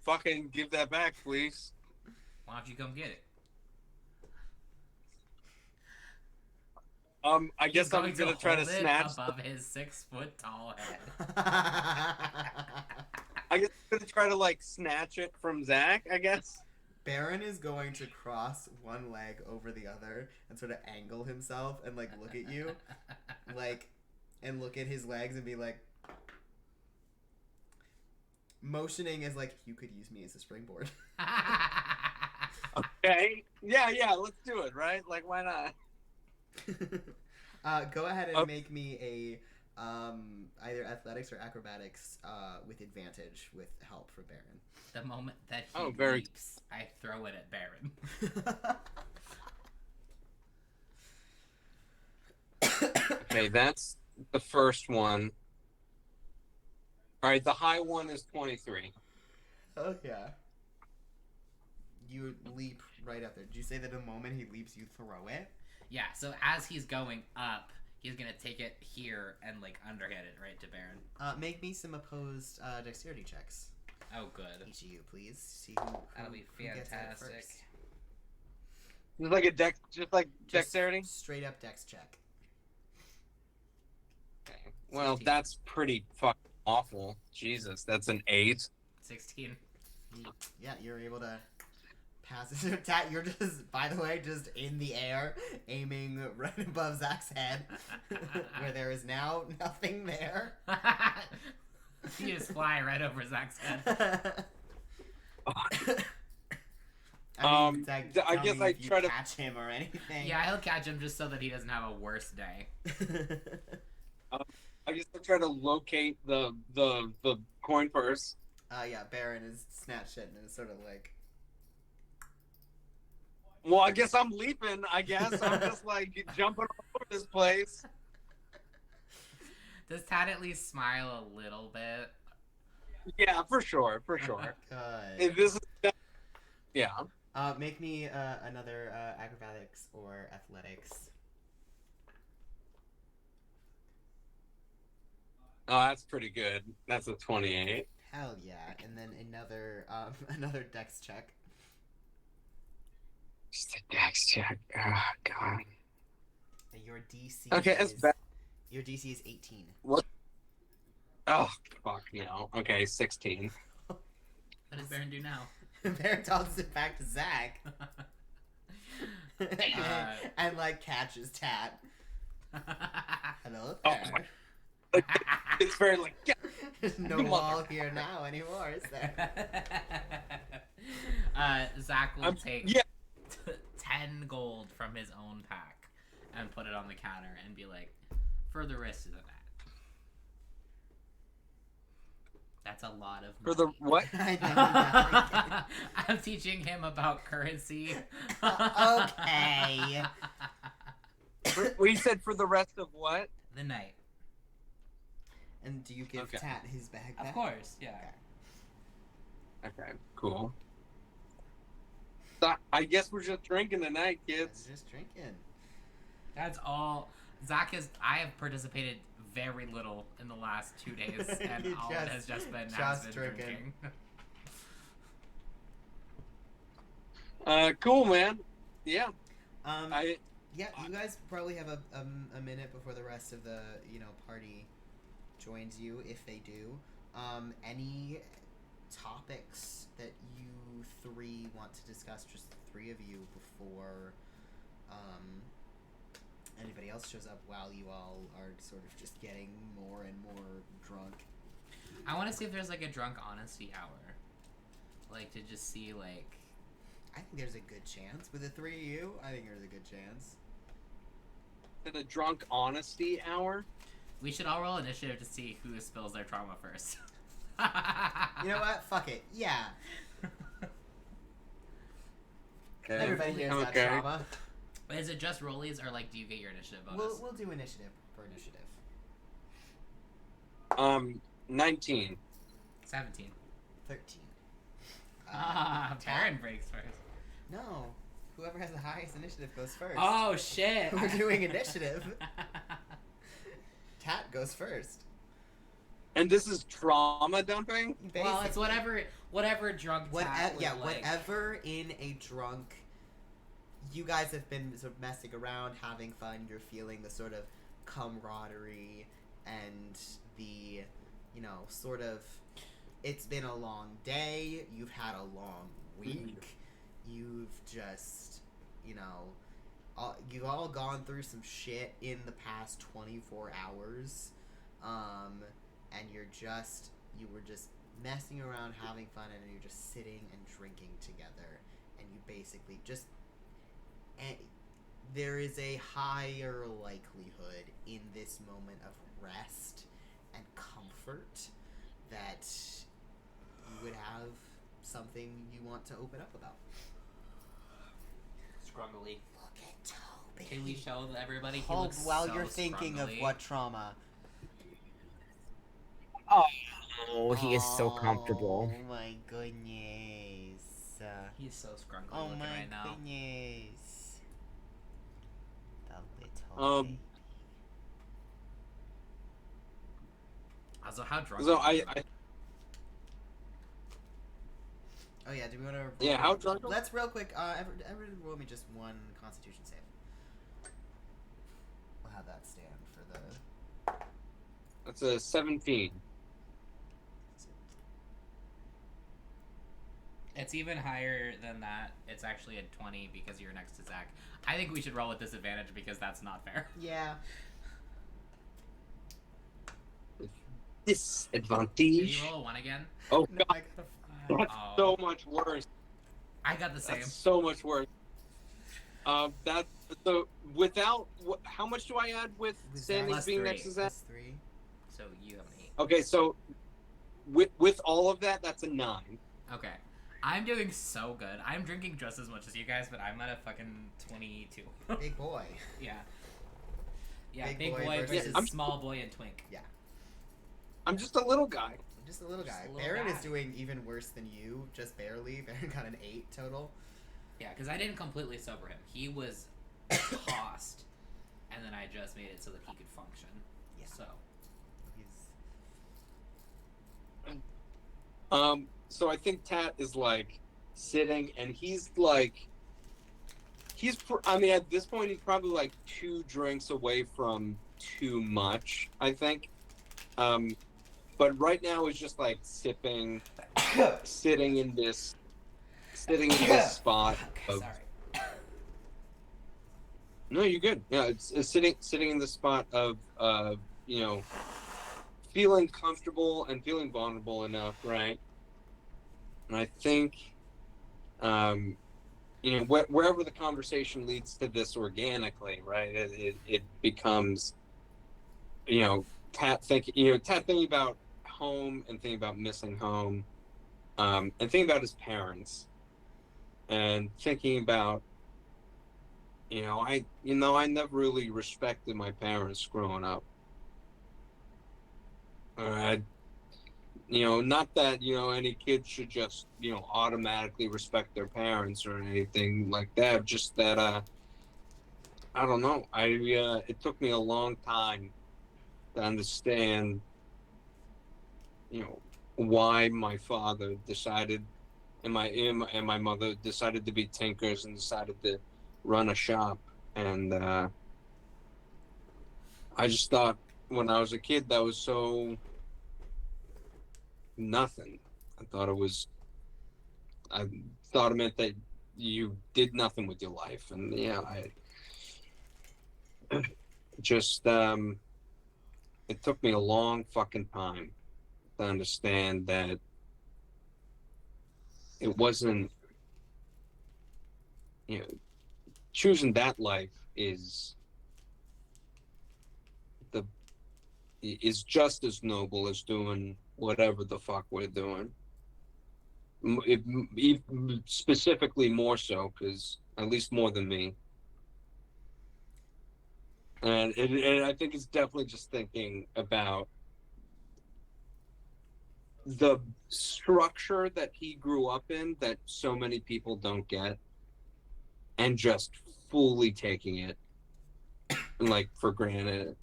B: fucking give that back, please.
C: Why don't you come get it?
B: I
C: He's
B: guess I'm
C: going
B: gonna try to
C: hold it
B: snatch.
C: above his 6-foot tall head.
B: I guess I'm gonna try to like snatch it from Zach. I guess.
A: Baron is going to cross one leg over the other and sort of angle himself and like look at you, like, and look at his legs and be like, motioning as like, you could use me as a springboard.
B: Okay. Yeah. Let's do it. Right? Like, why not?
A: Go ahead and make me a either athletics or acrobatics with advantage with help for Baron.
C: The moment that he
B: very-
C: leaps, I throw it at Baron.
B: Okay, that's the first one. All right, the high one is 23.
A: Oh yeah. You leap right up there. Did you say that the moment he leaps, you throw it?
C: Yeah, so as he's going up, he's gonna take it here and like underhand it right to Baron.
A: Make me some opposed dexterity checks.
C: Oh, good.
A: Each of you, please. See who
C: That'll be
A: who gets that
C: fantastic.
A: first.
B: Just like a just like
A: Just
B: dexterity.
A: Straight up dex check.
B: Okay. Well,
C: 16.
B: that's pretty fucking awful. Jesus, that's an 8.
C: 16.
A: Yeah, you're able to pass it. Tat, you're just, by the way, just in the air, aiming right above Zach's head, where there is now nothing there.
C: You just fly right over Zach's head.
A: Zach,
B: I
A: tell
B: guess
A: me
B: I
A: if you
B: try to-
A: catch him or anything.
C: Yeah, he'll catch him just so that he doesn't have a worse day.
B: I guess I try to locate the coin purse.
A: Yeah, Baron is snatched it and is sort of like,
B: Well, I guess I'm leaping. I guess I'm just like jumping all over this place.
C: Does Tad at least smile a little bit?
B: Yeah, for sure.
A: God.
B: If this is, yeah.
A: Make me another acrobatics or athletics.
B: Oh, that's pretty good. That's a 28.
A: Hell yeah! And then another another dex check.
B: Just a dex check. Oh, God.
A: Your DC.
B: Okay, that's
A: is,
B: bad.
A: Your DC is 18.
B: Oh, fuck, no. Okay, 16.
C: What does Baron do now?
A: Baron tosses it back to Zach. And like catches Tat. Hello
B: Oh,
A: there.
B: It's very like, yeah.
A: There's no wall here now anymore, is there?
C: Zach will take
B: yeah.
C: 10 gold from his own pack and put it on the counter and be like, for the rest of the night. That's a lot of money.
B: For the what?
A: I know.
C: I'm teaching him about currency.
A: Okay.
B: We said for the rest of what?
C: The night.
A: And do you give
B: Okay.
A: Tat his bag back?
C: Of course, yeah.
B: Okay, cool. So, I guess we're just drinking tonight, kids.
A: Just drinking.
C: That's all. I have participated very little in the last 2 days, and
A: You
C: all it has just been
A: drinking.
B: Cool, man. Yeah.
A: Yeah, you guys probably have a minute before the rest of the party joins you, if they do. Any topics that you three want to discuss, just the three of you, before anybody else shows up, while you all are sort of just getting more and more drunk?
C: I want to see if there's like a drunk honesty hour, like to just see like.
A: I think there's a good chance with the three of you. I think there's a good chance.
B: To the drunk honesty hour.
C: We should all roll initiative to see who spills their trauma first.
A: You know what? Fuck it. Yeah.
B: Okay.
A: Everybody here's got
B: Okay.
A: trauma.
C: Is it just rollies, or like do you get your initiative bonus?
A: We'll do initiative for initiative.
B: 19.
C: 17.
A: 13.
C: Ah,
A: Tat?
C: Baron breaks first.
A: No. Whoever has the highest initiative goes first.
C: Oh shit!
A: We're doing initiative. Tat goes first.
B: And this is trauma dumping?
C: Well, it's
A: Basically.
C: whatever drunk Tat would like.
A: Whatever in a drunk. You guys have been sort of messing around, having fun. You're feeling the sort of camaraderie and the, sort of. It's been a long day. You've had a long week. You've just, you've all gone through some shit in the past 24 hours. And you were just messing around, having fun, and you're just sitting and drinking together. And you basically just. And there is a higher likelihood in this moment of rest and comfort that you would have something you want to open up about.
C: Scruggly.
A: Look at Toby.
C: Can we show everybody? He
A: Hold
C: looks
A: while
C: so
A: you're thinking
C: scruggly.
A: of what trauma.
G: Oh, he is so comfortable.
A: Oh my goodness.
C: He's so scruggly
A: Oh
C: looking
A: my
C: right now.
A: goodness. The little baby.
C: Also, how drunk?
B: So
C: are you?
A: Oh yeah, do we want to?
B: Yeah, how drunk?
A: Let's real quick. Everyone roll me just one Constitution save. We'll have that stand for the.
B: That's a 17.
C: It's even higher than that. It's actually a 20 because you're next to Zach. I think we should roll with disadvantage because that's not fair.
A: Yeah.
B: Disadvantage.
C: Did you roll a 1 again?
B: Oh
A: No,
B: god,
A: I got a
B: that's
C: Oh.
B: so much worse.
C: I got the same.
B: That's so much worse. How much do I add with Sandy
C: plus
B: being
C: 3.
B: next to Zach?
A: +3.
C: So you have an 8.
B: Okay, so with all of that, that's a 9.
C: Okay. I'm doing so good. I'm drinking just as much as you guys, but I'm at a fucking 22.
A: Big boy.
C: Yeah. Yeah,
A: Big
C: big
A: boy
C: boy
A: versus-
C: versus small boy and twink.
B: I'm just a little guy.
A: Just a little
C: Just
A: guy.
C: a little
A: Baron
C: guy.
A: is doing even worse than you, just barely. Baron got an 8 total.
C: Yeah, because I didn't completely sober him. He was tossed, and then I just made it so that he could function.
A: Yeah.
C: So.
A: He's
B: So I think Tat is like sitting, and he's at this point he's probably like 2 drinks away from too much, I think. But right now he's just like sitting in this spot of.
C: Sorry.
B: No, you're good. Yeah, it's sitting in the spot of feeling comfortable and feeling vulnerable enough, right? And I think, wherever the conversation leads to this organically, right? It becomes, Tat thinking about home and thinking about missing home, and thinking about his parents, and thinking about, I never really respected my parents growing up. Not that, any kid should just, automatically respect their parents or anything like that. Just that, I don't know. It took me a long time to understand, why my father decided and my mother decided to be tinkers and decided to run a shop. And I just thought when I was a kid that was so nothing. I thought it meant that you did nothing with your life. And I just it took me a long fucking time to understand that it wasn't, choosing that life is just as noble as doing whatever the fuck we're doing. Specifically more so, because at least more than me. And I think it's definitely just thinking about the structure that he grew up in that so many people don't get. and just fully taking it like for granted,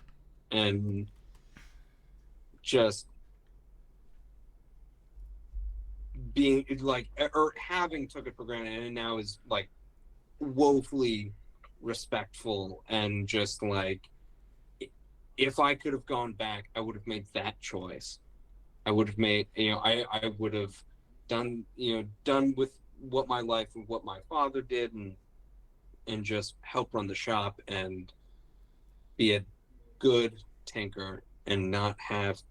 B: and just being like, or having took it for granted, and now is like woefully respectful, and just like, if I could have gone back, I would have made that choice. I would have made, I would have done with what my life and what my father did, and just help run the shop and be a good tinker, and not have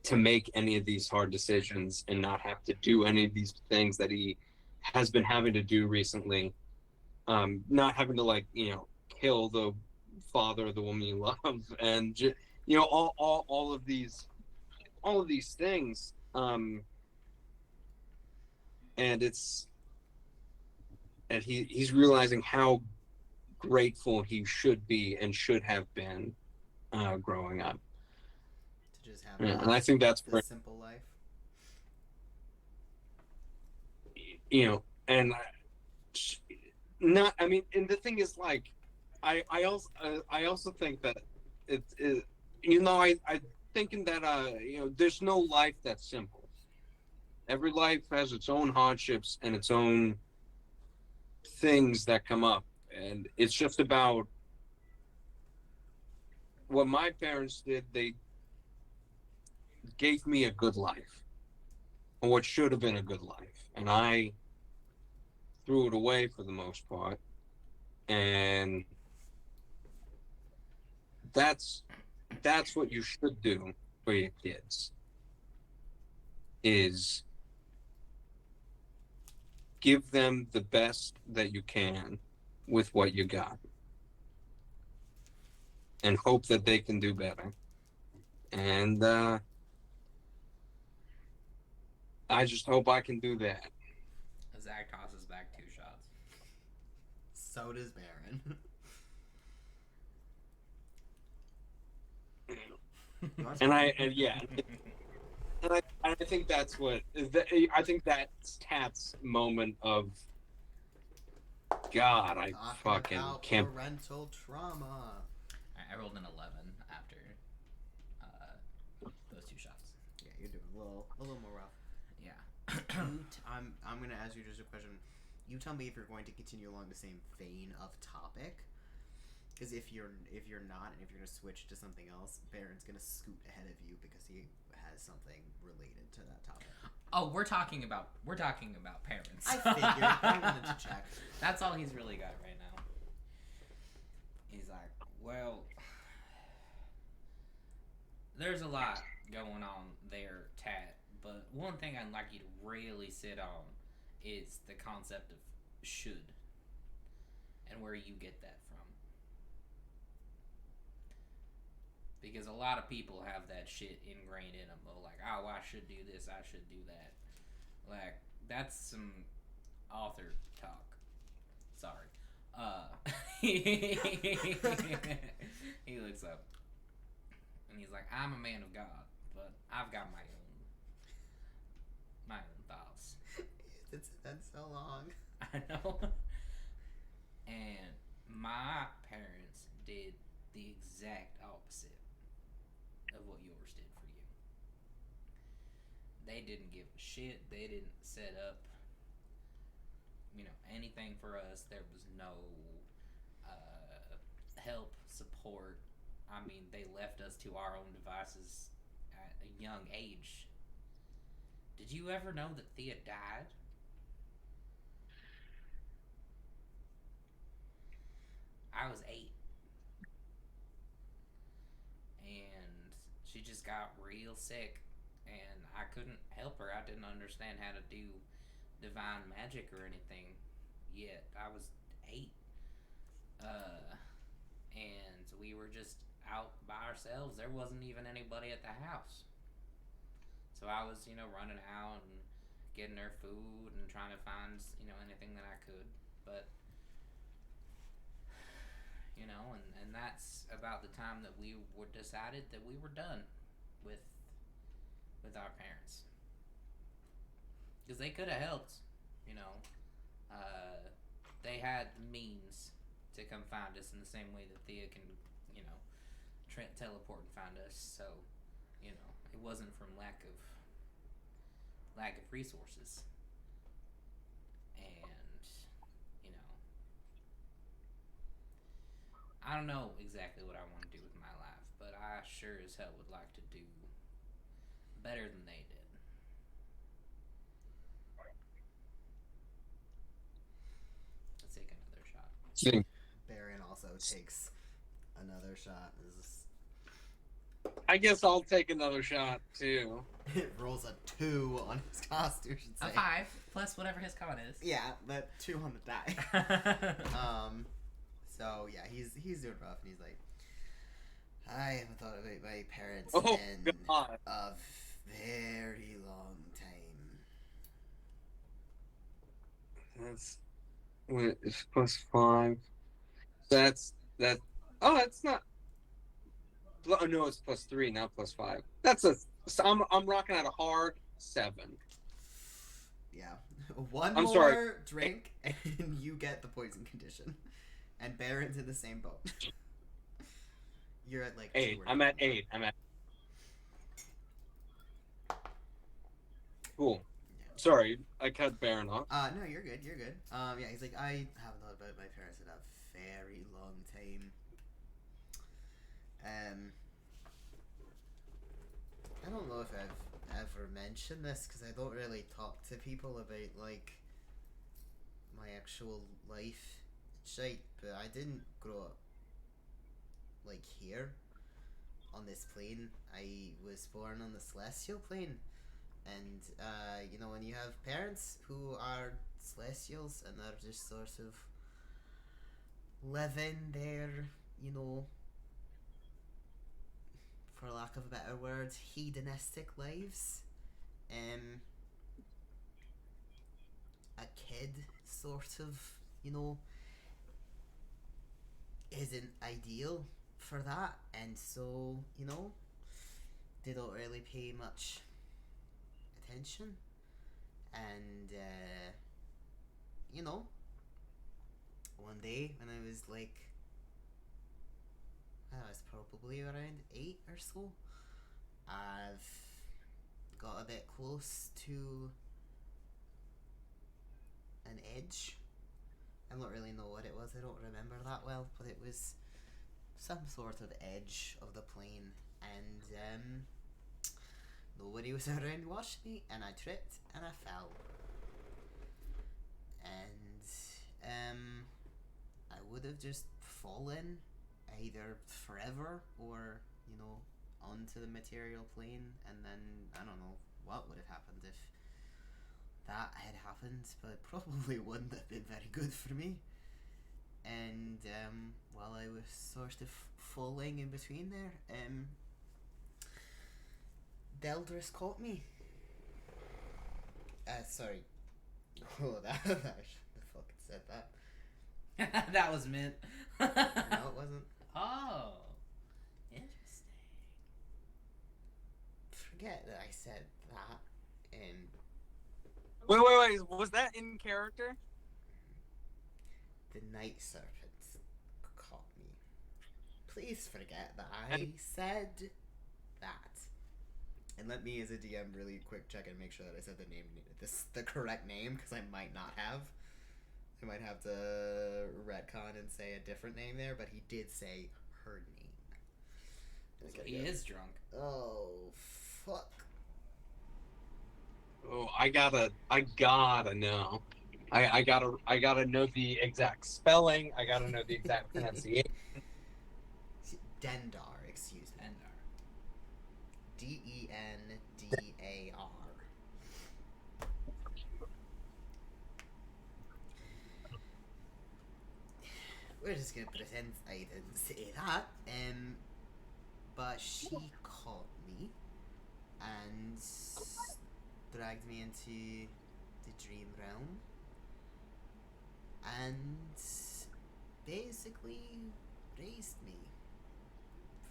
B: to make any of these hard decisions, and not have to do any of these things that he has been having to do recently. Not having to, like, kill the father of the woman you love, and just, all of these things. And he's realizing how grateful he should be and should have been, growing up.
A: To just have
B: And I think that's
A: the
B: where,
A: simple life.
B: and not. I mean, and the thing is, like, I also think that it I thinking that there's no life that's simple. Every life has its own hardships and its own things that come up, and it's just about what my parents did. They gave me a good life, or what should have been a good life, and I threw it away for the most part. And that's what you should do for your kids, is give them the best that you can with what you got, and hope that they can do better. And I just hope I can do that.
C: Zach tosses back 2 shots.
A: So does Baron.
B: I think that's what I think that's Tat's moment of, God, I
A: Talking
B: fucking
A: about
B: can't.
A: parental trauma.
C: I rolled an 11 after those 2 shots.
A: Yeah, you're doing a little more rough.
C: Yeah.
A: I'm gonna ask you just a question. You tell me if you're going to continue along the same vein of topic. Because if you're not, and if you're gonna switch to something else, Baron's gonna scoot ahead of you because he has something related to that topic.
C: Oh, we're talking about parents.
A: I figured. I wanted to check.
C: That's all he's really got right now. He's like, well, there's a lot going on there, Tat. But one thing I'd like you to really sit on is the concept of should, and where you get that from. Because a lot of people have that shit ingrained in them. Like, oh, I should do this, I should do that. Like, that's some author talk. Sorry. He looks up. And he's like, I'm a man of God, but I've got my own thoughts.
A: It's been so long.
C: I know. And my parents did the exact opposite of what yours did for you. They didn't give a shit. They didn't set up, anything for us. There was no help, support. I mean, they left us to our own devices at a young age. Did you ever know that Thea died? I was 8. And she just got real sick, and I couldn't help her. I didn't understand how to do divine magic or anything yet. I was 8. And we were just out by ourselves. There wasn't even anybody at the house. So I was, running out and getting her food and trying to find, anything that I could. But, and that's about the time that we were decided that we were done with our parents. Because they could have helped, they had the means to come find us in the same way that Thea can, you know, teleport and find us. So, you know, it wasn't from lack of resources. And, you know, I don't know exactly what I want to do with my life, but I sure as hell would like to do better than they did. Let's take another shot.
A: Baron also takes another shot.
B: I guess I'll take another shot too.
A: It rolls a 2 on his Constitution
C: A
A: save.
C: 5 plus whatever his con is.
A: Yeah, but 2 on the die. So yeah, he's doing rough, and he's like, I haven't thought about my parents in
B: God.
A: a very long time.
B: That's what is +5. That's that. Oh, it's not. Oh no, it's +3, not +5. That's a. So I'm rocking at a hard 7.
A: Yeah, one
B: I'm
A: more
B: sorry.
A: drink, and you get the poison condition. And Baron's in the same boat. You're at like
B: 8.
A: 2 or
B: I'm at 8. Cool. Sorry, I cut Baron off.
A: No, you're good. You're good. Yeah, he's like, I haven't thought about my parents in a very long time. I don't know if I've ever mentioned this because I don't really talk to people about like my actual life shite, but I didn't grow up like here on this plane. I was born on the celestial plane, and you know, when you have parents who are celestials and they're just sort of living their, you know, for lack of a better word, hedonistic lives, a kid sort of, you know, isn't ideal for that, and so, you know, they don't really pay much attention, and you know, one day when I was like, I was probably around 8 or so, I've got a bit close to an edge. I don't really know what it was, I don't remember that well, but it was some sort of edge of the plane, and nobody was around watching me, and I tripped and I fell, and I would have just fallen either forever or, you know, onto the material plane, and then I don't know what would have happened if that had happened, but it probably wouldn't have been very good for me. And while I was sort of falling in between there, Deldris caught me. Sorry. Oh, that I shouldn't have fucking said that.
C: That was meant.
A: No, it wasn't.
C: Oh, interesting.
A: Forget that I said that.
B: Wait. Was that in character?
A: The night serpent caught me. Please forget that I said that. And let me, as a DM, really quick check and make sure that I said the correct name, because I might not have. I might have to retcon and say a different name there, but he did say her name.
C: So he is drunk.
A: Oh, fuck.
B: Oh, I gotta know. I gotta know the exact spelling. I gotta know the exact pronunciation.
A: Dendar, excuse me.
C: Dendar.
A: Dendar. We're just gonna pretend I didn't say that. But she caught me and dragged me into the dream realm and basically raised me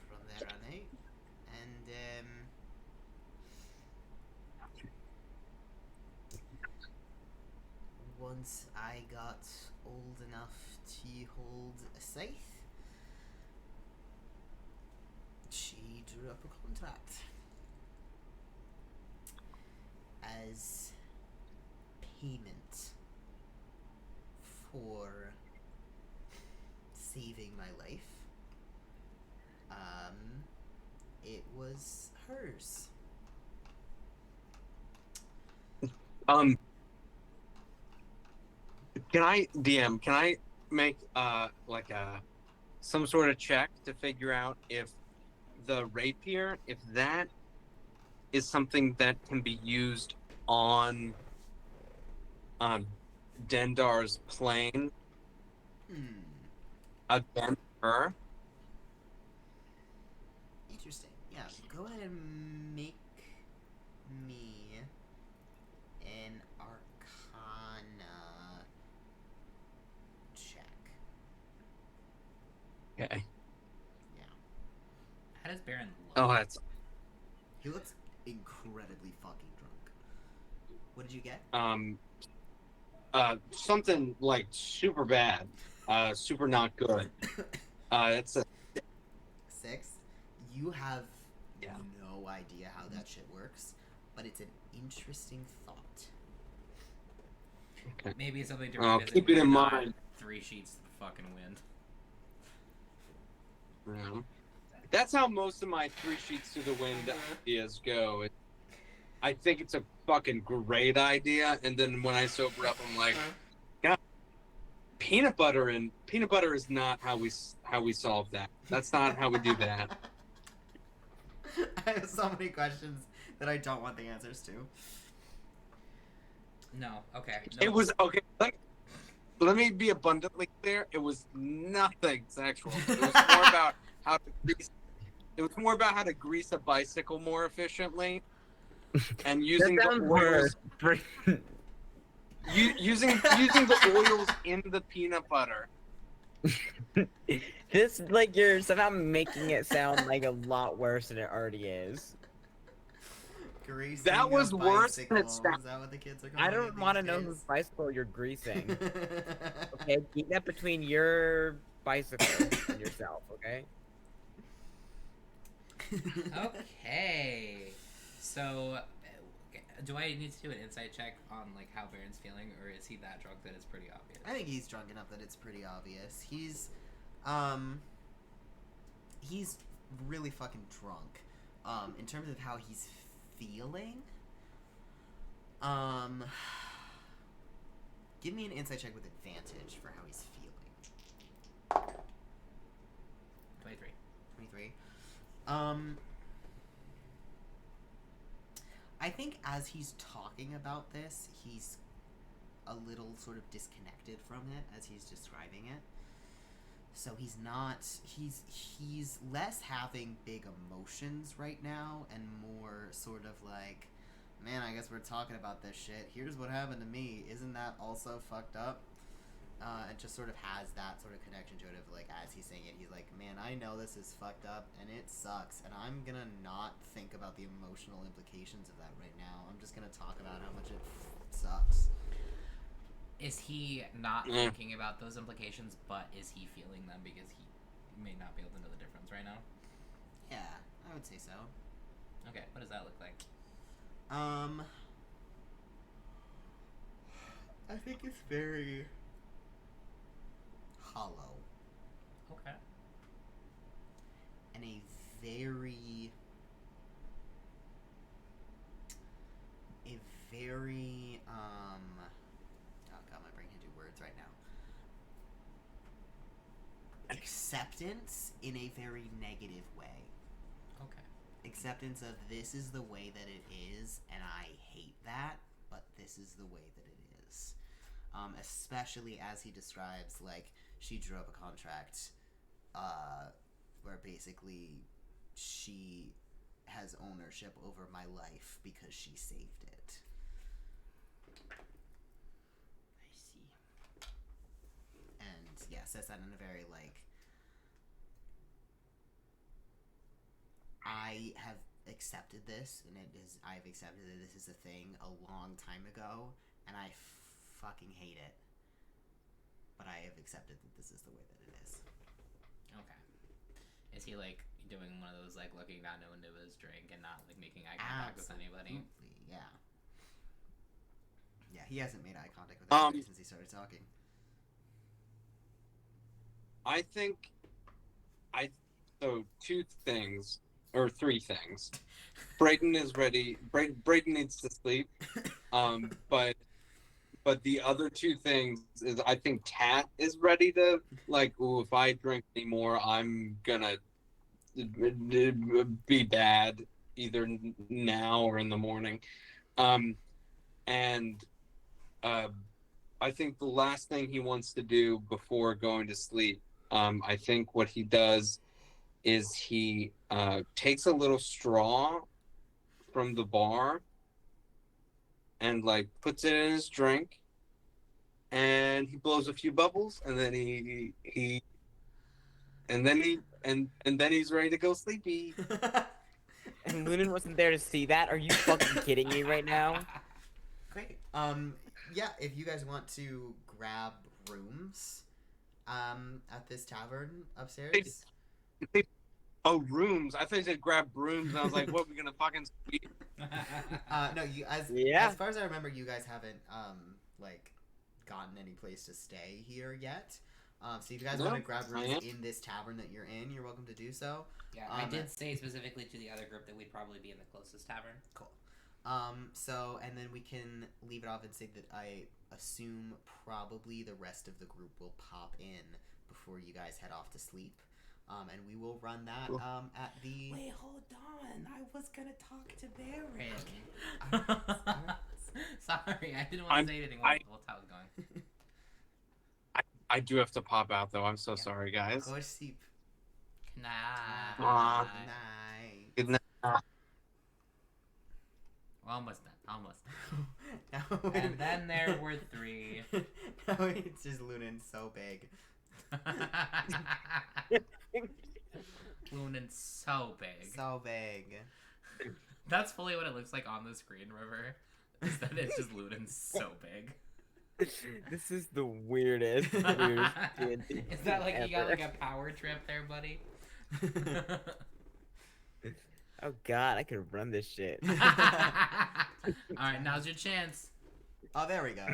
A: from there on out. And one once I got old enough to hold a scythe, she drew up a contract as payment for saving my life. It was hers.
B: Can I make like some sort of check to figure out if the rapier, if that is something that can be used on Dendar's plane against her?
A: Interesting. Yeah, go ahead and make me an Arcana check.
B: Okay.
A: Yeah.
C: How does Baron look?
B: Oh, that's
A: He looks incredibly fucking drunk. What did you get?
B: something like super bad, super not good. It's a
A: 6. You have
B: Yeah.
A: no idea how that shit works, but it's an interesting thought.
B: okay.
C: Maybe something to
B: I'll
C: revisit
B: keep it
C: when
B: in
C: you're not
B: mind.
C: 3 sheets to the fucking wind.
B: Yeah. That's how most of my 3 sheets to the wind ideas go. I think it's a fucking great idea, and then when I sober up, I'm like, God, peanut butter is not how we solve that. That's not how we do that.
A: I have so many questions that I don't want the answers to.
C: No, okay. No.
B: It was okay. Let me be abundantly clear. It was nothing sexual. It was more about how to grease. It was more about how to grease a bicycle more efficiently, and using the oils. Using the oils in the peanut butter.
E: This, like, you're somehow making it sound like a lot worse than it already is.
A: Greasing
B: That was
A: a
B: worse than
A: bicycle.
B: it sounded.
A: Is that what the kids are calling
E: I
A: it
E: don't
A: these
E: want to know
A: days?
E: whose bicycle you're greasing. Okay, keep that between your bicycle and yourself, okay?
C: Okay. So, do I need to do an insight check on like how Baron's feeling, or is he that drunk that it's pretty obvious?
A: I think he's drunk enough that it's pretty obvious. He's really fucking drunk. In terms of how he's feeling, give me an insight check with advantage for how he's feeling.
C: 23.
A: 23. I think as he's talking about this, he's a little sort of disconnected from it as he's describing it. So he's less having big emotions right now and more sort of like, man, I guess we're talking about this shit. Here's what happened to me. Isn't that also fucked up? And just sort of has that sort of connection to it of like, as he's saying it, he's like, man, I know this is fucked up and it sucks, and I'm gonna not think about the emotional implications of that right now. I'm just gonna talk about how much it sucks.
C: Is he not thinking about those implications, but is he feeling them because he may not be able to know the difference right now?
A: Yeah, I would say so.
C: Okay, what does that look like?
A: I think it's very hollow.
C: Okay.
A: And a very oh god, my brain can do words right now. Acceptance in a very negative way.
C: Okay.
A: Acceptance of this is the way that it is, and I hate that, but this is the way that it is. Especially as he describes, like, she drew up a contract where basically she has ownership over my life because she saved it. I see. And yeah, says that in a very like, I have accepted this, and I've accepted that this is a thing a long time ago, and I fucking hate it. But I have accepted that this is the way that it is.
C: Okay. Is he like doing one of those like looking down into his drink and not like making eye contact with anybody?
A: Yeah. Yeah, he hasn't made eye contact with anybody since he started talking.
B: I think so 2 things or 3 things. Braeden is ready. Braeden needs to sleep. But the other 2 things is I think Tat is ready to like. Ooh, if I drink anymore, I'm gonna be bad either now or in the morning. And I think the last thing he wants to do before going to sleep, I think what he does is he takes a little straw from the bar and like puts it in his drink, and he blows a few bubbles, and then then he's ready to go sleepy.
E: And Lunan wasn't there to see that. Are you fucking kidding me right now?
A: Great. Yeah, if you guys want to grab rooms, at this tavern upstairs.
B: Oh, rooms! I thought you said grab brooms, and I was like, "What? We gonna fucking sweep?"
A: No, as far as I remember, you guys haven't like gotten any place to stay here yet. So if you guys want to grab rooms in this tavern that you're in, you're welcome to do so.
C: Yeah, I did say specifically to the other group that we'd probably be in the closest tavern.
A: Cool. So, and then we can leave it off and say that I assume probably the rest of the group will pop in before you guys head off to sleep. And we will run that, at the...
C: Wait, hold on. I was gonna talk to Baron. Sorry, I didn't want to say anything while I was going.
B: I do have to pop out, though. I'm so sorry, guys.
A: Go to sleep.
C: Good night.
B: Good night.
C: Well, almost done.
A: Now,
C: and then there were 3.
A: Now it's just Lunan so big.
C: Lunan's so big.
A: So big.
C: That's fully what it looks like on the screen, River. Is that it's just Lunan's so big.
E: This is the weirdest.
C: Is that like you got like a power trip there, buddy?
E: Oh god, I could run this shit.
C: Alright, now's your chance.
A: Oh, there we go.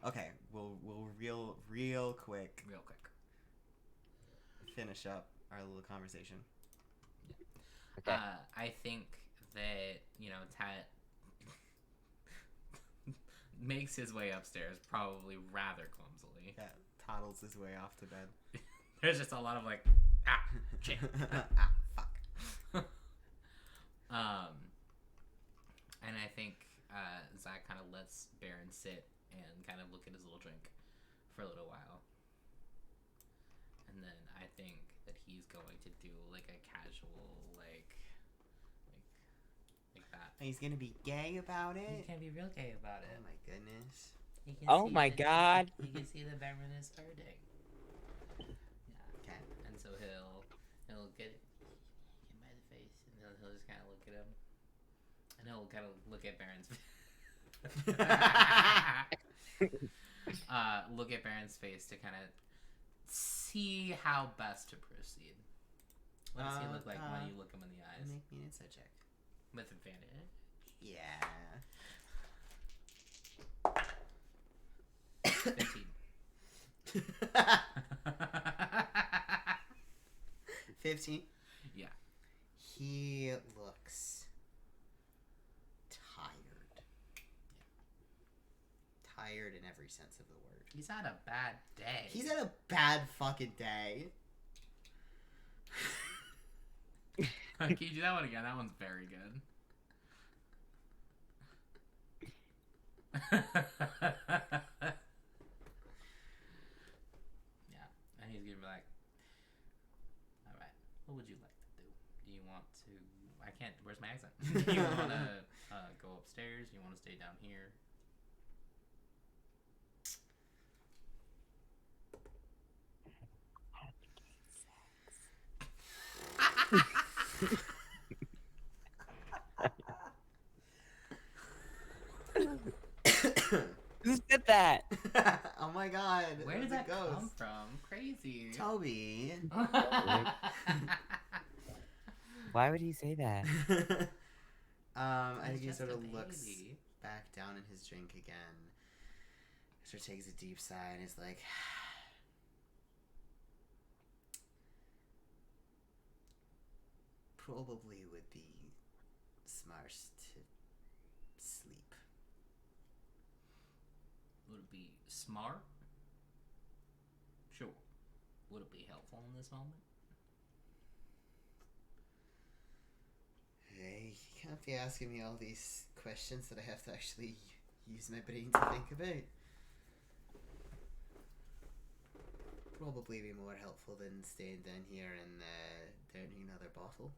A: Okay, we'll real quick finish up our little conversation.
E: Okay.
C: I think that, Tat makes his way upstairs probably rather clumsily.
A: Yeah, toddles his way off to bed.
C: There's just a lot of like, shit.
A: Fuck.
C: And I think Zach kind of lets Baron sit and kind of look at his little drink for a little while. And then I think that he's going to do like a casual like that.
A: He's gonna be gay about it?
C: He can be real gay about it.
A: Oh my goodness.
E: Oh my god.
C: You can see the Baron is hurting. Yeah.
A: Okay.
C: And so he'll get him by the face, and then he'll just kind of look at him, and he'll kind of look at Baron's look at Baron's face to kind of see how best to proceed. What does he look like when you look him in the eyes?
A: Make me an insight check.
C: With advantage.
A: Yeah.
C: 15.
A: 15?
C: Yeah.
A: He looks tired. Yeah. Tired in every sense of the word.
C: He's had a bad day.
A: He's had a bad fucking day.
C: Can you do that one again? That one's very good. Yeah, and he's gonna be like, all right, what would you like to do? Do you want to, I can't, where's my accent? Do you want to go upstairs? Do you want to stay down here?
G: that?
A: Oh my god.
C: Where did
A: it
C: that
A: goes.
C: come from? Crazy.
A: Toby.
G: Why would he say that?
A: I think
C: He's
A: he
C: just
A: sort
C: a
A: of looks
C: baby.
A: back down in his drink again. Sort of takes a deep sigh and is like, probably would be smart to sleep.
C: Would it be smart? Sure. Would it be helpful in this moment?
A: Hey, you can't be asking me all these questions that I have to actually use my brain to think about. Probably be more helpful than staying down here and downing another bottle.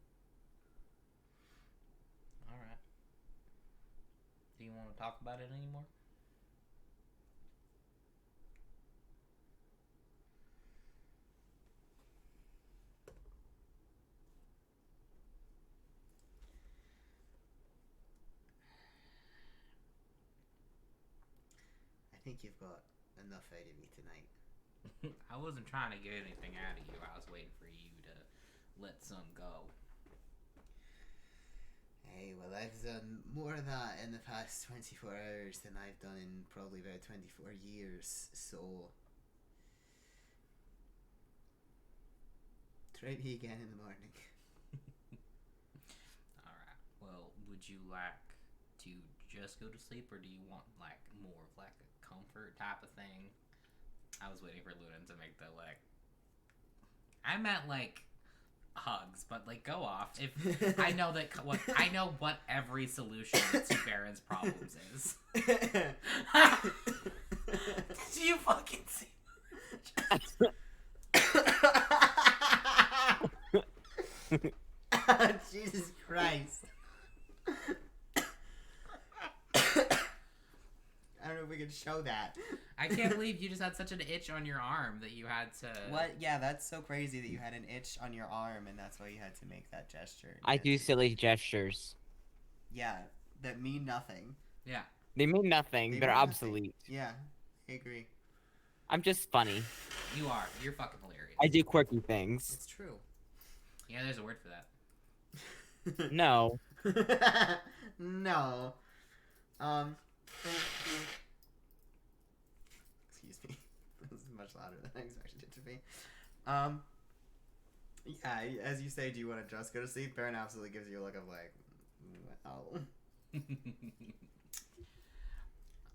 C: Alright. Do you want to talk about it anymore?
A: I think you've got enough out of me tonight.
C: I wasn't trying to get anything out of you. I was waiting for you to let some go.
A: Hey, well, I've done more of that in the past 24 hours than I've done in probably about 24 years, so... Try me again in the morning.
C: Alright. Well, would you like to just go to sleep, or do you want, like, more of, like, a comfort type of thing? I was waiting for Lunan to make the, like... I meant, like, hugs, but, like, go off. If I know that... I know what every solution to Baron's problems is. Did you fucking see?
A: Jesus Christ. I don't know if we can show that.
C: I can't believe you just had such an itch on your arm that you had to...
A: What? Yeah, that's so crazy that you had an itch on your arm and that's why you had to make that gesture.
G: I do silly gestures.
A: Yeah, that mean nothing.
C: Yeah.
G: They mean nothing.
A: They
G: They're
A: mean nothing.
G: obsolete.
A: Yeah, I agree.
G: I'm just funny.
C: You are. You're fucking hilarious.
G: I do quirky things.
A: It's true.
C: Yeah, there's a word for that.
G: No.
A: No. Excuse me. This is much louder than I expected it to be. Yeah, as you say, do you want to just go to sleep? Baron absolutely gives you a look of like, well.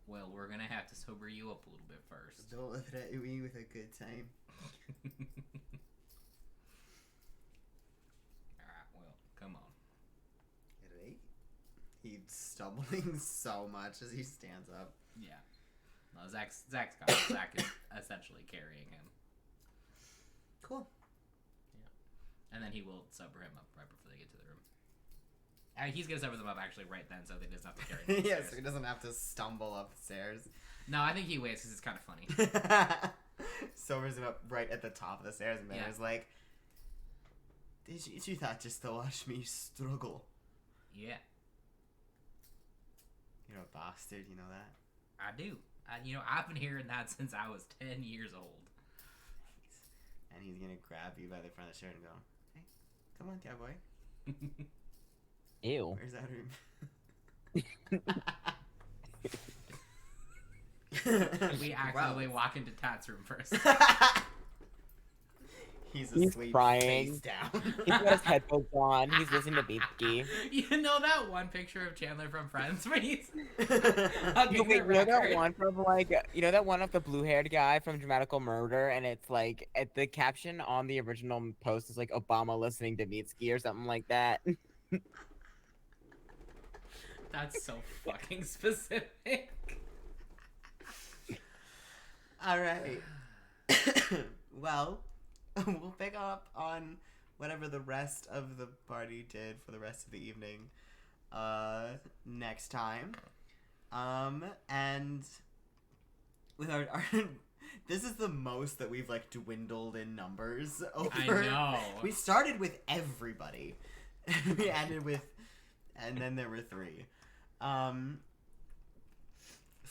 C: Well, we're gonna have to sober you up a little bit first.
A: Don't threaten me with a good time.
C: Alright, well, come on.
A: Right? He's stumbling so much as he stands up.
C: Yeah. No, Zach's got it. Zach is essentially carrying him.
A: Cool.
C: And then he will sober him up right before they get to the room. He's gonna sober them up actually right then, so they just have to carry him.
A: Yeah, so he doesn't have to stumble up the stairs.
C: No, I think he waits because it's kind of funny.
A: Sobers him up right at the top of the stairs, and Banner's
C: Yeah.
A: like, Did you do that just to watch me struggle?
C: Yeah,
A: You're a bastard, you know that?
C: I do. I've been hearing that since I was 10 years old.
A: And he's gonna grab you by the front of the shirt and go, Hey, come on, cowboy.
G: Ew.
A: Where's that room?
C: We accidentally walk into Tat's room first.
A: He's
G: He's
A: asleep,
G: crying.
A: face down.
G: He's got his headphones on. He's listening to Beatski.
C: You know that one picture of Chandler from Friends where he's
G: You
C: hugging the
G: know that
C: record?
G: one from that one of the blue-haired guy from Dramatical Murder, and it's like at the caption on the original post is like Obama listening to Beatski or something like that.
C: That's so fucking specific.
A: Alright. Well, we'll pick up on whatever the rest of the party did for the rest of the evening next time. And with our this is the most that we've like dwindled in numbers over.
C: I know.
A: We started with everybody. And we ended with and then there were 3.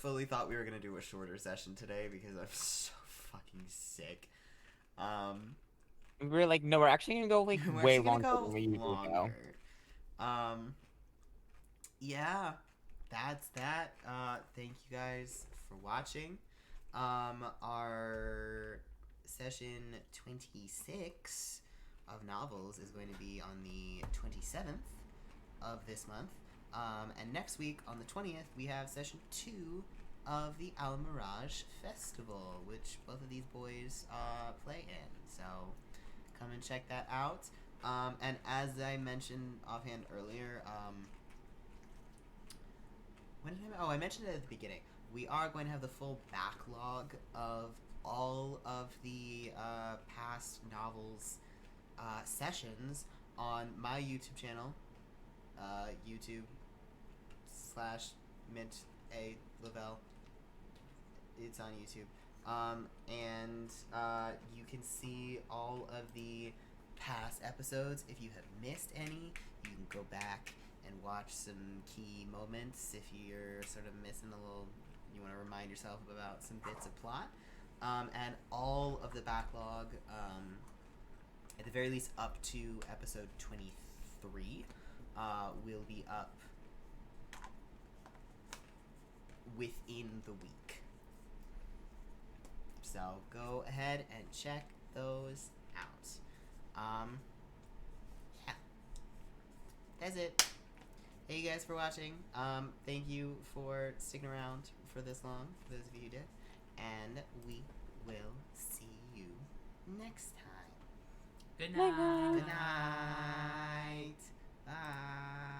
A: fully thought we were gonna do a shorter session today because I'm so fucking sick.
E: We were like, no, we're actually gonna go like
A: We're
E: way
A: actually gonna
E: longer
A: go
E: than we usually go.
A: longer. Yeah, that's that. Thank you guys for watching. Our session 26 of novels is going to be on the 27th of this month. And next week on the 20th, we have session 2 of the Al Mirage Festival, which both of these boys play in. So come and check that out. And as I mentioned offhand earlier, I mentioned it at the beginning. We are going to have the full backlog of all of the past novels sessions on my YouTube channel, YouTube/Mint A Lavelle. It's on YouTube. And you can see all of the past episodes. If you have missed any, you can go back and watch some key moments if you're sort of missing a little, you want to remind yourself about some bits of plot. And all of the backlog, at the very least up to episode 23, will be up within the week. So go ahead and check those out. Yeah. That's it. Thank you guys for watching. Thank you for sticking around for this long, for those of you who did. And we will see you next time.
C: Good night.
A: Good night. Bye.